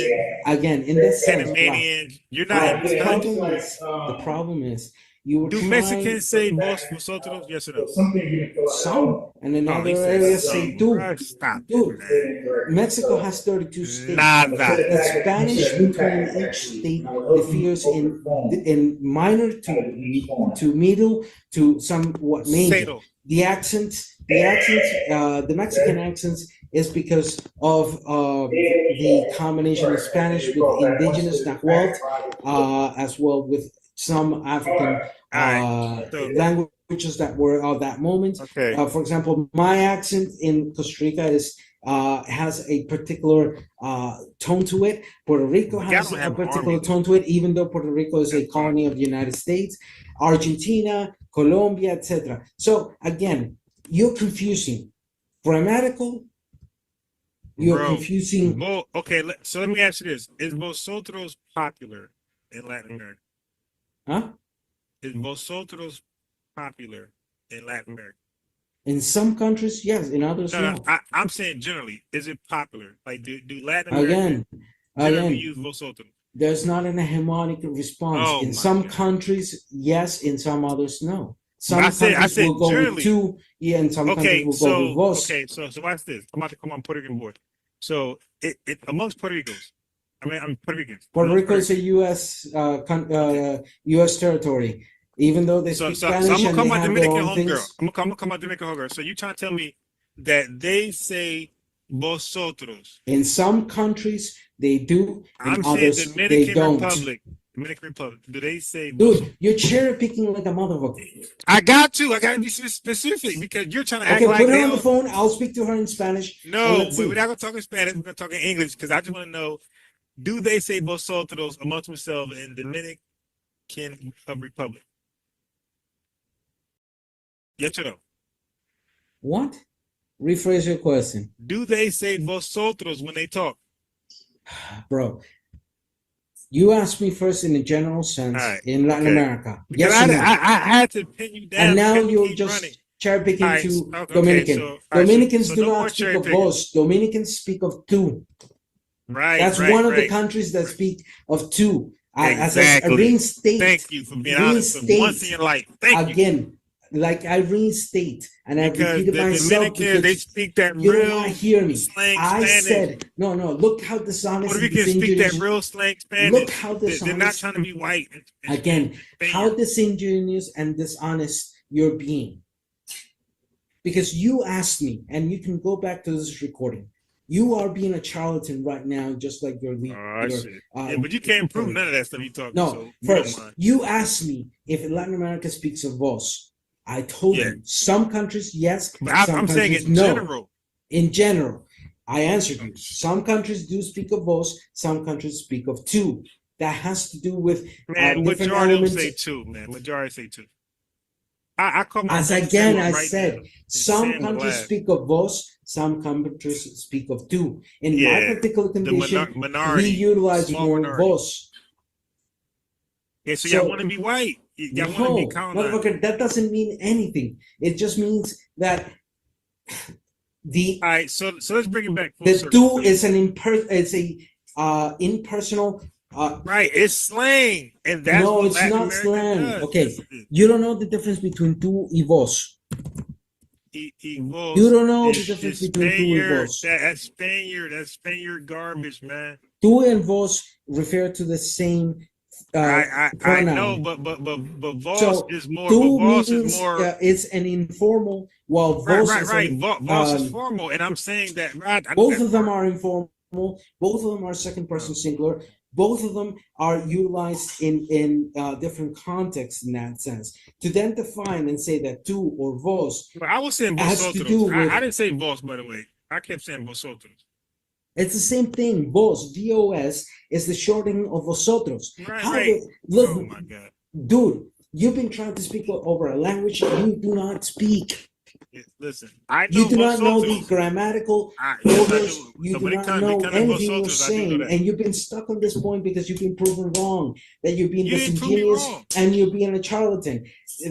Panamanian, you're not. The problem is. Do Mexicans say vosotros? Yes or no? Some, and in other areas say tú. Stop. Dude, Mexico has 32 states. Nada. The Spanish between each state differs in minor to middle to somewhat major. The Mexican accents is because of the combination of Spanish with indigenous Nahuatl, as well with some African languages that were of that moment. Okay. For example, my accent in Costa Rica has a particular tone to it. Puerto Rico has a particular tone to it, even though Puerto Rico is a colony of the United States. Argentina, Colombia, etc. So again, you're confusing grammatical. You're confusing. Okay, so let me ask you this: is vosotros popular in Latin America? Huh? Is vosotros popular in Latin America? In some countries, yes. In others, no. I'm saying generally, is it popular? Like, do Latin America generally use vosotros? There's not an hegemonic response. In some countries, yes. In some others, no. Some countries will go with tú, and some countries will go with vos. Okay, so watch this. I'm about to come on Puerto Rican board. So it amongst Puerto Ricans, I'm Puerto Ricans. Puerto Rico is a U.S. U.S. territory. even though they So speak so Spanish I'm gonna and call they my have their Dominican own homegirl. things. I'm gonna call my Dominican homegirl. So you trying to tell me that they say vosotros? In some countries they do, in I'm saying others they don't. Dominican Republic. Do they say Dude, you're cherry picking like a motherfucker. I got to be specific because you're trying to act Okay, like put her they on the don't. phone. I'll speak to her in Spanish. and No, let's but see. we're not gonna talk in Spanish. We're gonna talk in English because I just want to know: do they say vosotros amongst themselves in Dominican Republic? Yes or no? What? Rephrase your question, Do they say vosotros when they talk? bro. You asked me first in a general sense All right, in Latin okay. America. Because Yes or no? I had to pin you down. And now because you you're keep just running. cherry picking All right, to okay, Dominican. so- all right, Dominicans so do no more not speak cherry of picking. vos. Dominicans speak of tú. Right, That's right, one of the right. countries that speak of tú. As I Exactly. reinstate, Thank you for being honest for once in your life. Thank you. again, like I reinstate, and I Because repeated the myself Dominicans, they because speak that you don't real want to hear me. slang I Spanish. said, no, look how dishonest Puerto and Ricans speak that disingenuous. real slang Spanish. Look how They're not dishonest. trying to be white. Again, how disingenuous and dishonest you're being. Because you asked me, and you can go back to this recording. You are being a charlatan right now, just like your leader. Oh, shit. Yeah, but you can't prove none of that stuff you talking. No, so first, you asked me if Latin America speaks of vos. I told you some countries, yes, But some I'm saying countries, in no. general. In general, I answered you. Some countries do speak of vos, some countries speak of tú. That has to do with Man, different majority elements. say two, man. Majority say two. I call my As brother again, Sam I right said, now. some Sam countries Glad. speak of vos, some countries speak of tú. In Yeah, my particular condition, minority, we utilize small more minority. vos. Yeah, so y'all want to be white. Y'all want to be colonized. Motherfucker, that doesn't mean anything. It just means that the All right, so let's bring it back. the tú is an impersonal. Right, it's slang, and that's No, what it's Latin not America slang. does. Okay, you don't know the difference between tú y vos. You don't know the difference between tú and vos. That's Spaniard garbage, man. Tú and vos refer to the same I pronoun. know, but vos So is more. tú Vos means is more. it's an informal, while vos is right. Vos is formal, and I'm saying that. Right, both of them are informal. Both of them are second person singular. Both of them are utilized in different contexts in that sense. To then define and say that tú or vos I was saying has to do vosotros. with. I didn't say vos, by the way. I kept saying vosotros. It's the same thing. Vos, VOS, is the shortening of vosotros. Right. Look, oh my God, dude, you've been trying to speak over a language you do not speak. Listen, I know You do not know vosotros. the grammatical yes, orders. You do not know anything you're vosotros, saying, and you've been stuck on this point because you've been proven wrong. That you're being You didn't prove me disingenuous wrong. and you're being a charlatan.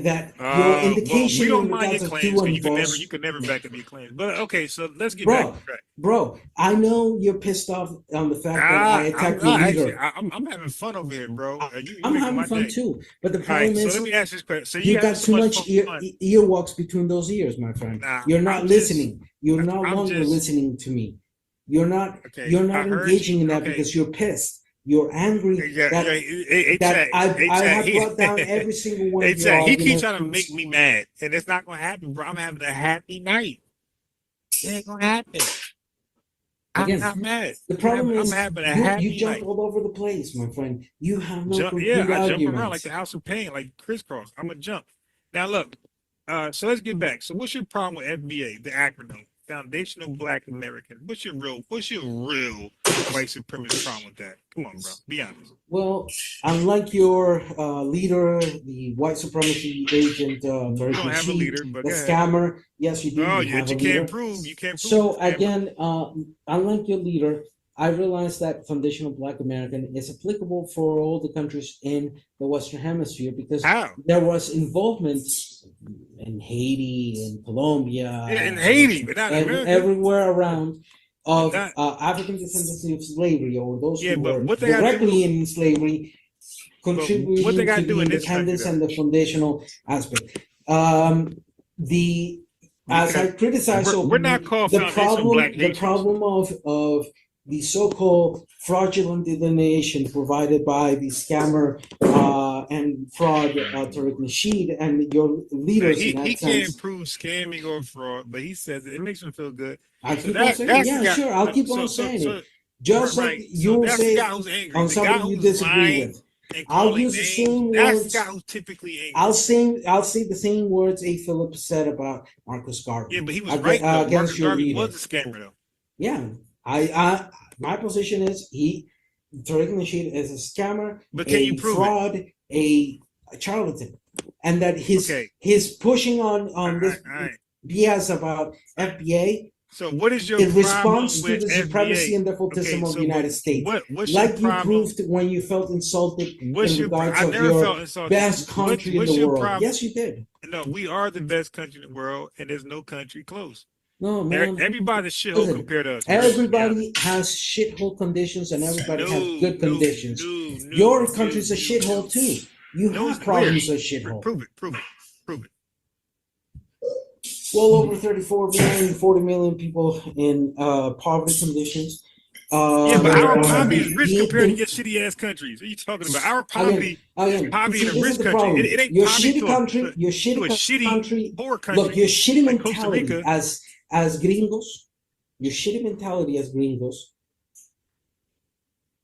That your indication we don't in mind regards your of claims tú and because vos. you could never back up your claims. But okay, so let's get back to track. Bro, I know you're pissed off on the fact that I attacked your leader. Actually, I'm having fun over here, bro. I'm having fun too. But the problem is, so let me ask this question. So you got too much earwax between those ears, my friend. You're not listening. You're no longer listening to me. You're not engaging in that because you're pissed. You're angry that I have brought down every single one of your arguments. He keeps trying to make me mad, and it's not going to happen, bro. I'm having a happy night. It ain't going to happen. I'm not mad. The problem is I'm having a happy you jump night. all over the place, my friend. You have no complete I arguments. jump around like the House of Pain, like crisscross. I'm a jump. Now look, so let's get back. So what's your problem with FBA, the acronym? Foundational Black American. What's your real white supremacist problem with that? Come on, bro. Be honest. Well, unlike your leader, the white supremacy agent, you don't have a leader, but the scammer. Yes, you do. Oh, you have you a can't leader. prove. You can't prove. So again, unlike your leader, I realized that foundational Black American is applicable for all the countries in the Western Hemisphere because there was involvement in Haiti, in Colombia, in Haiti, but not and everywhere around of African descendants of slavery, or those who were directly in slavery, contributing to the independence and the foundational aspect. As I criticize, we're not called the problem of the so-called fraudulent delineation provided by the scammer and fraud, Tariq Nasheed, and your leaders in that he sense. can't prove scamming or fraud, but he says it makes him feel good. I So keep on saying it. Yeah, sure. I'll keep on saying it. Just like you will that's the say guy who's angry. on The guy somebody you who's disagree lying with. and I'll calling use the names, same that's words. the guy who's typically angry. I'll say the same words A. Phillips said about Marcus Garvey. Yeah, but he was right though. Against Marcus your Garvey leader. was a scammer though. Yeah, my position is Tariq Nasheed is a scammer, But can you prove fraud, a charlatan, and that his pushing on this BS about FBA. So what is your in problem response with to the FBA? supremacy and despotism of the United States? What's Like your you proved when you felt insulted in regards of your best country in the world. Yes, you did. No, we are the best country in the world, and there's no country close. No, man. Everybody's shithole compared to us. Everybody has shithole conditions, and everybody has good conditions. Your country's a shithole too. You have problems with shithole. Prove it. Well over 34 million, 40 million people in poverty conditions. Yeah, but our poverty is rich compared to your shitty ass countries. What are you talking about? Our poverty is poverty in a rich country. It ain't your poverty shitty country, your shitty country, poor country. Look, your shitty mentality as gringos, your shitty mentality as gringos.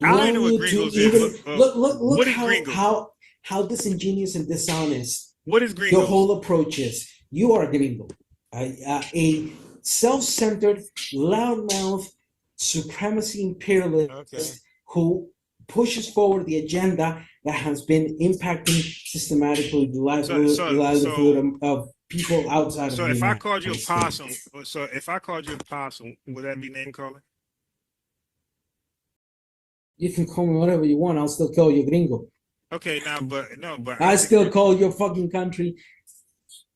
I don't know what gringos is. Look how disingenuous and dishonest. What is gringos? Your whole approach is. You are a gringo, a self-centered, loudmouth, supremacy imperialist who pushes forward the agenda that has been impacting systematically the livelihood of people outside of the United States. So if I called you a possum, would that be name calling? You can call me whatever you want. I'll still call you gringo. Okay, but I still call your fucking country.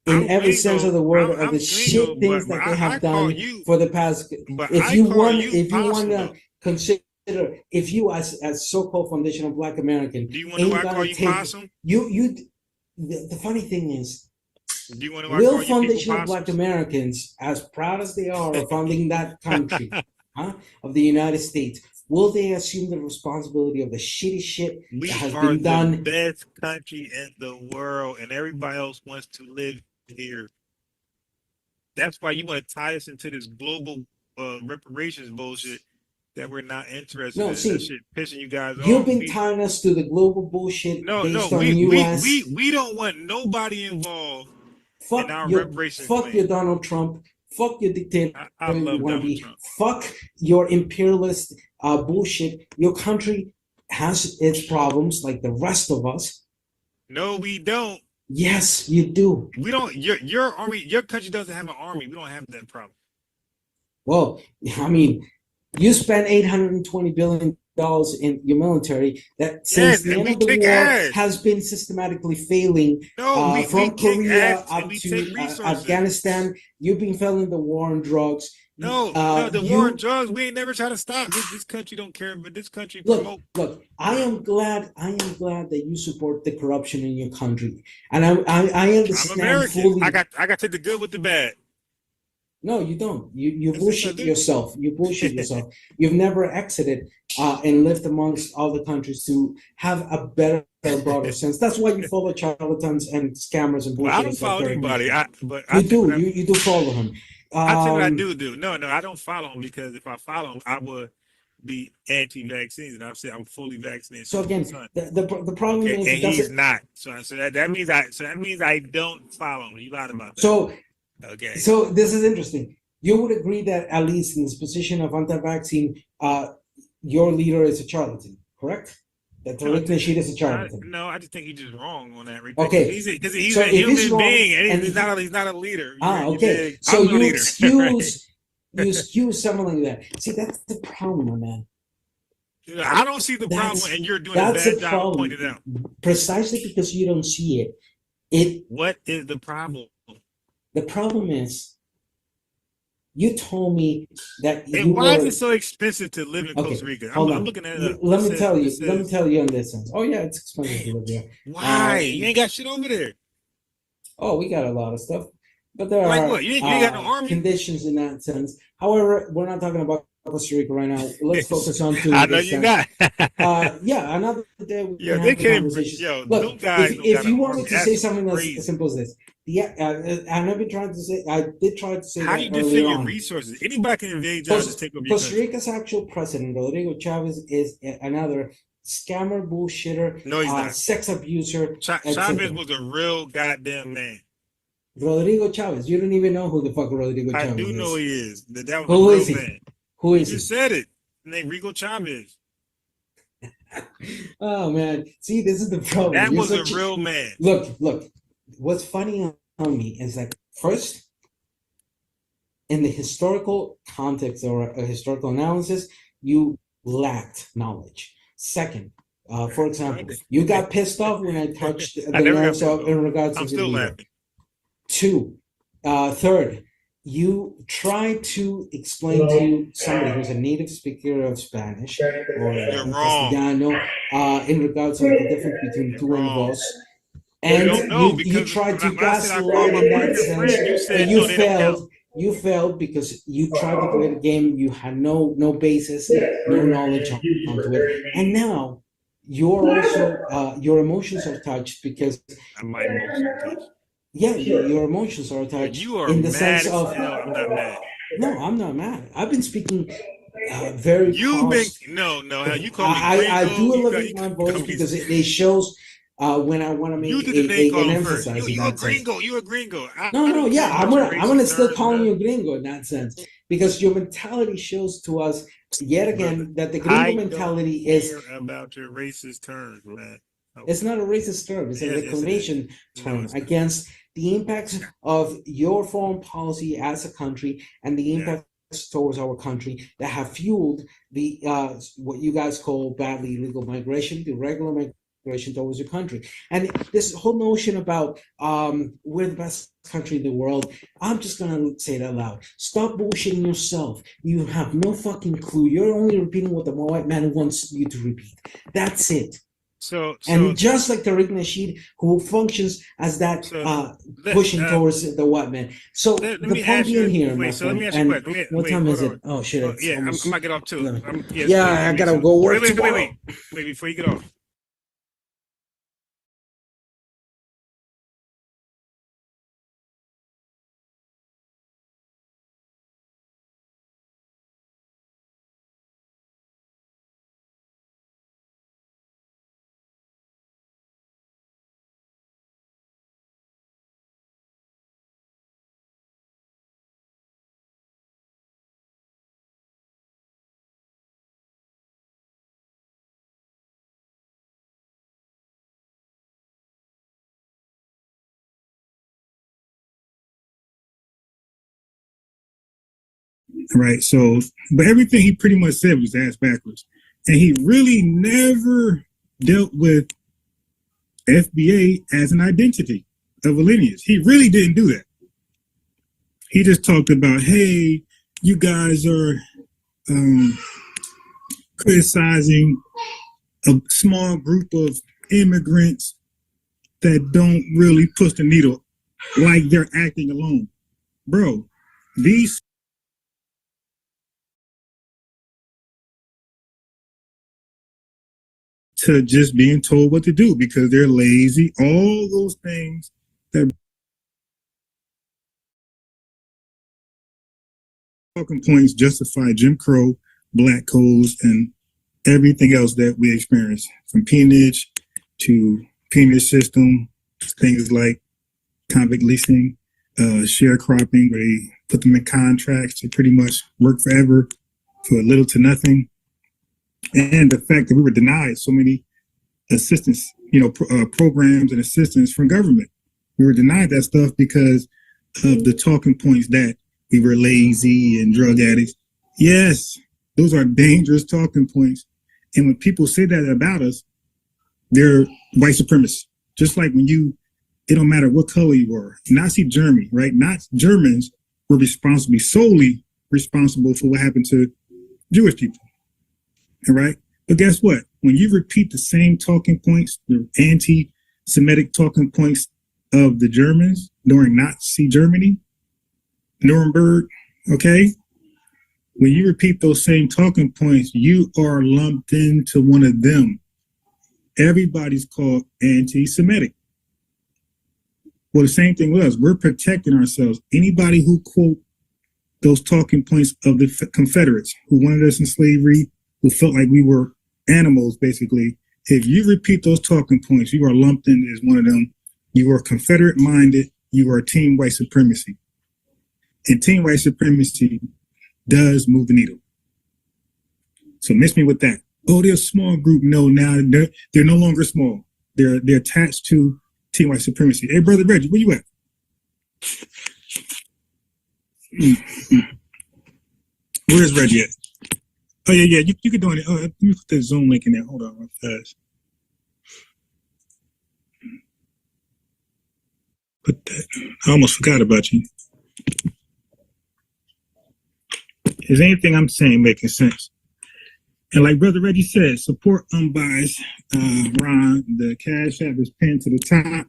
In every sense of the word, of the shit things that they have done for the past. If you want to consider, if you as so-called foundational Black American, do you want to know why I call you possum? The funny thing is, do you want to will foundational Black Americans, as proud as they are of founding that country, of the United States, will they assume the responsibility of the shitty shit that has been done? We are the best country in the world, and everybody else wants to live here. That's why you want to tie us into this global reparations bullshit that we're not interested in. See, that shit pissing you guys off. You've been tying us to the global bullshit based on US. We don't want nobody involved in our reparations. Fuck your Donald Trump. Fuck your dictator. I love Donald Trump. Fuck your imperialist bullshit. Your country has its problems like the rest of us. No, we don't. Yes, you do. We don't. Your army, your country doesn't have an army. We don't have that problem. Well, I mean, you spend $820 billion in your military that since the end of the war has been systematically failing. From Korea up to Afghanistan, you've been failing the war on drugs. The war on drugs, we ain't never try to stop. This country don't care, but this country promote. Look, I am glad that you support the corruption in your country, and I understand. I'm American. Fully. I got to take the good with the bad. No, you don't. You bullshit yourself. You bullshit yourself. You've never exited and lived amongst all the countries to have a better, broader sense. That's why you follow charlatans and scammers and bullshit. Well, I don't follow anybody. You do follow him. I think what I do. No, I don't follow him because if I follow him, I would be anti-vaccines, and I'm fully vaccinated. So again, the problem is, and he's not. So that means I don't follow him. You lied about that. So this is interesting. You would agree that at least in this position of anti-vaccine, your leader is a charlatan, correct? That Tariq Nasheed is a charlatan. No, I just think he's just wrong on that. Okay, because he's a human being, and he's not a leader. Okay. So you excuse something like that. See, that's the problem, man. I don't see the problem, and you're doing a bad job of pointing it out. Precisely because you don't see it. What is the problem? The problem is, you told me that why is it so expensive to live in Costa Rica? I'm looking at it. Let me tell you in this sense. Oh yeah, it's expensive to live there. Why? You ain't got shit over there. Oh, we got a lot of stuff, but there are what? You ain't got no army. Conditions in that sense. However, we're not talking about Costa Rica right now. Let's focus on to I know you not. yeah, another day we Yo, can they have the can't. conversation. Yo, Look, them guys don't if got you an want me army. to say That's something crazy. as simple as this, yeah, and I've been trying to say, I did try to say How do you that defend earlier your on. resources? Anybody can invade y'all, just take over your Costa country. Rica's actual president, Rodrigo Chavez, is another scammer, bullshitter, No, he's not. sex abuser, Chavez etc. was a real goddamn man. Rodrigo Chavez, you don't even know who the fuck Rodrigo I Chavez do know is. he is. That was Who a real is he? man. Who You is just he? said it. Named Rigo Chavez. Oh man, see, this is the problem. That You're was a such real man. Look. What's funny on me is that first, in the historical context or a historical analysis, you lacked knowledge. Second, for example, you got pissed off when I touched the I never got nerves pissed off. in regards I'm to the still leader. laughing. Two, third, you try to explain to somebody who's a native speaker of Spanish or You're wrong. Castellano in regards to the difference between You're tu and wrong. vos. You And don't know you because tried to when I said I gaslight called my in that Puerto Rican sense, friend, you but said you no, they don't count. failed. You failed because you tried to play the game. You had no basis, no knowledge onto it, and now you're also your emotions are touched because My emotions are touched. yeah, your emotions are But touched you are in the mad sense as of hell. I'm not mad. no, I'm not mad. I've been speaking very You've been pause. no. You call me I gringo. do You elevate my call voice me. because it shows when I want to You make did the name an calling first. emphasis in You a that sense. gringo. You a gringo. I No, don't yeah, care about your I'm gonna racist still terms, calling man. you gringo in that sense because your mentality shows to us yet again Brother, that the gringo I mentality don't is care about your racist terms, man. it's not a racist term, it's a Yes, it is. reclamation No, term it's not. against the impacts of your foreign policy as a country and the Yeah. impacts towards our country that have fueled the what you guys call badly illegal migration, the regular migration towards your country. And this whole notion about we're the best country in the world, I'm just gonna say it out loud. Stop bullshitting yourself. You have no fucking clue. You're only repeating what the white man wants you to repeat. That's it. And just like Tariq Nasheed, who functions as that pushing towards the white man. So let the me point ask you. being here, my Wait, so let friend, me ask you and a question. what Wait, time hold is it? on. Oh shit, it's Yeah, almost I might get off too. 11. Yes, Yeah, wait, I me gotta too. go work tomorrow. Wait, before you get off. Right. So, but everything he pretty much said was ass backwards, and he really never dealt with FBA as an identity of a lineage. He really didn't do that. He just talked about, hey, you guys are criticizing a small group of immigrants that don't really push the needle like they're acting alone. Bro, these to just being told what to do because they're lazy, all those things that talking points justify Jim Crow, black codes, and everything else that we experience, from peonage to peonage system, things like convict leasing, sharecropping, where they put them in contracts to pretty much work forever for little to nothing, and the fact that we were denied so many assistance, programs and assistance from government. We were denied that stuff because of the talking points that we were lazy and drug addicts. Yes, those are dangerous talking points. And when people say that about us, they're white supremacists. Just like when it don't matter what color you are. Nazi Germany, right? Not Germans were solely responsible for what happened to Jewish people. All right? But guess what? When you repeat the same talking points, the anti-Semitic talking points of the Germans during Nazi Germany, Nuremberg, okay? when you repeat those same talking points, you are lumped into one of them. Everybody's called anti-Semitic. Well, the same thing with us. We're protecting ourselves. Anybody who quote those talking points of the Confederates who wanted us in slavery, who felt like we were animals, basically, if you repeat those talking points, you are lumped in as one of them. You are Confederate-minded. You are team white supremacy. And team white supremacy does move the needle. So miss me with that. Oh, they're a small group. No, now they're no longer small. They're attached to team white supremacy. Hey, brother Reggie, where you at? Where's Reggie at? Oh yeah, you can do it. Let me put the Zoom link in there. Hold on, real fast. Put that. I almost forgot about you. Is anything I'm saying making sense? And like Brother Reggie said, support unbiased. Ron, the Cash App is pinned to the top.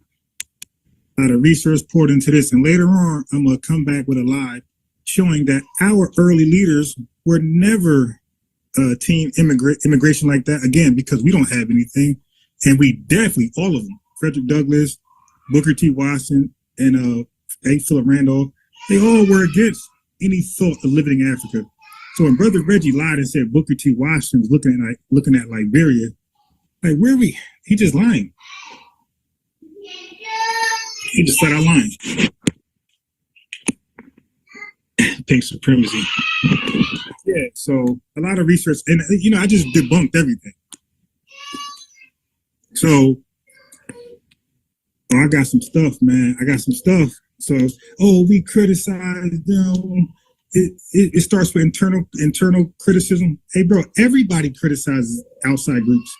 A lot of research poured into this, and later on, I'm gonna come back with a live showing that our early leaders were never team immigration like that. Again, because we don't have anything, and we definitely all of them, Frederick Douglass, Booker T. Washington, and A. Philip Randolph, they all were against any thought of living in Africa. So when Brother Reggie lied and said Booker T. Washington was looking at Liberia, like where are we? He just lying. He just flat out lying. Pink supremacy. Yeah, so a lot of research, and I just debunked everything. So I got some stuff, man. I got some stuff. So, we criticize them. It starts with internal criticism. Hey, bro, everybody criticizes outside groups,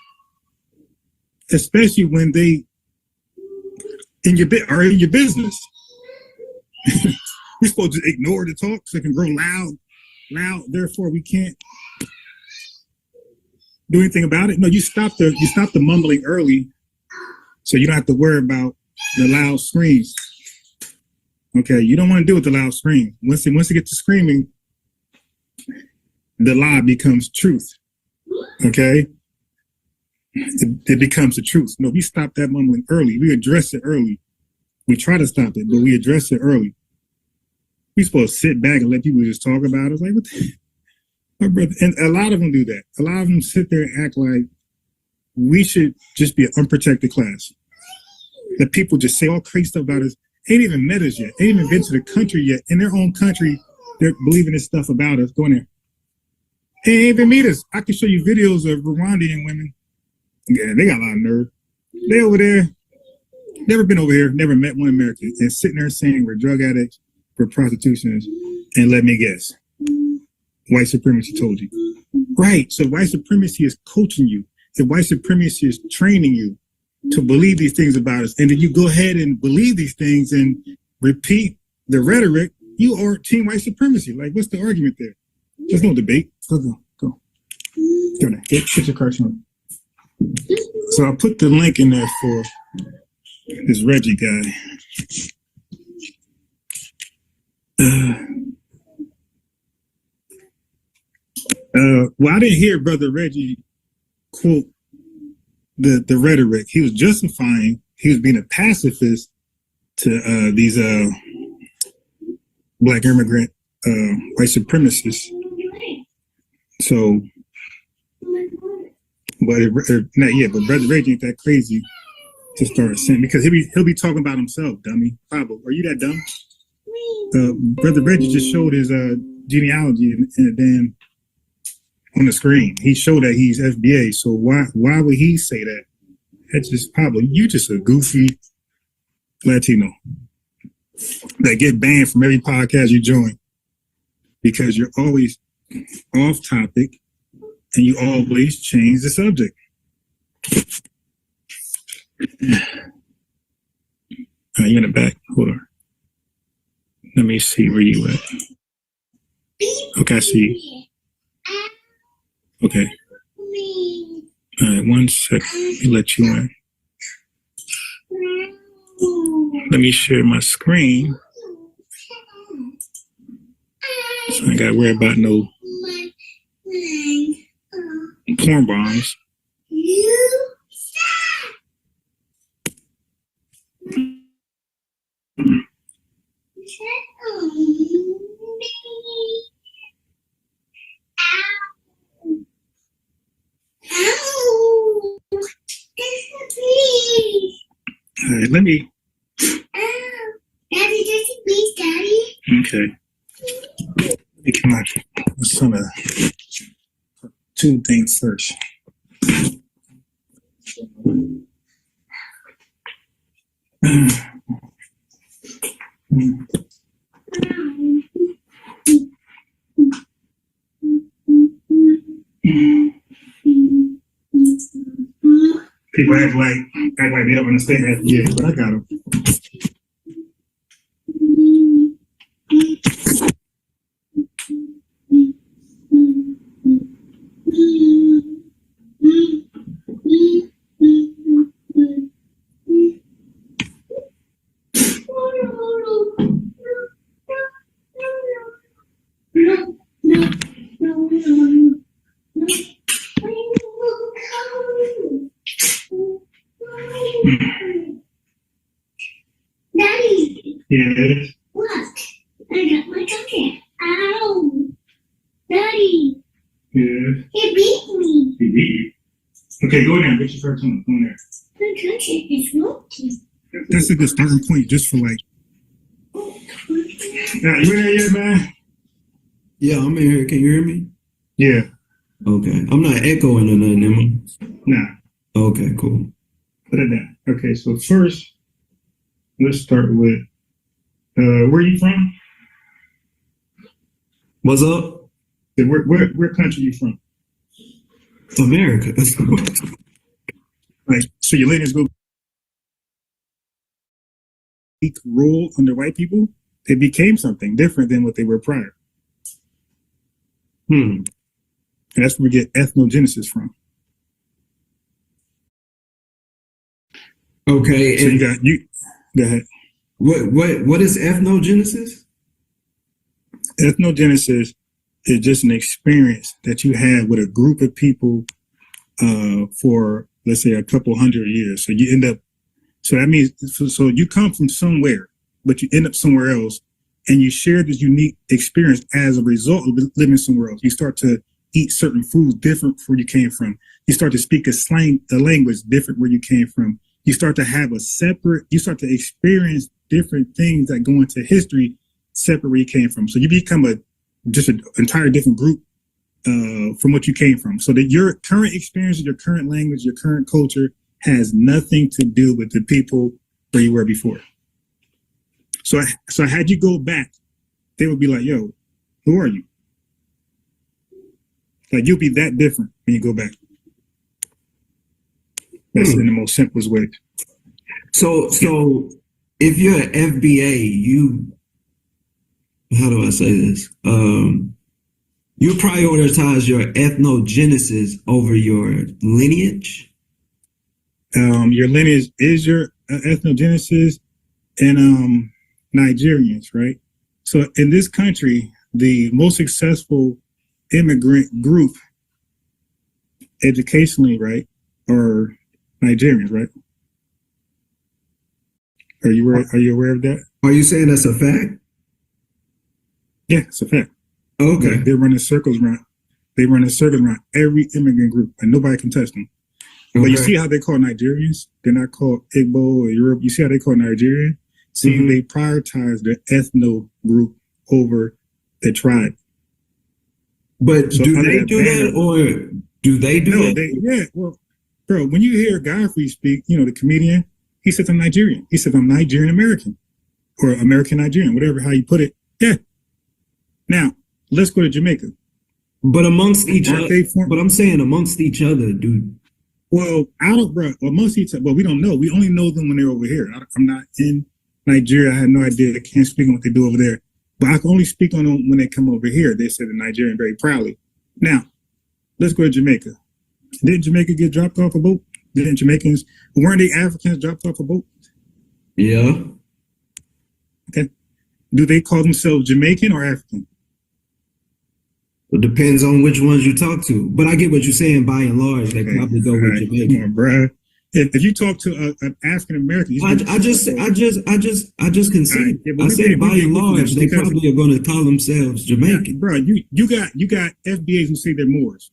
especially when they are in your business. We're supposed to ignore the talk so it can grow loud. Therefore, we can't do anything about it. No, you stop the mumbling early, so you don't have to worry about the loud screams. Okay, you don't want to deal with the loud scream. Once it gets to screaming, the lie becomes truth. Okay, it becomes the truth. No, we stop that mumbling early. We address it early. We try to stop it, but we address it early. We supposed to sit back and let people just talk about it. It's like, what the, my brother? And a lot of them do that. A lot of them sit there and act like we should just be an unprotected class. That people just say all crazy stuff about us. Ain't even met us yet. Ain't even been to the country yet. In their own country, they're believing this stuff about us. Go in there. They ain't even meet us. I can show you videos of Rwandan women. Yeah, they got a lot of nerve. They over there, never been over here, never met one American, and sitting there saying we're drug addicts, we're prostitutions, and let me guess, white supremacy told you. Right, so white supremacy is coaching you. The white supremacy is training you to believe these things about us. And then you go ahead and believe these things and repeat the rhetoric, you are team white supremacy. Like, what's the argument there? There's no debate. Go there. Get your cartoon. So I put the link in there for this Reggie guy. Well, I didn't hear Brother Reggie quote the rhetoric. He was justifying, he was being a pacifist to these black immigrant white supremacists. So, but Brother Reggie ain't that crazy to start saying, because he'll be talking about himself, dummy. Probably. Are you that dumb? Brother Reggie just showed his genealogy in a damn on the screen. He showed that he's FBA. So why would he say that? That's just probably you just a goofy Latino that get banned from every podcast you join because you're always off topic and you always change the subject. You in the back? Hold on. Let me see where you at. Okay, I see. Okay. All right, 1 second. Let me let you in. Let me share my screen. So I ain't got to worry about no corn bombs. All right, let me. Daddy, just please, Daddy. Okay. Let me come out with some of two things first. People act like they don't understand that. Yeah, but I got them. Daddy, Yeah. look, I got my jacket. Ow. Daddy, Yeah. he beat me. Okay, go in there. Get your first one. Go in there. My jacket is smoky. That's a good starting point just for like. Now, you in there yet, man? Yeah, I'm in here. Can you hear me? Yeah. Okay. I'm not echoing or nothing, am I? Nah. Okay, cool. Put it down. Okay, so first, let's start with where are you from? What's up? Where country you from? America. Like, so your lineage go rule under white people? They became something different than what they were prior. And that's where we get ethnogenesis from. Okay. So And you go ahead. what is ethnogenesis? Ethnogenesis is just an experience that you have with a group of people for, let's say, a couple hundred years. So you end up, so that means, so you come from somewhere, but you end up somewhere else, and you share this unique experience as a result of living somewhere else. You start to eat certain foods different from where you came from. You start to speak a language different where you came from. You start to have you start to experience different things that go into history separate where you came from. So you become just an entire different group from what you came from. So that your current experience, your current language, your current culture has nothing to do with the people where you were before. So had you go back, they would be like, yo, who are you? Like, you'll be that different when you go back. That's in the most simplest way. So if you're an FBA, how do I say this? You prioritize your ethnogenesis over your lineage? Your lineage is your ethnogenesis and Nigerians, right? So in this country, the most successful immigrant group educationally, right, are Nigerians, right? Are you aware of that? Are you saying that's a fact? Yeah, it's a fact. Okay. They're running circles around. They run in circles around every immigrant group, and nobody can touch them. Okay. But you see how they call Nigerians? They're not called Igbo or Europe. You see how they call Nigerian? See, they prioritize the ethno group over the tribe. But So do under they that do banner- that, or do they do No, that? well, bro, when you hear Garvey speak, the comedian, he says I'm Nigerian. He says I'm Nigerian American or American Nigerian, whatever how you put it. Yeah. Now, let's go to Jamaica. But amongst each Aren't other, they form- but I'm saying amongst each other, dude. Well, amongst each other, but we don't know. We only know them when they're over here. I'm not in Nigeria. I have no idea. I can't speak on what they do over there. But I can only speak on them when they come over here. They say the Nigerian very proudly. Now, let's go to Jamaica. Didn't Jamaica get dropped off a boat? Weren't they Africans dropped off a boat? Yeah. Okay. Do they call themselves Jamaican or African? It depends on which ones you talk to. But I get what you're saying. By and large, they Okay. probably go All with right. Jamaican. Come on, bruh. If you talk to an African American, I just concede. Yeah, but I we said did by and large, they because probably are going to call themselves Jamaican. bro, you got FBAs who say they're Moors.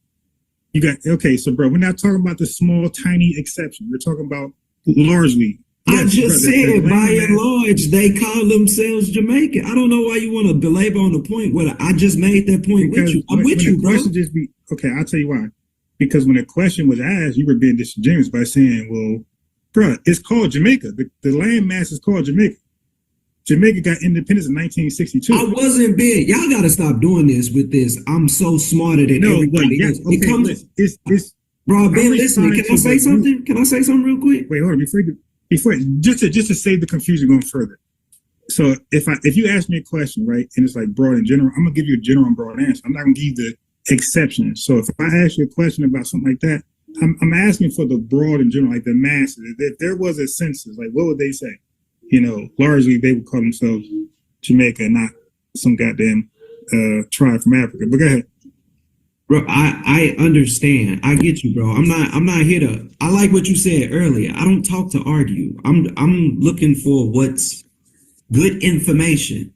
You got so bro, we're not talking about the small, tiny exception. We're talking about largely. I just brother, said the by and landmass- large, they call themselves Jamaican. I don't know why you want to belabor on the point where I just made that point with you. I'm with when you, the bro. question just be okay. I'll tell you why. Because when the question was asked, you were being disingenuous by saying, "Well, bro, it's called Jamaica. The landmass is called Jamaica. Jamaica got independence in 1962." I wasn't being. Y'all got to stop doing this with this. I'm so smarter than everybody else. Okay, It comes. it's Bro, I've been I'm listening. Can I responding say to what something? Can I say something real quick? wait, hold on, before just to save the confusion going further. So if you ask me a question, right, and it's like broad and general, I'm gonna give you a general and broad answer. I'm not gonna give you the exceptions. So if I ask you a question about something like that, I'm asking for the broad and general, like the masses. If there was a census, like what would they say? Largely they would call themselves Jamaica, not some goddamn tribe from Africa. But go ahead. Bro, I understand. I get you, bro. I'm not here to. I like what you said earlier. I don't talk to argue. I'm looking for what's good information.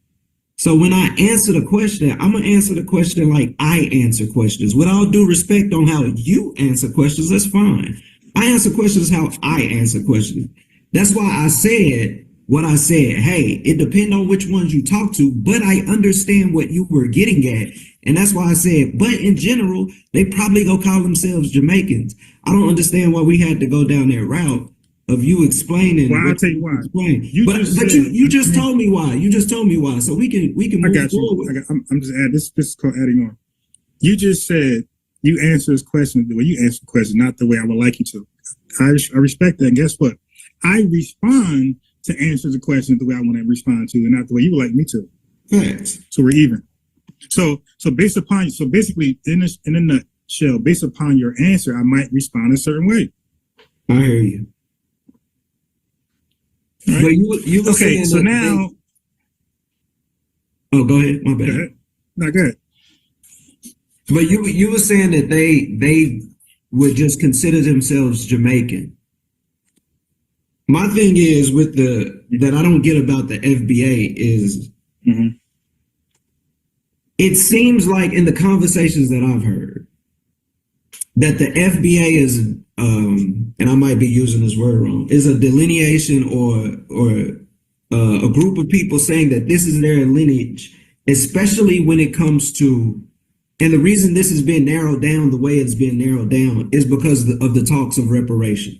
So when I answer the question, I'm gonna answer the question like I answer questions. With all due respect on how you answer questions, that's fine. I answer questions how I answer questions. That's why I said what I said. Hey, it depends on which ones you talk to, but I understand what you were getting at. And that's why I said, but in general, they probably go call themselves Jamaicans. I don't understand why we had to go down that route of you explaining. Well, I'll tell you why. You just told me why. You just told me why. So we can I move got forward. you. I'm just adding. This is called adding on. You just said you answer this question the way you answer the question, not the way I would like you to. I respect that. And guess what? I respond to answer the question the way I want to respond to, and not the way you would like me to. Facts. So we're even. So basically, in a nutshell, based upon your answer, I might respond a certain way. I hear you. Right? But you were Okay, saying so that now. Oh, go ahead. My bad. Go ahead. No, go ahead. But you were saying that they would just consider themselves Jamaican. My thing is with that I don't get about the FBA is it seems like in the conversations that I've heard that the FBA is and I might be using this word wrong, is a delineation or a group of people saying that this is their lineage, especially when it comes to, and the reason this has been narrowed down the way it's been narrowed down is because of the talks of reparations.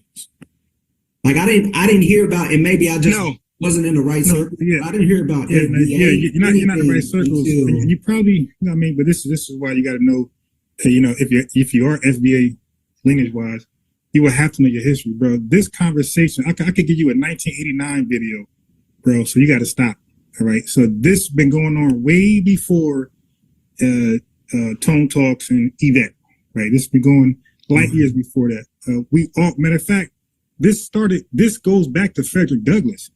Like I didn't hear about, and maybe I just wasn't in the right circle. Yeah. I didn't hear about Yeah, FBA. you're not in the right circles. And you probably, but this is why you got to know, if you are FBA lineage wise, you will have to know your history, bro. This conversation, I could give you a 1989 video, bro. So you got to stop. All right. So this been going on way before Tone Talks and Yvette, right? This has been going light years before that. Matter of fact, this goes back to Frederick Douglass.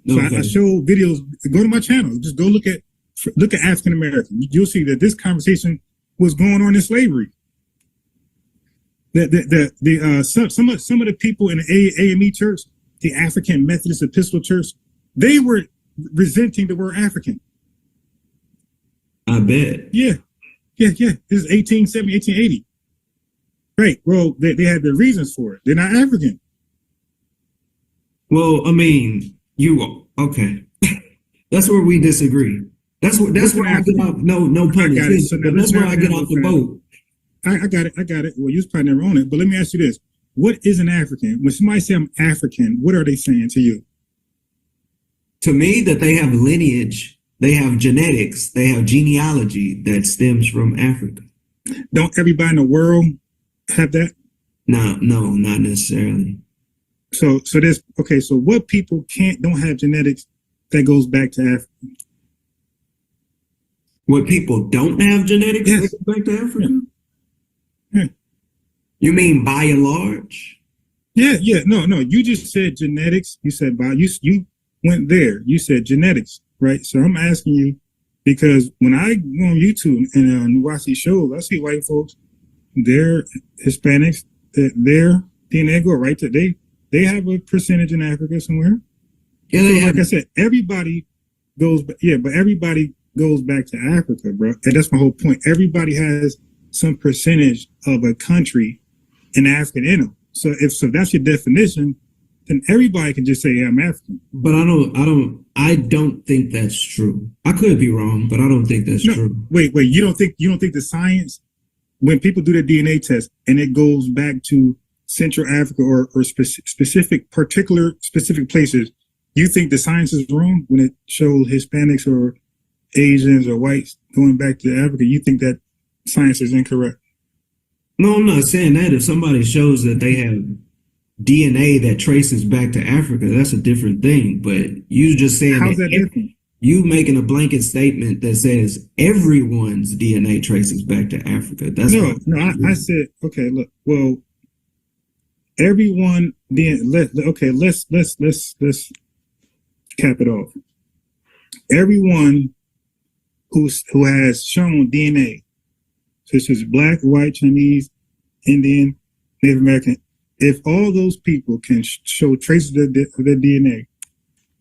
So I show videos. Go to my channel. Just go look at African American. You'll see that this conversation was going on in slavery. Some of the people in the AME church, the African Methodist Episcopal Church, they were resenting the word African. I bet. Yeah. This is 1870, 1880. Right. Well, they had their reasons for it. They're not African. Well, I mean, okay. That's where we disagree. That's where I get off. No pun intended. So that's where I get off the boat. I got it. Well, you was probably never on it, but let me ask you this: what is an African? When somebody say I'm African, what are they saying to you? To me, that they have lineage, they have genetics, they have genealogy that stems from Africa. Don't everybody in the world have that? No, not necessarily. So there's okay. So what people don't have genetics that goes back to Africa? What people don't have genetics that go back to Africa? Yeah. You mean by and large? Yeah. No. You just said genetics. You said you went there. You said genetics, right? So I'm asking you, Because when I go on YouTube and watch these shows, I see white folks, they're Hispanics, their DNA go right to they have a percentage in Africa somewhere. Yeah, So like I said, everybody goes, but everybody goes back to Africa, bro. And that's my whole point. Everybody has some percentage of a country in African in them. So if that's your definition, then everybody can just say, yeah, I'm African. But I don't think that's true. I could be wrong, but I don't think that's true. Wait, you don't think the science, when people do the DNA test and it goes back to Central Africa or specific places, you think the science is wrong when it shows Hispanics or Asians or whites going back to Africa? You think that science is incorrect? No, I'm not saying that. If somebody shows that they have DNA that traces back to Africa, that's a different thing. But you just saying how's that different? You making a blanket statement that says everyone's DNA traces back to Africa. That's I said, okay, look, well, everyone then let's cap it off. Everyone who has shown DNA, such as Black, white, Chinese, Indian, Native American, if all those people can show traces of their DNA,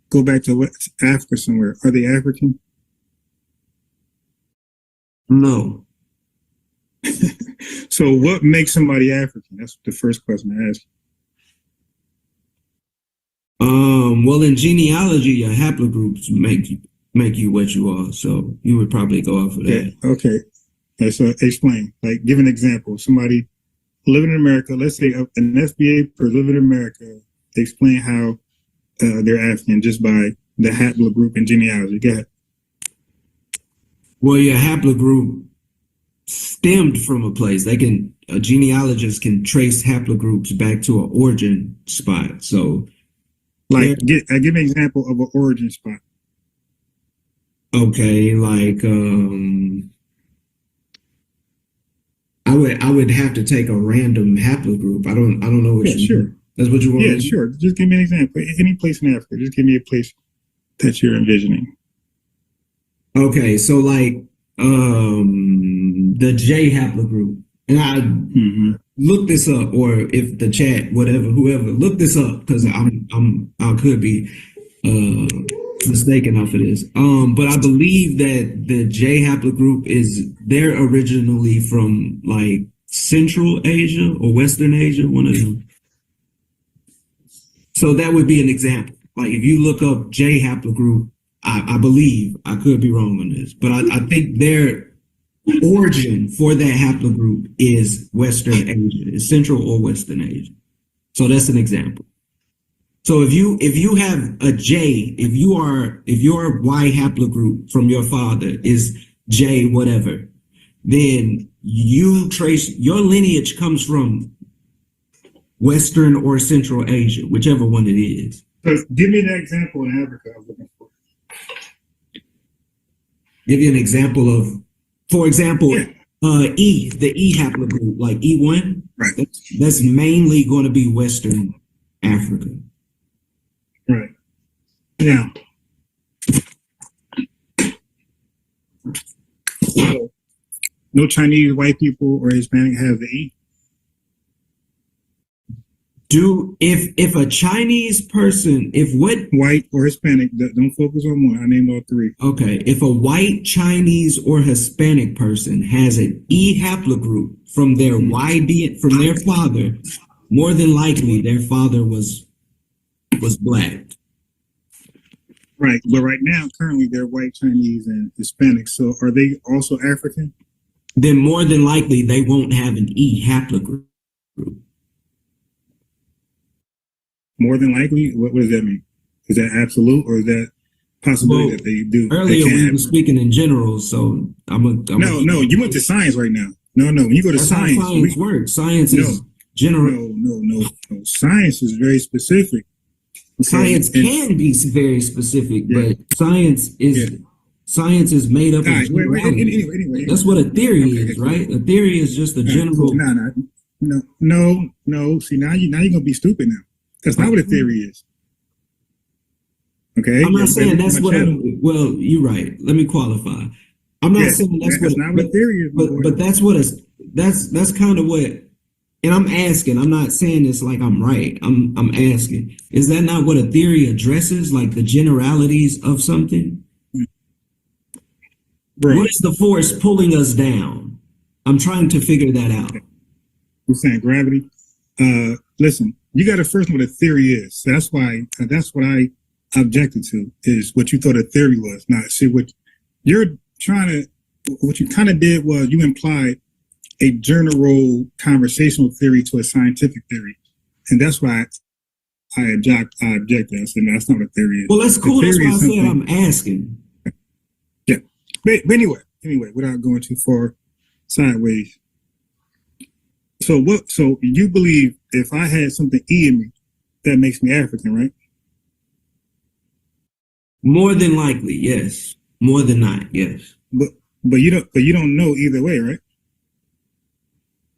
go back to Africa somewhere, are they African? No. So what makes somebody African? That's the first question I ask you. Well, in genealogy, your haplogroups make you what you are. So you would probably go off of that. Okay. So explain. Like, give an example. Somebody living in America, let's say an FBA per living in America, explain how they're African just by the haplogroup and genealogy. Go ahead. Well, your haplogroup stemmed from a place. A genealogist can trace haplogroups back to an origin spot. So, like, give me an example of an origin spot. Okay, like I would have to take a random haplogroup. I don't know what you mean. That's what you want? Yeah, sure. Just give me an example. Any place in Africa. Just give me a place that you're envisioning. Okay, so like the J haplogroup. And I look this up, or if the chat, whoever, look this up, because I could be mistaken off of this. But I believe that the J haplogroup they're originally from like Central Asia or Western Asia, one of them. So that would be an example. Like if you look up J haplogroup, I believe, I could be wrong on this, but I think their origin for that haplogroup is Western Asia, is Central or Western Asia. So that's an example. So if you have a J, if your Y haplogroup from your father is J whatever, then you trace your lineage comes from Western or Central Asia, whichever one it is. So give me an example in Africa I was looking for. Give you an example of, for example, the E haplogroup, like E1, right? That's mainly going to be Western Africa. Right. Now, no Chinese, white people, or Hispanic have the E. If a Chinese person, white or Hispanic, don't focus on one. I named all three. Okay, if a white, Chinese, or Hispanic person has an E haplogroup from their from their father, more than likely their father was Black. Right, but right now, currently, they're white, Chinese, and Hispanic. So, are they also African? Then more than likely they won't have an E haplogroup. More than likely, what does that mean? Is that absolute, or is that possibility that they do? Earlier we were speaking in general, so No, you went to science right now. No, when you go to science, how science works. Science is general. No. Science is very specific. Science can be very specific, but science is made up of generality. Anyway. That's what a theory is, right? A theory is just a general. No. See, now you're gonna be stupid now. That's not what a theory is. Okay. I'm not saying that's what. channel. Well, you're right. Let me qualify. I'm not saying that's not what a theory is. but that's what that's kind of what. And I'm asking. I'm not saying this like I'm right. I'm asking. Is that not what a theory addresses? Like the generalities of something? Right. What is the force pulling us down? I'm trying to figure that out. You're saying gravity. Listen, you got to first know what a theory is. So that's what I objected to, is what you thought a theory was. Not see what you're trying to. What you kind of did was you implied a general conversational theory to a scientific theory, and that's why I objected. I said, no, that's not what a theory is. Well, that's cool. That's why I said I'm asking. Yeah, but anyway, without going too far sideways. So you believe if I had something E in me, that makes me African, right? More than likely, yes. More than not, yes. But you don't know either way, right?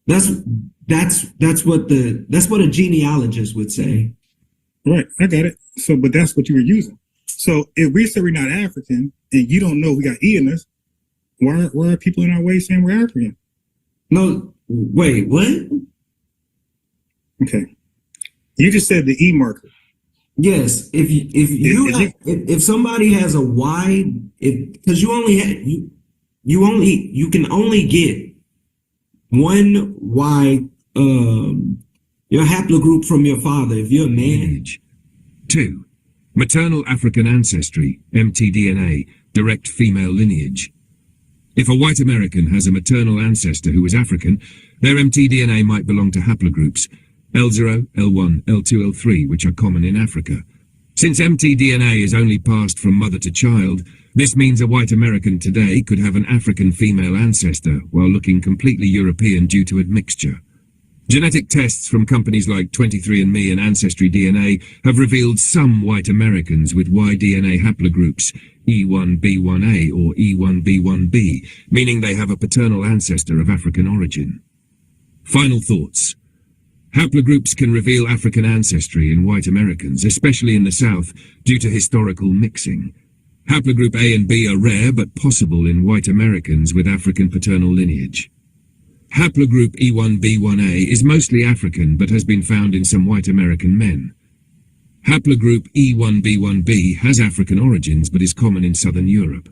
That's what a genealogist would say. Right, I got it. So, but that's what you were using. So if we say we're not African and you don't know we got E in us, why are people in our way saying we're African? No, wait, what? Okay, you just said the E marker. Yes, if somebody has a Y, because you can only get one Y, your haplogroup from your father if you're a man. 2. Maternal African ancestry, mtDNA, direct female lineage. If a white American has a maternal ancestor who is African, their mtDNA might belong to haplogroups L0, L1, L2, L3, which are common in Africa. Since mtDNA is only passed from mother to child, this means a white American today could have an African female ancestor while looking completely European due to admixture. Genetic tests from companies like 23andMe and Ancestry DNA have revealed some white Americans with Y-DNA haplogroups E1B1A or E1B1B, meaning they have a paternal ancestor of African origin. Final thoughts. Haplogroups can reveal African ancestry in white Americans, especially in the South, due to historical mixing. Haplogroup A and B are rare but possible in white Americans with African paternal lineage. Haplogroup E1B1A is mostly African but has been found in some white American men. Haplogroup E1B1B has African origins but is common in southern Europe.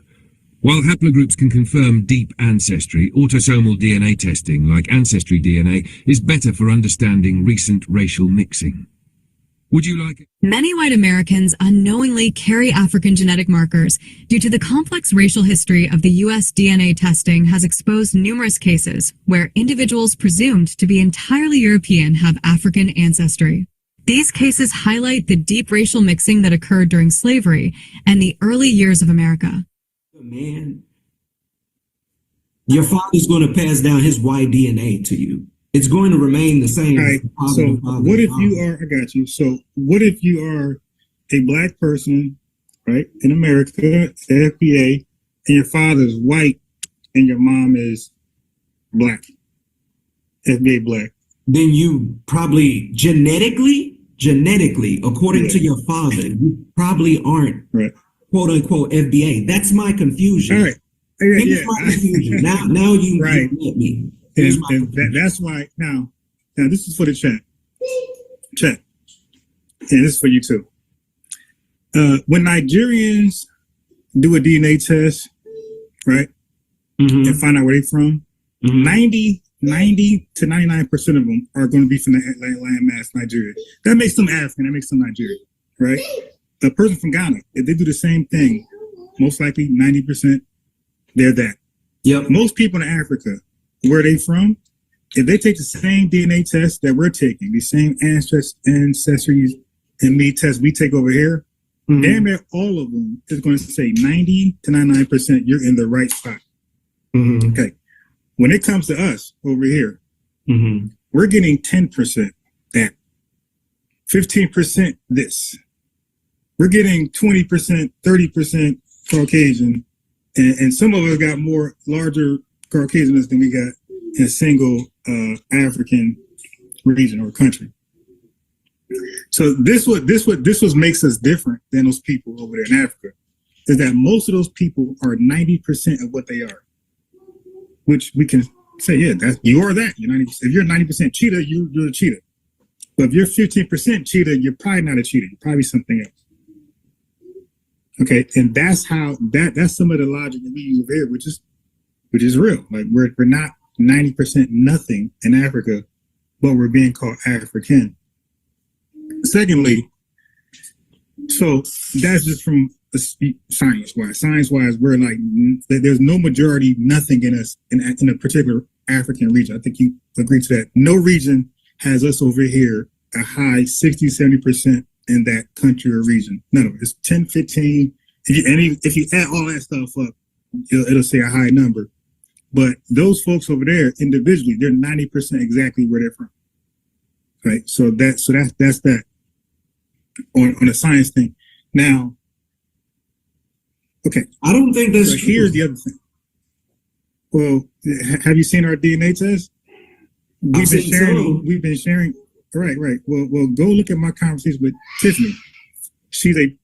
While haplogroups can confirm deep ancestry, autosomal DNA testing, like Ancestry DNA, is better for understanding recent racial mixing. Would you like it? Many white Americans unknowingly carry African genetic markers due to the complex racial history of the U.S. DNA testing has exposed numerous cases where individuals presumed to be entirely European have African ancestry. These cases highlight the deep racial mixing that occurred during slavery and the early years of America. Man, your father's going to pass down his Y DNA to you. It's going to remain the same. All right. So what if you are, I got you. So what if you are a black person, right, in America, the FBA, and your father's white and your mom is black, FBA black? Then you probably genetically, according to your father, you probably aren't quote unquote FBA. That's my confusion. All right. Here's my confusion. Now you get me. That's why now this is for the chat, and this is for you too. When Nigerians do a DNA test, right, and find out where they're from, 90 to 99% of them are going to be from the landmass Nigeria. That makes them African. That makes them Nigerian, right? A person from Ghana, if they do the same thing, most likely 90%, they're that. Yep. Most people in Africa, where they from, if they take the same DNA test that we're taking, the same ancestry and me test we take over here, damn near all of them is going to say 90 to 99% you're in the right spot. Okay. When it comes to us over here, we're getting 10% that, 15% this. We're getting 20%, 30% Caucasian, and some of us got more larger Caucasians than we got in a single African region or country. So this was makes us different than those people over there in Africa, is that most of those people are 90% of what they are, which we can say, yeah, that you are that. You're 90%. If you're 90% cheetah, you're a cheetah. But if you're 15% cheetah, you're probably not a cheetah. You're probably something else. Okay, and that's how that's some of the logic that we use here, which is real. Like we're not 90% nothing in Africa, but we're being called African. Secondly, so that's just from science-wise. Science-wise, we're like there's no majority nothing in us in a particular African region. I think you agree to that. No region has us over here a high 60, 70% in that country or region. None of it. It's 10, 15. If you add all that stuff up, it'll say a high number. But those folks over there individually, they're 90% exactly where they're from. Right. So that's that on a science thing. Now, okay. I don't think that's so true. Here's the other thing. Well, have you seen our DNA test? We've been sharing. Right. Well, go look at my conversation with Tiffany. She's a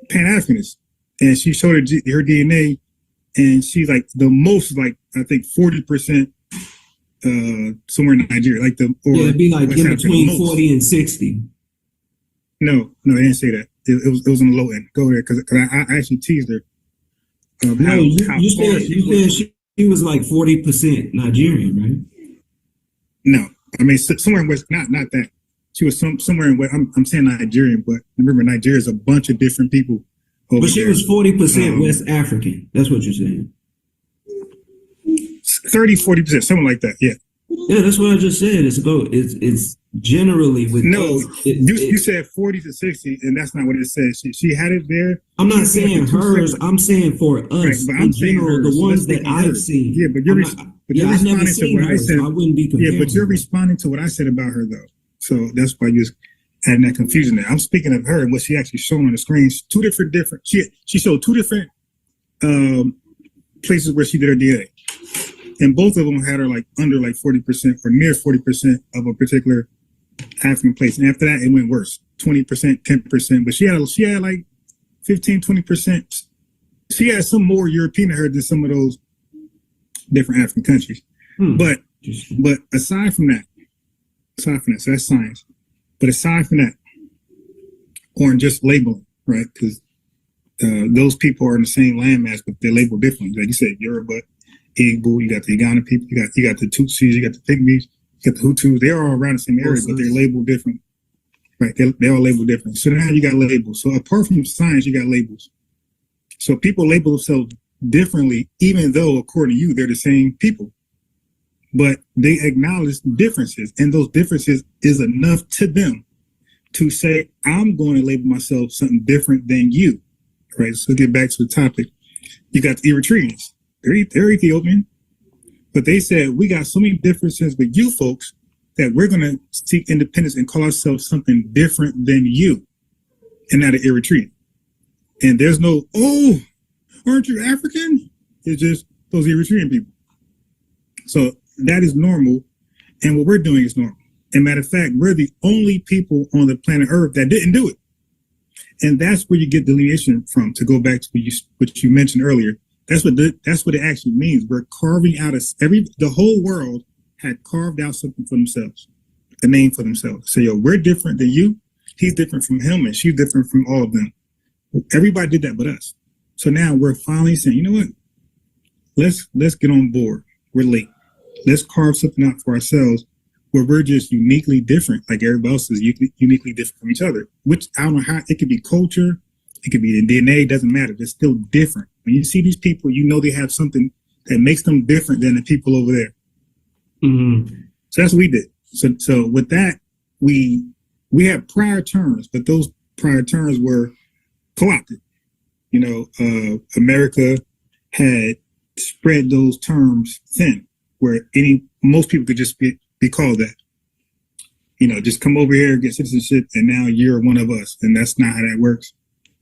Pan-Africanist, and she showed her DNA, and she's like the most, like I think 40% somewhere in Nigeria, like it'd be like in between 40 and 60. No, they didn't say that. It was on the low end. Go there because I actually teased her. You said she was like 40% Nigerian, right? No, I mean somewhere in West, not that. She was somewhere in West. I'm saying Nigerian, but remember Nigeria is a bunch of different people. But she was 40% West African. That's what you're saying. 30, 40%, something like that. Yeah. Yeah, that's what I just said. It's generally with you said 40 to 60, and that's not what it says. She had it there. I'm not saying hers. I'm saying for us right, but in general, the ones that I've seen. Yeah, but you're responding to what I said. I wouldn't be comparing. Yeah, but you're responding to what I said about her though. So that's why you're adding that confusion there. I'm speaking of her and what she actually showed on the screen. Two different. She showed two different places where she did her DNA. And both of them had her like under like 40% or near 40% of a particular African place. And after that, it went worse, 20%, 10%. But she had like 15, 20%. She had some more European in her than some of those different African countries. But aside from that, so that's science. But aside from that, or just labeling, right? Because those people are in the same landmass, but they're labeled differently. Like you said, Yoruba, Igbo, you got the Uganda people, you got the Tutsis, you got the Pygmies, you got the Hutus. They're all around the same area, but they're labeled different. Right? They're all labeled different. So now you got labels. So apart from science, you got labels. So people label themselves differently, even though, according to you, they're the same people. But they acknowledge differences, and those differences is enough to them to say, I'm going to label myself something different than you. Right? So get back to the topic. You got the Eritreans. They're Ethiopian, but they said, we got so many differences with you folks that we're going to seek independence and call ourselves something different than you. And now the Eritrean. And there's no, oh, aren't you African? It's just those Eritrean people. So that is normal. And what we're doing is normal. And matter of fact, we're the only people on the planet Earth that didn't do it. And that's where you get delineation from, to go back to what you mentioned earlier. That's what it actually means. We're carving out the whole world had carved out something for themselves, a name for themselves. So, we're different than you. He's different from him, and she's different from all of them. Everybody did that but us. So now we're finally saying, you know what? Let's get on board. We're late. Let's carve something out for ourselves where we're just uniquely different, like everybody else is uniquely different from each other. Which I don't know how it could be culture, it could be the DNA. Doesn't matter. They're still different. When you see these people, you know they have something that makes them different than the people over there. Mm-hmm. So that's what we did. So with that, we had prior terms, but those prior terms were co-opted. America had spread those terms thin, where most people could just be called that. Just come over here, get citizenship, and now you're one of us. And that's not how that works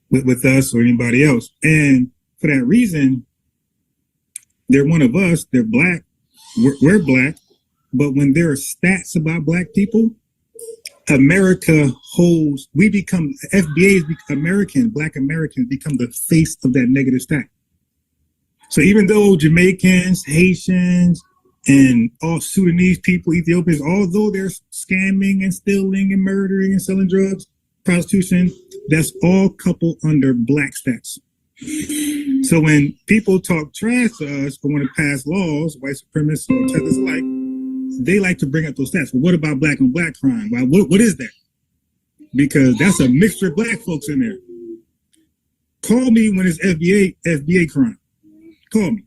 with us or anybody else. And for that reason, they're one of us. They're black. We're black. But when there are stats about black people, America holds, we become, FBAs, Black Americans become the face of that negative stack. So even though Jamaicans, Haitians, and all Sudanese people, Ethiopians, although they're scamming and stealing and murdering and selling drugs, prostitution, that's all coupled under Black stats. So when people talk trash to us or want to pass laws, white supremacists or others alike, they like to bring up those stats. But what about Black on Black crime? Well, what is that? Because that's a mixture of Black folks in there. Call me when it's FBA crime. Call me.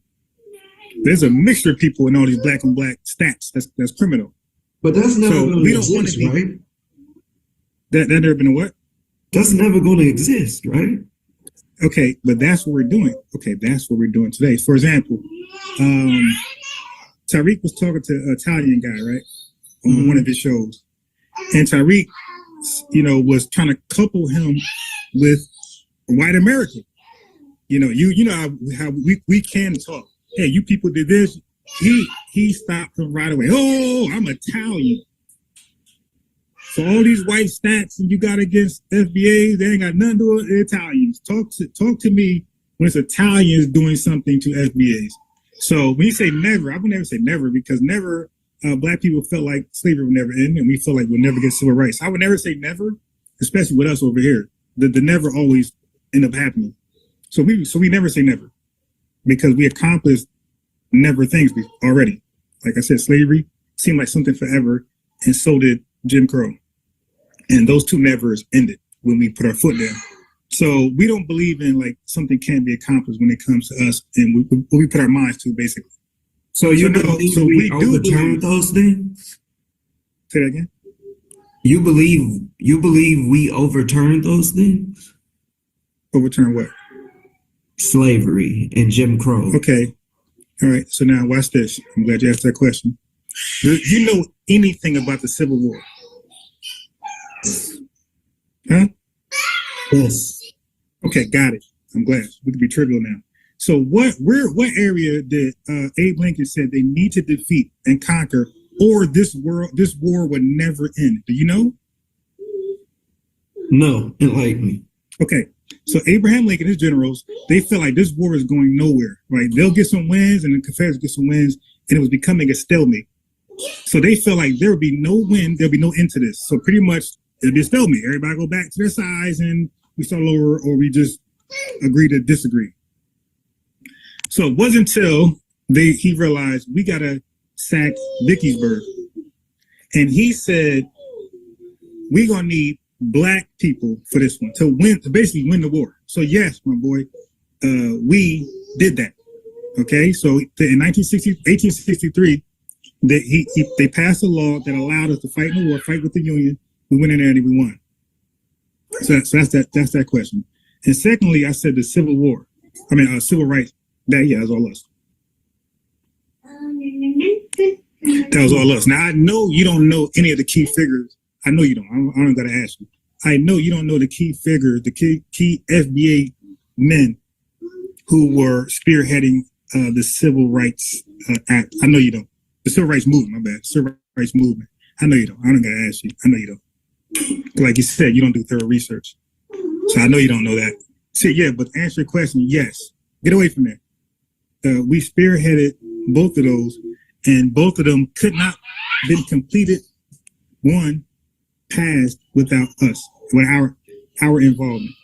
There's a mixture of people in all these Black on Black stats. That's criminal. But that's never So going we to don't want exist, to be, right? that never been a what? That's never going to exist, right? Okay, but that's what we're doing. Okay, that's what we're doing today. For example, Tariq was talking to an Italian guy, right, on one of his shows, and Tariq, was trying to couple him with white America. You know how we can talk. Hey, you people did this. He stopped him right away. Oh, I'm Italian. So all these white stats and you got against FBAs, they ain't got nothing to do with Italians. Talk to me when it's Italians doing something to FBAs. So when you say never, I would never say never, because never, Black people felt like slavery would never end, and we feel like we'll never get civil rights. I would never say never, especially with us over here. The never always end up happening. So we never say never, because we accomplished never things already. Like I said, slavery seemed like something forever, and so did Jim Crow. And those two nevers ended when we put our foot down. So we don't believe in like something can't be accomplished when it comes to us and what we put our minds to, basically. So you believe we overturned those things? Say that again? You believe we overturned those things? Overturn what? Slavery and Jim Crow. Okay. All right. So now watch this. I'm glad you asked that question. Do you know anything about the Civil War? Huh? Yes. Okay, got it. I'm glad. We can be trivial now. So what area did Abe Lincoln said they need to defeat and conquer, or this war would never end? Do you know? No, enlighten me. Okay. So Abraham Lincoln, his generals, they felt like this war is going nowhere, right? They'll get some wins and the Confederates get some wins, and it was becoming a stalemate. So they felt like there would be no win, there'll be no end to this. So pretty much it'll be a stalemate. Everybody go back to their sides and we start over, or we just agree to disagree. So it wasn't until he realized we gotta sack Vicksburg. And he said, we're gonna need Black people for this one to basically win the war. So yes, my boy, we did that. Okay, so in 1863, they passed a law that allowed us to fight in the war, fight with the Union. We went in there and we won. So that's that question. And secondly, I said the Civil War. Civil rights. That was all us. That was all us. Now I know you don't know any of the key figures. I know you don't. I don't gotta ask you. I know you don't know the key figures, the key FBA men who were spearheading the Civil Rights Act. I know you don't. The Civil Rights Movement, my bad. Civil Rights Movement. I know you don't. I don't gotta ask you. I know you don't. Like you said, you don't do thorough research. So I know you don't know that. So yeah, but to answer your question, yes. Get away from that. We spearheaded both of those, and both of them could not been completed, one, passed without us, without our involvement.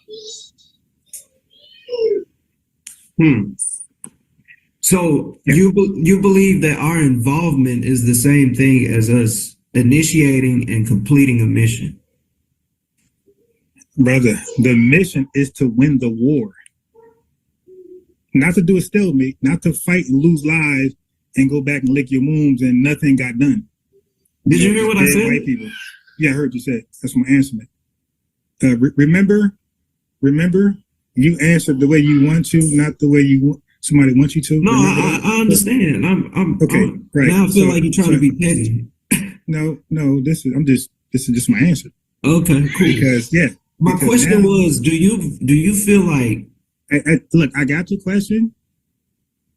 So yeah. You believe that our involvement is the same thing as us initiating and completing a mission? Brother, the mission is to win the war. Not to do a stalemate, not to fight and lose lives and go back and lick your wounds and nothing got done. Did you hear what I said? White people. Yeah, I heard you say it. That's my answer. Remember, you answered the way you want to, not the way somebody wants you to. No, I understand. I'm okay. Right. Now I feel like you're trying to be petty. No. This is just my answer. Okay, cool. Because my question was, do you feel like? Look, I got your question.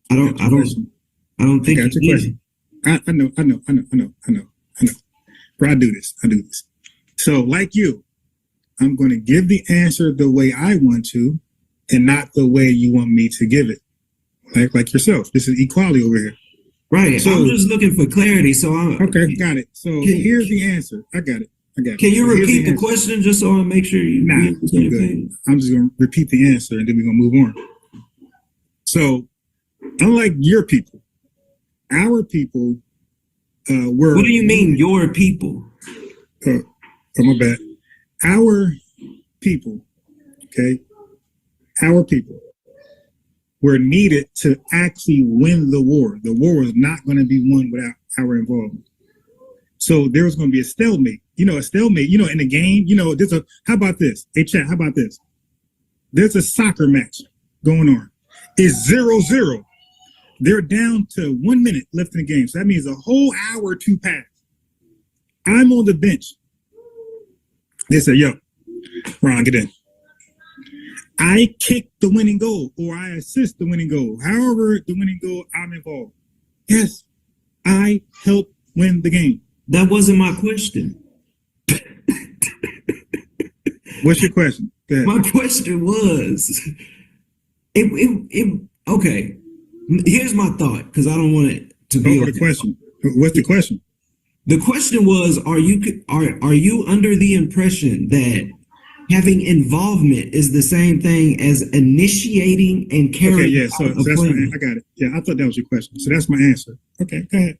I don't think I got your question. I know. Bro, I do this. So, like you, I'm going to give the answer the way I want to, and not the way you want me to give it. Like yourself. This is equality over here. Right. So I'm just looking for clarity. So okay, got it. So here's the answer. I got it. Can you repeat the question just so I make sure you? Nah, I'm good. I'm just going to repeat the answer and then we're going to move on. So, unlike your people, our people were. What do you mean, your people? Oh, my bad. Our people, okay, our people were needed to actually win the war. The war was not going to be won without our involvement. So there was going to be a stalemate. You know, a stalemate, you know, in the game, you know, how about this? Hey, chat, how about this? There's a soccer match going on. It's 0-0. They're down to 1 minute left in the game. So that means a whole hour or two passed. I'm on the bench. They say, yo, Ron, get in. I kick the winning goal or I assist the winning goal. However, the winning goal, I'm involved. Yes, I help win the game. That wasn't my question. What's your question? My question was, okay, here's my thought, because I don't want it to be over the question. What's the question? The question was, are you under the impression that having involvement is the same thing as initiating and carrying okay, yeah, so that's plan? I got it. Yeah, I thought that was your question. So that's my answer. Okay, go ahead.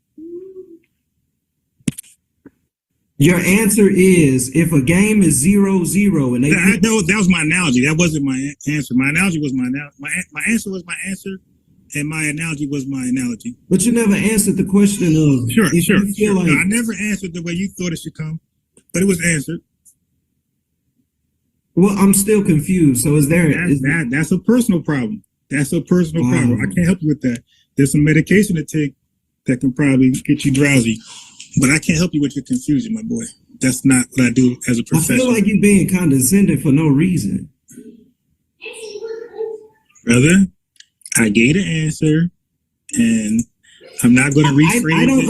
Your answer is, if a game is 0-0 and they no, that was my analogy. That wasn't my answer. My analogy was my answer was my answer, and my analogy was my analogy. But you never answered the question of sure. Like, no, I never answered the way you thought it should come, but it was answered. Well, I'm still confused. So is there that's a personal problem. That's a personal problem. I can't help you with that. There's some medication to take that can probably get you drowsy. But I can't help you with your confusion, my boy. That's not what I do as a professional. I feel like you're being condescending for no reason. Brother, I gave the answer, and I'm not going to rephrase I don't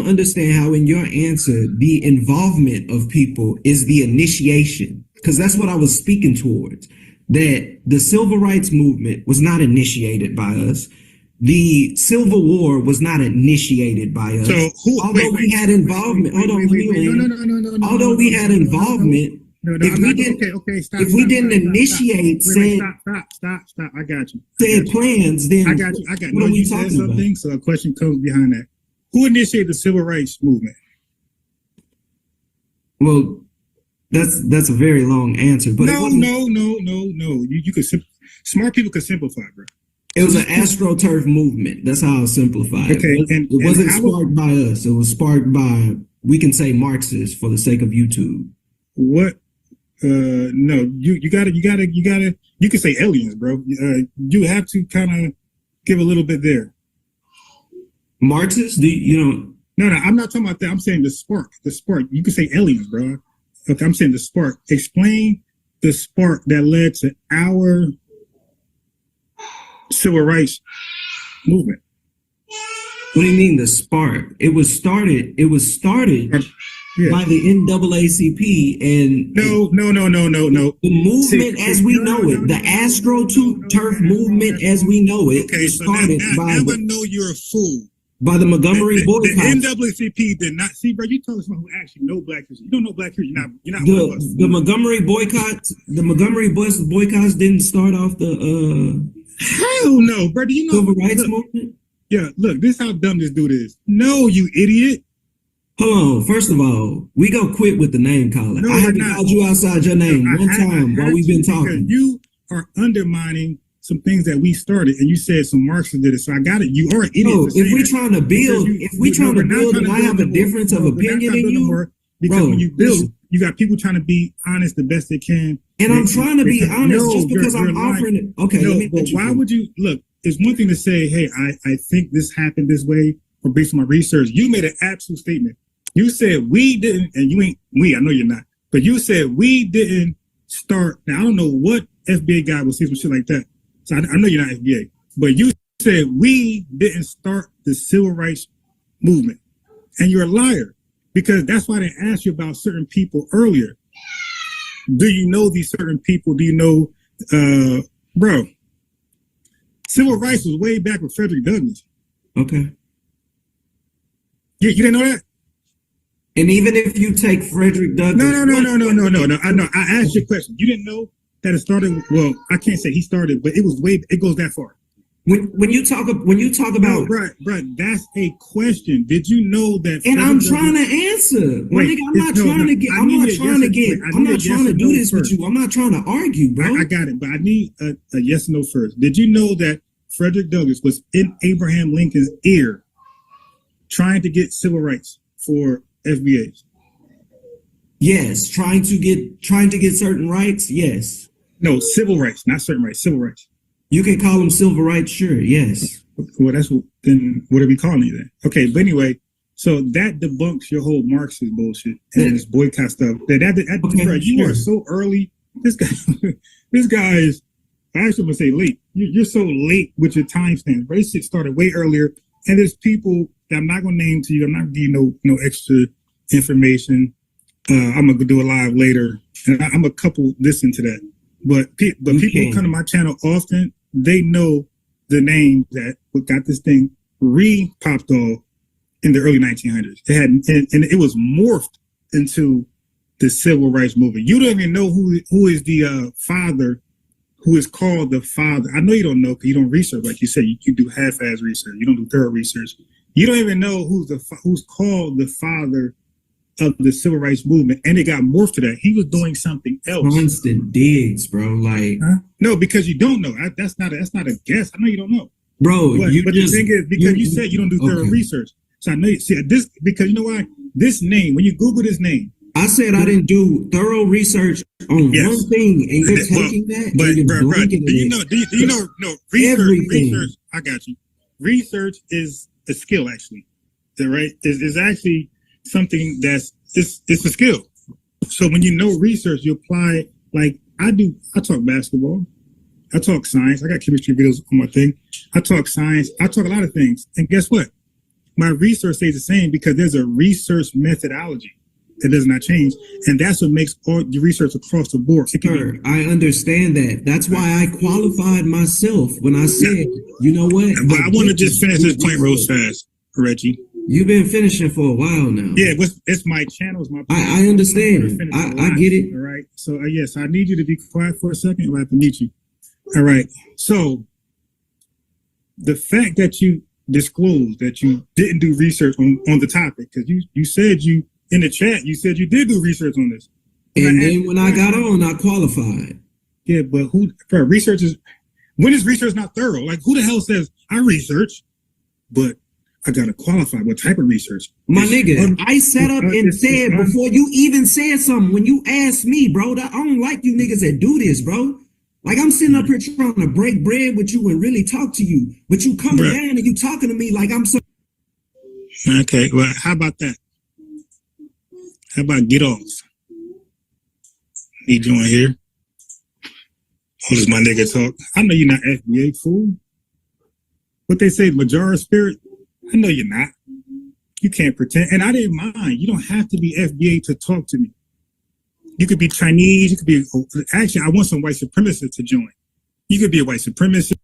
understand how in your answer the involvement of people is the initiation, because that's what I was speaking towards. That the civil rights movement was not initiated by us. The Civil War was not initiated by us. So although we had involvement, although we had involvement, if we didn't initiate said stop, I got you. Said plans, then I got you. What are we talking about? So a question comes behind that. Who initiated the civil rights movement? Well, that's a very long answer, but no. You could smart people could simplify, bro. It was an AstroTurf movement. That's how I'll simplify it. Okay, it wasn't sparked by us. It was sparked by, we can say, Marxists for the sake of YouTube. What? No, you gotta. You can say aliens, bro. You have to kind of give a little bit there. Marxists? No, I'm not talking about that. I'm saying the spark. The spark. You can say aliens, bro. Okay, I'm saying the spark. Explain the spark that led to our civil rights movement. What do you mean the spark? It was started by the NAACP and no. The movement as we know it, the AstroTurf movement as we know it, started by I know you're a fool. By the Montgomery boycott. The NAACP did not see, bro. You told someone who actually know Black history. You don't know Black history. You're not one of us. The Montgomery boycotts. The Montgomery boycotts didn't start off the hell no, bro. Do you know civil rights movement? Yeah, look. This is how dumb this dude is. No, you idiot. Hold on. First of all, we gonna quit with the name calling. No, I haven't called you outside your name one time while we've been talking. You are undermining some things that we started, and you said some Marxists did it. So I got it. You are an idiot. No, if we're trying to build, and I have a difference of opinion than you, because when you build, you got people trying to be honest the best they can. And I'm trying to be honest just because I'm offering it. Okay, no, but why would you look? It's one thing to say, hey, I think this happened this way, or based on my research. You made an absolute statement. You said we didn't, and you ain't we. I know you're not, but you said we didn't start. Now I don't know what FBA guy would say some shit like that. So I know you're not FBA, but you said we didn't start the civil rights movement, and you're a liar because that's why they asked you about certain people earlier. Do you know these certain people? Do you know, bro? Civil rights was way back with Frederick Douglass. Okay. You didn't know that? And even if you take Frederick Douglass, No. I know. I asked you a question. You didn't know that it started. Well, I can't say he started, but it was way. It goes that far. When you talk about, no, bro, that's a question. Did you know that? And I'm trying to answer. I'm not trying to do this with you. I'm not trying to argue, bro. I got it, but I need a yes or no first. Did you know that Frederick Douglass was in Abraham Lincoln's ear, trying to get civil rights for FBAs? Yes, trying to get certain rights. Yes. No, civil rights, not certain rights. Civil rights. You can call them civil rights, sure. Yes. Well, then what are we calling it then? Okay, but anyway, so that debunks your whole Marxist bullshit and this boycott stuff. You are so early. This guy is. I actually want to say late. You're so late with your timestamps. This shit started way earlier, and there's people that I'm not gonna name to you. I'm not gonna give you no extra information. I'm gonna do a live later, and I'm a couple listen to that. But people who come to my channel often, they know the name that got this thing popped off in the early 1900s. It had, and it was morphed into the civil rights movement. You don't even know who is the father, who is called the father. I know you don't know because you don't research, like you said. You do half-ass research. You don't do thorough research. You don't even know who's called the father of the civil rights movement, and it got morphed to that. He was doing something else. Constant digs, bro. Like, no, because you don't know. That's not a guess. I know you don't know, bro. But the thing is, because you said you don't do thorough research, so I know you see this. Because you know why? This name, when you Google this name, I said I didn't do thorough research on one thing, and you're taking that. But do you know? No, research. I got you. Research is a skill, actually. Is that right? Is actually something it's a skill. So when you know research, you apply it. Like I do. I talk basketball. I talk science. I got chemistry videos on my thing. I talk science. I talk a lot of things. And guess what? My research stays the same because there's a research methodology that does not change. And that's what makes all the research across the board. Sure, I understand that. That's why I qualified myself when I said, you know what? But I want to just finish this point real fast, Reggie. You've been finishing for a while now. Yeah, it's my channel. It's my. I understand. I get it. All right. So yes, I need you to be quiet for a second. I have to mute you. All right. So the fact that you disclosed that you didn't do research on the topic, because you said you in the chat you said you did do research on this. And then when I got on, I qualified. Yeah, but research is when is research not thorough? Like who the hell says I research, but I gotta qualify what type of research? My nigga, I sat up and said before you even said something, when you asked me, bro, I don't like you niggas that do this, bro. Like I'm sitting up here trying to break bread with you and really talk to you, but you coming down and you talking to me like I'm so. Okay, well, how about that? How about get off? Need you on here? How does my nigga talk? I know you're not FBA, fool. What they say, majority spirit? I know you're not. You can't pretend. And I didn't mind. You don't have to be FBA to talk to me. You could be Chinese. You could be, actually, I want some white supremacists to join. You could be a white supremacist.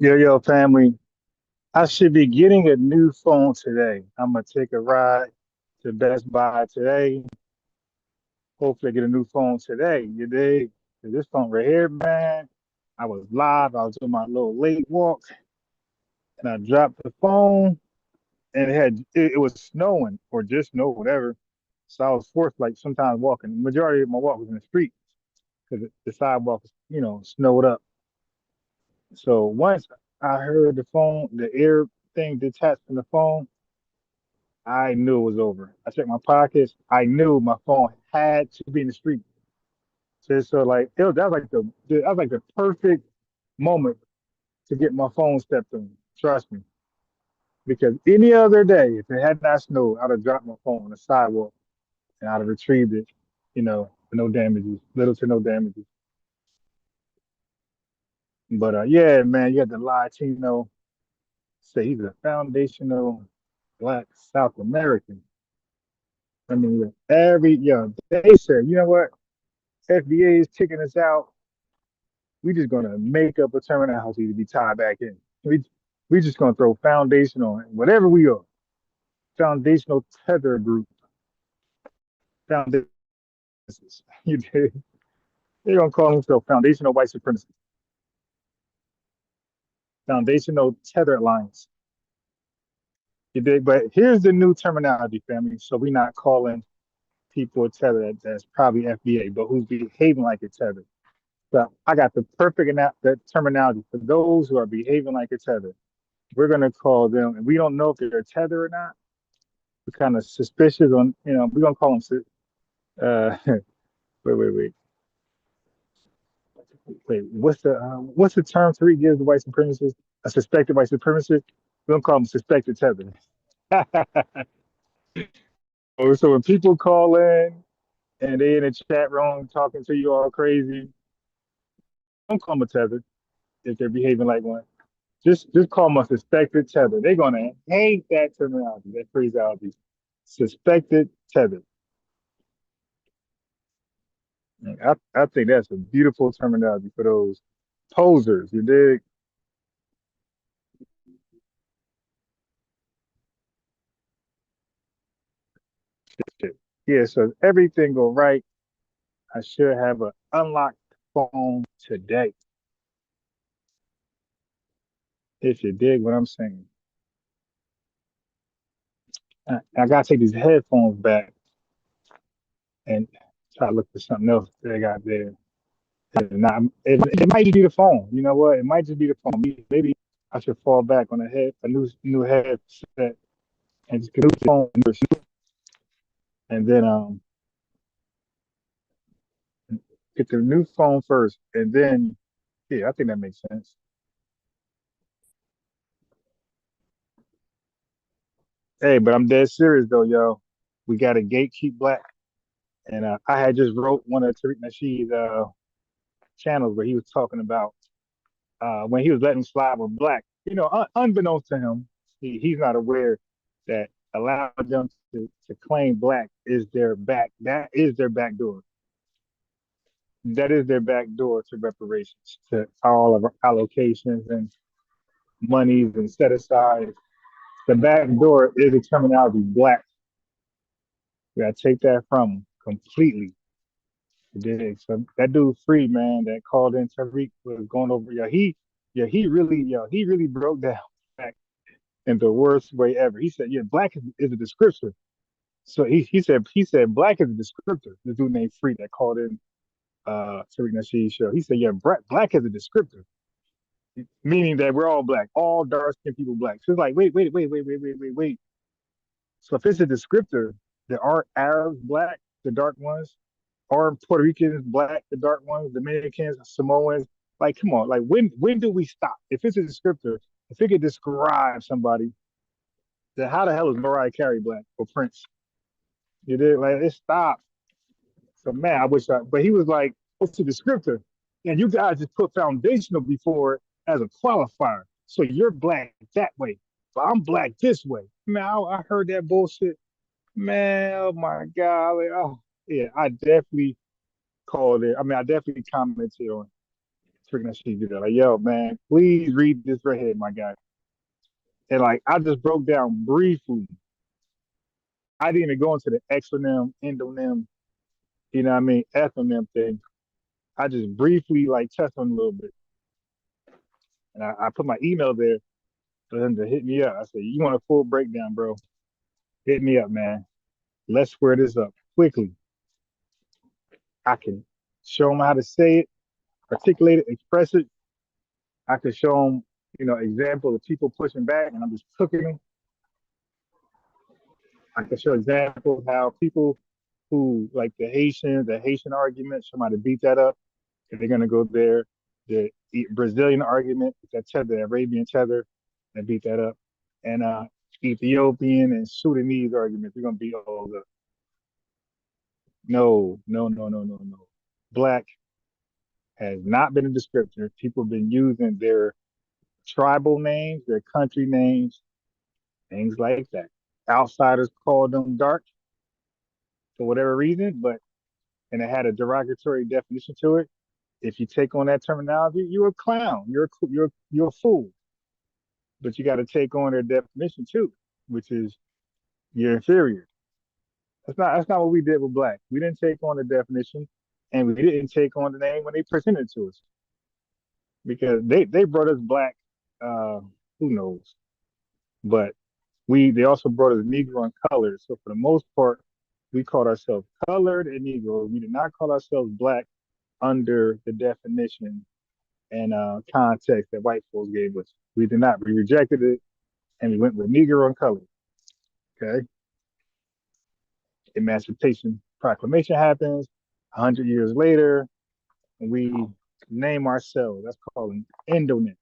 Yo, family. I should be getting a new phone today. I'm gonna take a ride to Best Buy today. Hopefully, I get a new phone today. You dig? 'Cause this phone right here, man. I was live. I was doing my little late walk, and I dropped the phone, and it was snowing or just snow, whatever. So I was forced, like sometimes walking. The majority of my walk was in the street because the sidewalk, snowed up. So once I heard the air thing detached from the phone, I knew it was over. I checked my pockets. I knew my phone had to be in the street. So like that was like the perfect moment to get my phone stepped on. Trust me, because any other day, if it had not snowed, I'd have dropped my phone on the sidewalk and I'd have retrieved it, for no damages, little to no damages. But yeah, man, you got the LIEtino say he's a foundational Black South American. I mean, they said, you know what? FBA is kicking us out. We just gonna make up a terminology to be tied back in. We just gonna throw foundation on it, whatever we are. Foundational tether group, foundations. You did. They're gonna call themselves foundational white supremacy, foundational tether alliance. You did. But here's the new terminology, family. So we're not calling people a tether that's probably FBA, but who's behaving like a tether. So I got the perfect the terminology for those who are behaving like a tether. We're gonna call them, and we don't know if they're a tether or not. We're kind of suspicious on, we're gonna call them. Wait. What's the term Tariq gives the white supremacist? A suspected white supremacist. We're gonna call them suspected tether. So when people call in and they in a chat room talking to you all crazy, don't call them a tether if they're behaving like one. Just call them a suspected tether. They're gonna hate that terminology, that phraseology. Suspected tether. I think that's a beautiful terminology for those posers. You dig? Yeah. So if everything go right, I should have an unlocked phone today. If you dig what I'm saying. I gotta take these headphones back and try to look for something else that I got there. It might just be the phone. You know what? It might just be the phone. Maybe I should fall back on a new headset and just get the phone and then get the new phone first, and then yeah, I think that makes sense. Hey, but I'm dead serious though, yo. We got to gatekeep black, and I had just wrote one of Tariq Nasheed's channels where he was talking about when he was letting slide with black. Unbeknownst to him, he's not aware that allowing them to claim black is their back. That is their back door. That is their back door to reparations, to all of our allocations and monies and set aside. The back door is the terminology black. We gotta take that from them completely. So that dude free man that called in Tariq was going over. He really broke down black in the worst way ever. He said, yeah, black is a descriptor. So he said black is a descriptor. The dude named Free that called in Tariq Nasheed's show. He said, yeah, black is a descriptor, meaning that we're all black, all dark skinned people black. So it's like, wait. So if it's a descriptor, there are Arabs black, the dark ones, are Puerto Ricans black, the dark ones, Dominicans, Samoans. Like, come on, like when do we stop? If it's a descriptor, if it could describe somebody, then how the hell is Mariah Carey black or Prince? You did like it stopped. So man, but he was like, it's a descriptor. And you guys just put foundational before it as a qualifier. So you're black that way. But I'm black this way. Man, I heard that bullshit. Man, oh my God. Like, oh, yeah, I definitely called it. I mean, I definitely commented on freaking that shit, like, yo, man, please read this right here, my guy. And like, I just broke down briefly. I didn't even go into the exonym, endonym, you know what I mean, ethnonym thing. I just briefly like touched on a little bit. And I put my email there for them to hit me up. I said, you want a full breakdown, bro? Hit me up, man. Let's square this up quickly. I can show them how to say it, articulate it, express it. I could show them, you know, example of people pushing back and I'm just cooking them. I could show examples how people who, like the Haitian argument, somebody beat that up. If they're going to go there, the Brazilian argument, that tether, the Arabian tether, and beat that up. And Ethiopian and Sudanese arguments, they're going to beat all up. No. Black has not been a descriptor. People have been using their tribal names, their country names, things like that. Outsiders called them dark for whatever reason, and it had a derogatory definition to it. If you take on that terminology, you're a clown. You're a fool. But you got to take on their definition too, which is you're inferior. That's not what we did with black. We didn't take on the definition, and we didn't take on the name when they presented it to us, because they brought us black. Who knows? But they also brought us Negro and colored. So for the most part, we called ourselves colored and Negro. We did not call ourselves black under the definition and context that white folks gave us. We did not. We rejected it, and we went with Negro and colored. Okay. Emancipation Proclamation happens. 100 years later, and we name ourselves. That's called an endonym.